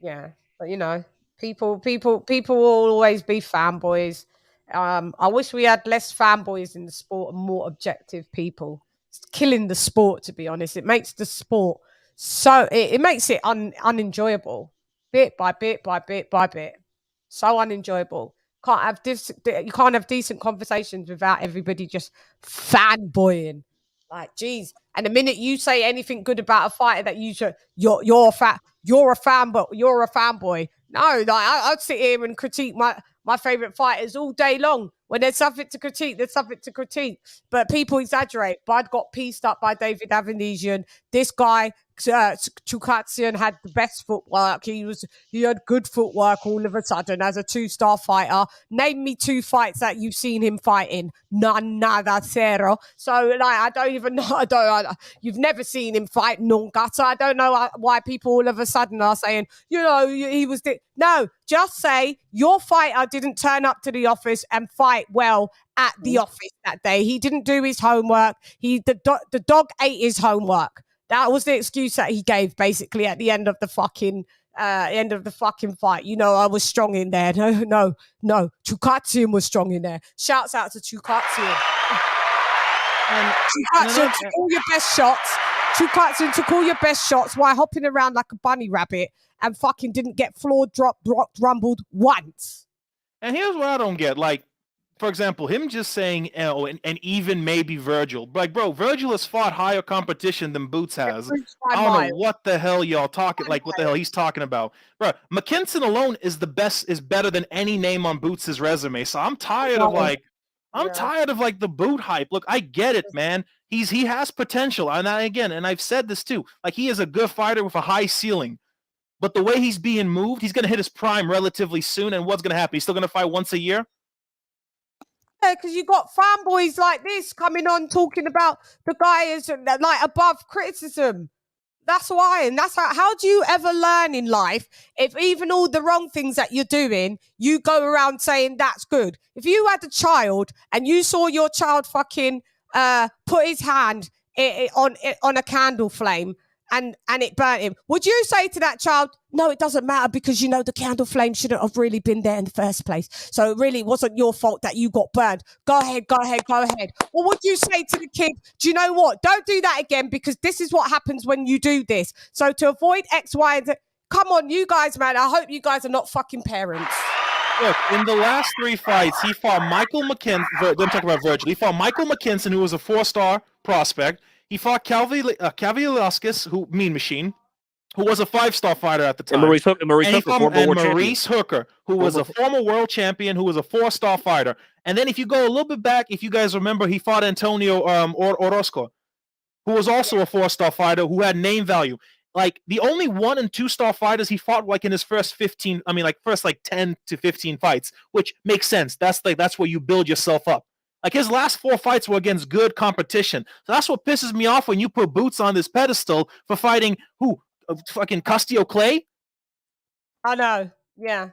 Yeah, but you know, people will always be fanboys. I wish we had less fanboys in the sport and more objective people. It's killing the sport, to be honest. It makes the sport so, it makes it unenjoyable, bit by bit by bit by bit. So unenjoyable. You can't have decent conversations without everybody just fanboying. Like, geez. And the minute you say anything good about a fighter that you're a fanboy. No, like I'd sit here and critique my favorite fighters all day long. When there's something to critique, there's something to critique. But people exaggerate. Bud got pieced up by David Avanesian. This guy, Chukatsian, had the best footwork. He had good footwork all of a sudden as a 2-star fighter. Name me 2 fights that you've seen him fighting. None, nada, zero. So like, I don't even know. You've never seen him fight nunca. So I don't know why people all of a sudden are saying, he was. No, just say your fighter didn't turn up to the office and fight well at the office that day. He didn't do his homework. The dog ate his homework. That was the excuse that he gave, basically, at the end of the fucking fight. I was strong in there. No. Chukatsian was strong in there. Shouts out to Chukatsian. Chukatsian took all your best shots. Chukatsian took all your best shots while hopping around like a bunny rabbit and fucking didn't get floored, dropped, rumbled once. And here's what I don't get. Like, for example, him just saying, and even maybe Virgil. Like, bro, Virgil has fought higher competition than Boots has. I don't know what the hell y'all talking, like what the hell he's talking about. Bro, McKinson alone is better than any name on Boots' resume. So I'm tired of the Boot hype. Look, I get it, man. He has potential. And I've said this too. Like, he is a good fighter with a high ceiling. But the way he's being moved, he's going to hit his prime relatively soon. And what's going to happen? He's still going to fight once a year? Yeah, because you got fanboys like this coming on talking about the guy is like above criticism. That's why. And that's how do you ever learn in life if even all the wrong things that you're doing, you go around saying that's good? If you had a child and you saw your child fucking put his hand on a candle flame, and it burnt him, would you say to that child, no, it doesn't matter because the candle flame shouldn't have really been there in the first place, so it really wasn't your fault that you got burned? Go ahead. Or would you say to the kid, do you know what, don't do that again because this is what happens when you do this, so to avoid X, Y, and Z? Come on, you guys, man, I hope you guys are not fucking parents. Look, in the last 3 fights, he fought Michael McKinson. Don't talk about Virgil. He fought Michael McKinson, who was a 4-star prospect. He fought Kavaliauskas, who Mean Machine, who was a 5-star fighter at the time. And Maurice Hooker, who was a former world champion, who was a 4-star fighter. And then if you go a little bit back, if you guys remember, he fought Antonio Orozco, who was also a 4-star fighter who had name value. Like, the only 1- and 2-star fighters he fought like in his first 10 to 15 fights, which makes sense. That's where you build yourself up. Like, his last 4 fights were against good competition. So that's what pisses me off when you put Boots on this pedestal for fighting who? Fucking Castillo Clay? I know, yeah.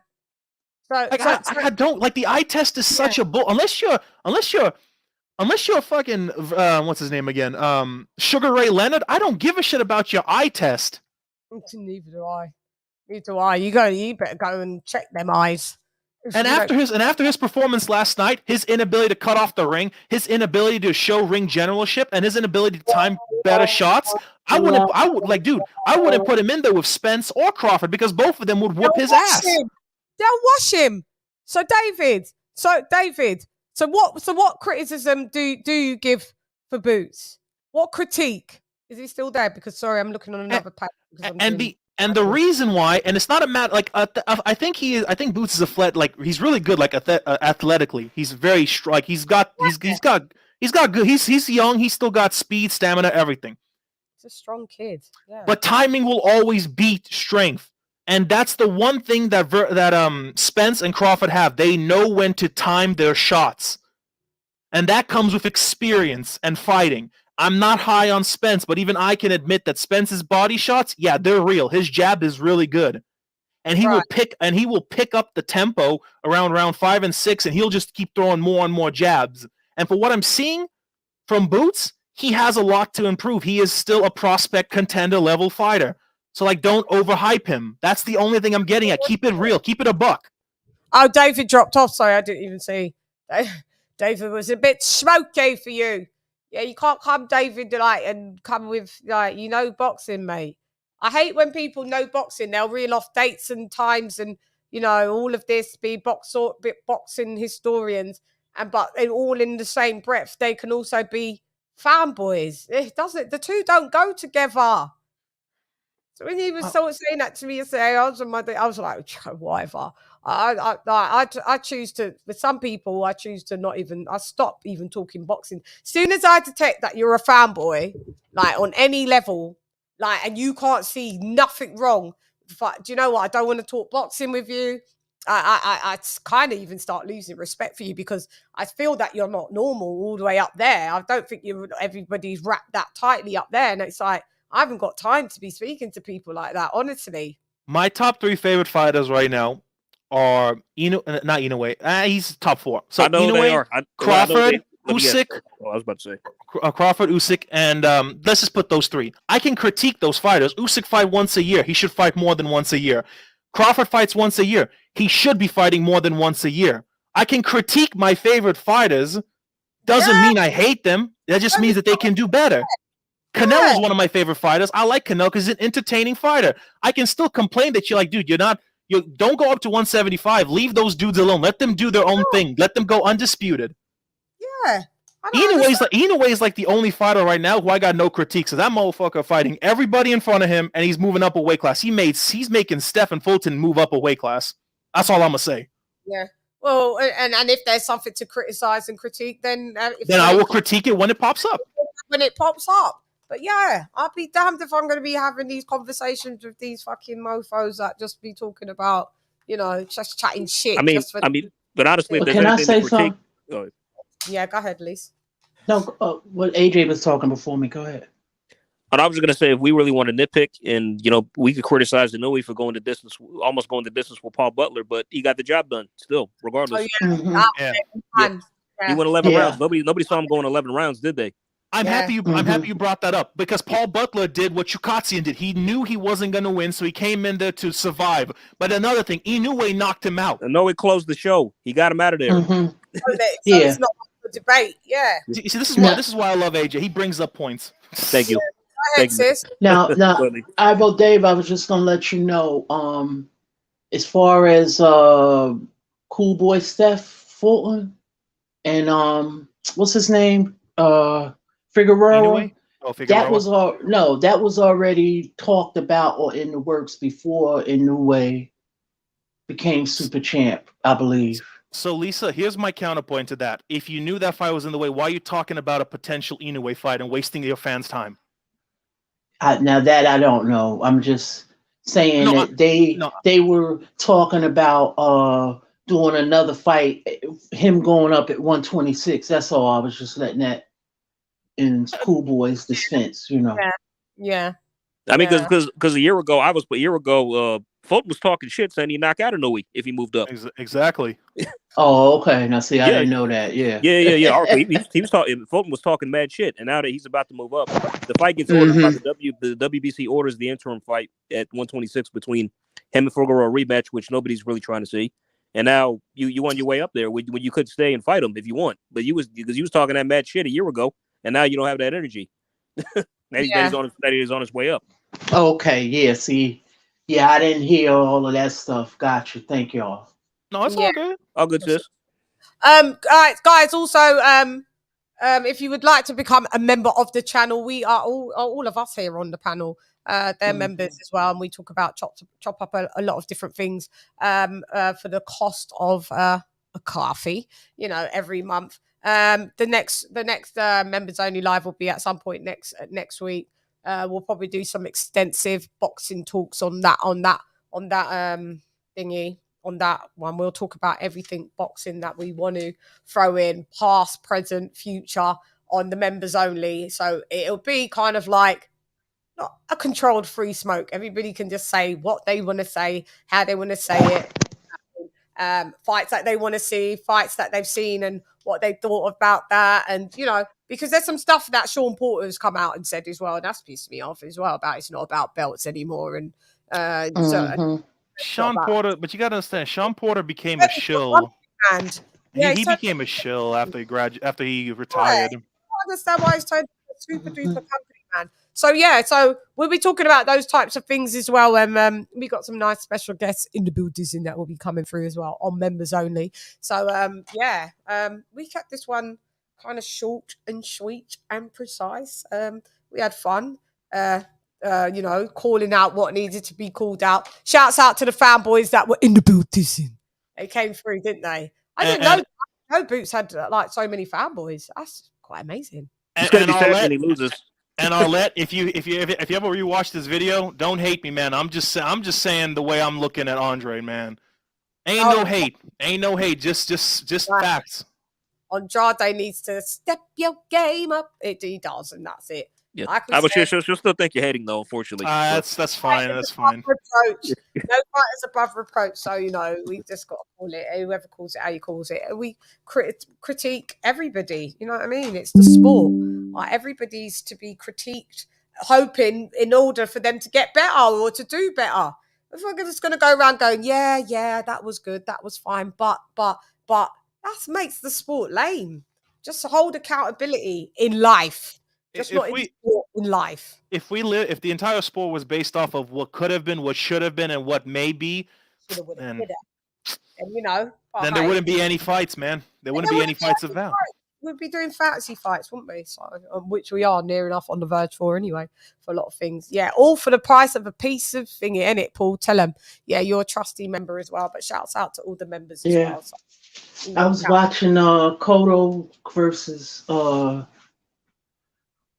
So, I don't like the eye test is such a bull. Unless you're fucking what's his name again? Sugar Ray Leonard. I don't give a shit about your eye test. Neither do I. You better go and check them eyes. And after his performance last night, his inability to cut off the ring, his inability to show ring generalship, and his inability to time better shots, I wouldn't put him in there with Spence or Crawford because both of them would whoop his ass. They'll wash him. So David, what criticism do you give for Boots? What critique? Is he still there? Because sorry, I'm looking on another page. And the reason why, and it's not a matter like I think Boots is he's really good athletically. He's very strong. Like he's got good. He's young. He's still got speed, stamina, everything. He's a strong kid. Yeah. But timing will always beat strength, and that's the one thing that Spence and Crawford have. They know when to time their shots, and that comes with experience and fighting. I'm not high on Spence, but even I can admit that Spence's body shots, yeah, they're real. His jab is really good. And he will pick up the tempo around round 5 and 6, and he'll just keep throwing more and more jabs. And for what I'm seeing from Boots, he has a lot to improve. He is still a prospect contender level fighter. So don't overhype him. That's the only thing I'm getting at. Keep it real. Keep it a buck. Oh, David dropped off. Sorry, I didn't even see. David was a bit smoky for you. Yeah, you can't come, David, and come with boxing, mate. I hate when people know boxing. They'll reel off dates and times and all of this, be boxing historians, but all in the same breath. They can also be fanboys. It doesn't. The two don't go together. So when he was saying that to me yesterday, I was like, whatever. I choose to, with some people, I choose to not even, I stop even talking boxing. As soon as I detect that you're a fanboy, on any level, and you can't see nothing wrong, do you know what? I don't want to talk boxing with you. I kind of even start losing respect for you because I feel that you're not normal all the way up there. I don't think everybody's wrapped that tightly up there. And it's like, I haven't got time to be speaking to people like that, honestly. My top 3 favorite fighters right now are not Inoue. He's top 4. So I know Inoue, they are. Crawford, Usyk. I was about to say Crawford, Usyk, and let's just put those 3. I can critique those fighters. Usyk fight once a year. He should fight more than once a year. Crawford fights once a year. He should be fighting more than once a year. I can critique my favorite fighters. Doesn't mean I hate them. That just means that they can do better. Canelo is one of my favorite fighters. I like Canelo because he's an entertaining fighter. I can still complain that you're like, dude, you don't go up to 175. Leave those dudes alone. Let them do their own thing. Let them go undisputed. Yeah. Inoue is like the only fighter right now who I got no critiques. So that motherfucker fighting everybody in front of him, and he's moving up a weight class. He's making Stephen Fulton move up a weight class. That's all I'm gonna say. Yeah. Well, and if there's something to criticize and critique, then I will critique it when it pops up. When it pops up. But yeah, I'll be damned if I'm going to be having these conversations with these fucking mofos that just be talking about, just chatting shit. But honestly, if can I say something? Yeah, go ahead, Lise. No, what AJ was talking before me. Go ahead. And I was going to say, if we really want to nitpick, and we could criticize Inoue for almost going the distance with Paul Butler, but he got the job done still, regardless. Oh, yeah. He went 11 rounds. Nobody saw him going 11 rounds, did they? I'm happy you brought that up because Paul Butler did what Chukatsian did. He knew he wasn't going to win, so he came in there to survive. But another thing, Inoue knocked him out. Inoue closed the show. He got him out of there. So it's not a debate. Yeah. See, this is why I love AJ. He brings up points. Thank you. Go ahead, sis. Now, Dave, I was just gonna let you know. As far as Cool Boy Steph Fulton and what's his name? Figueroa. Figueroa. That was already talked about or in the works before Inoue became super champ, I believe. So Lisa, here's my counterpoint to that. If you knew that fight was in the way, why are you talking about a potential Inoue fight and wasting your fans' time? Now that I don't know. I'm just saying they were talking about doing another fight, him going up at 126. That's all. I was just letting that in Cool Boy's defense, Yeah. I mean, because a year ago, Fulton was talking shit saying he'd knock out Inoue if he moved up. Exactly. Oh, okay. Now, see, I didn't know that. Yeah. He was talking. Fulton was talking mad shit, and now that he's about to move up, the fight gets ordered by the WBC orders the interim fight at 126 between him and Figueroa rematch, which nobody's really trying to see. And now you on your way up there when you could stay and fight him if you want, but you was talking that mad shit a year ago, and now you don't have that energy. That he's on his way up. Okay, yeah. See, yeah, I didn't hear all of that stuff. Got you. Thank y'all. No, it's all good. All good, sis. Guys. Also, if you would like to become a member of the channel, we are all of us here on the panel. They're members as well, and we talk about chop up a lot of different things for the cost of a coffee, every month. The next members only live will be at some point next week. We'll probably do some extensive boxing talks on that thingy. On that one, we'll talk about everything boxing that we want to throw in, past, present, future, on the members only. So it'll be kind of like not a controlled free smoke. Everybody can just say what they want to say, how they want to say it. Fights that they want to see, fights that they've seen, and what they thought about that. And because there's some stuff that Sean Porter's come out and said as well, and that's pissed me off as well, about it's not about belts anymore. And Sean Porter, but you got to understand, Sean Porter became a shill. And he became a shill after he retired. I understand why he's turned a super duper company man. So we'll be talking about those types of things as well. And we got some nice special guests in the building that will be coming through as well on members only. So we kept this one kind of short and sweet and precise. We had fun. Calling out what needed to be called out. Shouts out to the fanboys that were in the building. They came through, didn't they? I didn't know Boots had like so many fanboys. That's quite amazing. He's gonna be sad when he loses. And Arlette, if you ever rewatch this video, don't hate me, man. I'm just saying the way I'm looking at Andre, man. Ain't no hate. Just facts. Andrade needs to step your game up. He does, and that's it. Yeah, she'll still think you're hating though. Unfortunately, that's fine. That's fine. Reproach. No fight is above reproach. So we just got to call it. Whoever calls it, how you calls it. We critique everybody. You know what I mean? It's the sport. Like, everybody's to be critiqued, hoping in order for them to get better or to do better. If we're just going to go around going, yeah, that was good, that was fine, but that makes the sport lame. Just hold accountability in life. Just not in sport, in life. If the entire sport was based off of what could have been, what should have been, and what may be, then there wouldn't be any fights, man. There wouldn't be any fights of that. We'd be doing fantasy fights, wouldn't we? So, which we are near enough on the verge for anyway, for a lot of things. Yeah, all for the price of a piece of thingy, innit, Paul? Tell them. Yeah, you're a trusty member as well, but shouts out to all the members as well. So, I was watching Cotto versus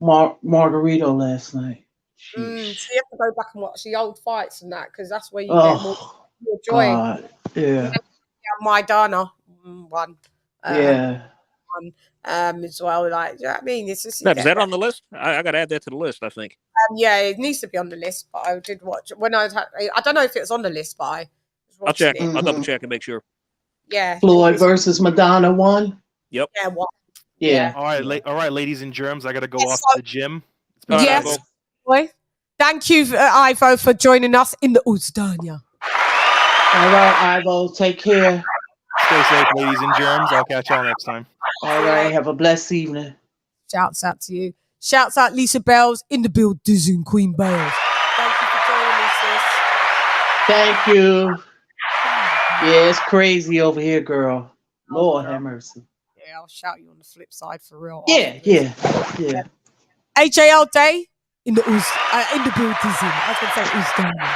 Margarito last night. So you have to go back and watch the old fights and that, because that's where you get more joy. God. Yeah. Maidana won. As well, like, you know what I mean? It's just, is that on the list? I gotta add that to the list, I think. Yeah, it needs to be on the list, but I did watch when I don't know if it was on the list, but I'll check. I'll double check and make sure. Yeah. Floyd versus Madonna won. Yep. Yeah, what? Yeah. All right, ladies and germs, I gotta go off to the gym. Yes. Boy. Thank you, Ivo, for joining us in the Uzdania. All right, Ivo, take care. Stay safe, ladies and germs. I'll catch y'all next time. All right, have a blessed evening. Shouts out to you. Shouts out Lisa Bells in the building, Queen Bells. Thank you for joining me, sis. Thank you. Yeah, it's crazy over here, girl. Lord have mercy. Yeah, I'll shout you on the flip side for real. Yeah. HAL Day in the building. I was going to say Uzdania.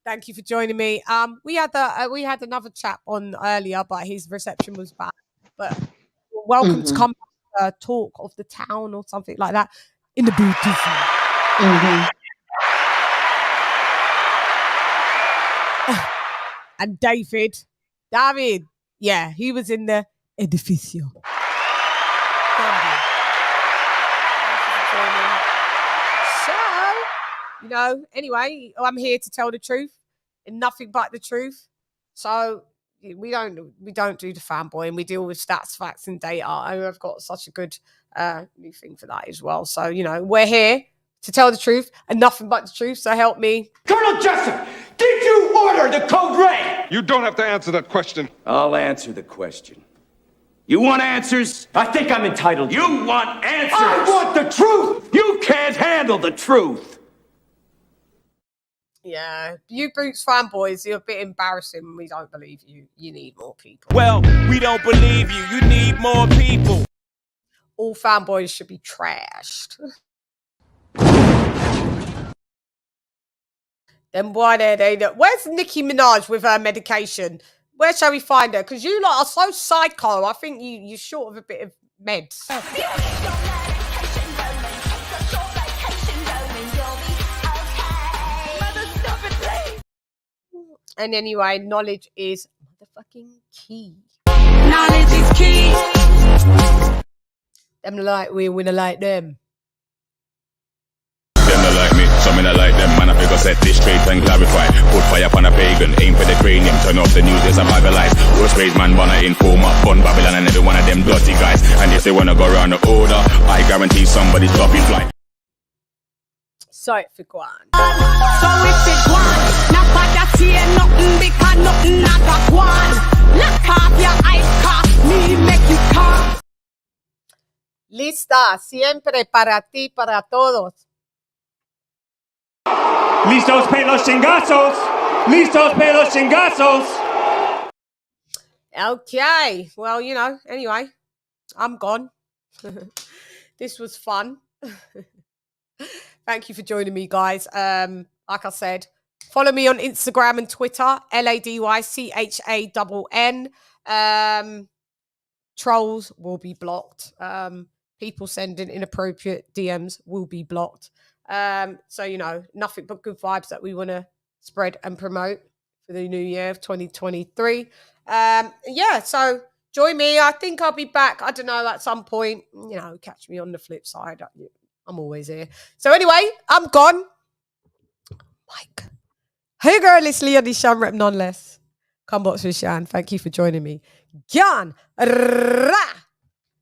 Thank you for joining me. We had another chap on earlier, but his reception was bad. But welcome to come talk of the town or something like that in the building. And David, yeah, he was in the edificio. So, anyway, I'm here to tell the truth and nothing but the truth. So we don't do the fanboy, and we deal with stats, facts, and data. And I've got such a good new thing for that as well. So, we're here to tell the truth and nothing but the truth. So help me. Colonel Jessup, did you order the code red? You don't have to answer that question. I'll answer the question. You want answers? I think I'm entitled. You want answers? I want the truth. You can't handle the truth. Yeah, you Boots fanboys, you're a bit embarrassing. We don't believe you. You need more people. Well, we don't believe you. You need more people. All fanboys should be trashed. Then why they where's Nicki Minaj with her medication? Where shall we find her? Because you lot are so psycho. I think you're short of a bit of meds. And anyway, knowledge is motherfucking key. Knowledge is key. Them like we winner like them. Them not like me, some me not like them. Man, I figure set this straight and clarify. Put fire upon a pagan, aim for the cranium. Turn off the news, there's a bag of lies. Worst raised man, wanna inform up, fun Babylon and every one of them dirty guys. And if they wanna go around the order, I guarantee somebody's dropping fly. So if it go on. So if it go on, not bother say nothing because nothing not a go on. Lock off your eyes, cause me make you come. Lista, siempre para ti, para todos. Listos para los chingazos. Listos para los chingazos. Okay, well, you know, anyway, I'm gone. This was fun. Thank you for joining me, guys. Like I said, follow me on Instagram and Twitter, LadyChann. Trolls will be blocked. People sending inappropriate DMs will be blocked. So, you know, nothing but good vibes that we want to spread and promote for the new year of 2023. Yeah, so join me. I think I'll be back, I don't know, at some point. You know, catch me on the flip side. I'm always here. So anyway, I'm gone. Mike. Hey girl, it's LadyChann, rep nonetheless. Come box with Shan. Thank you for joining me. Gyan.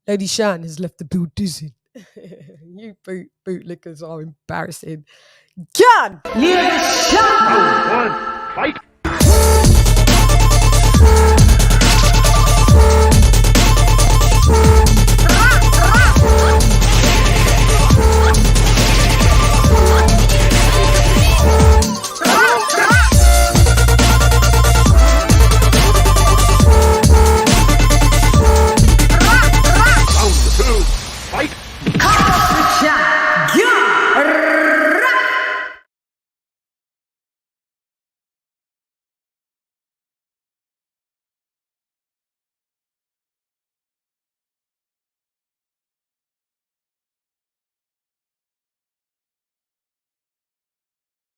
LadyChann has left the boot dizzy. You bootlickers are embarrassing. Gyan. LadyChann. Fight.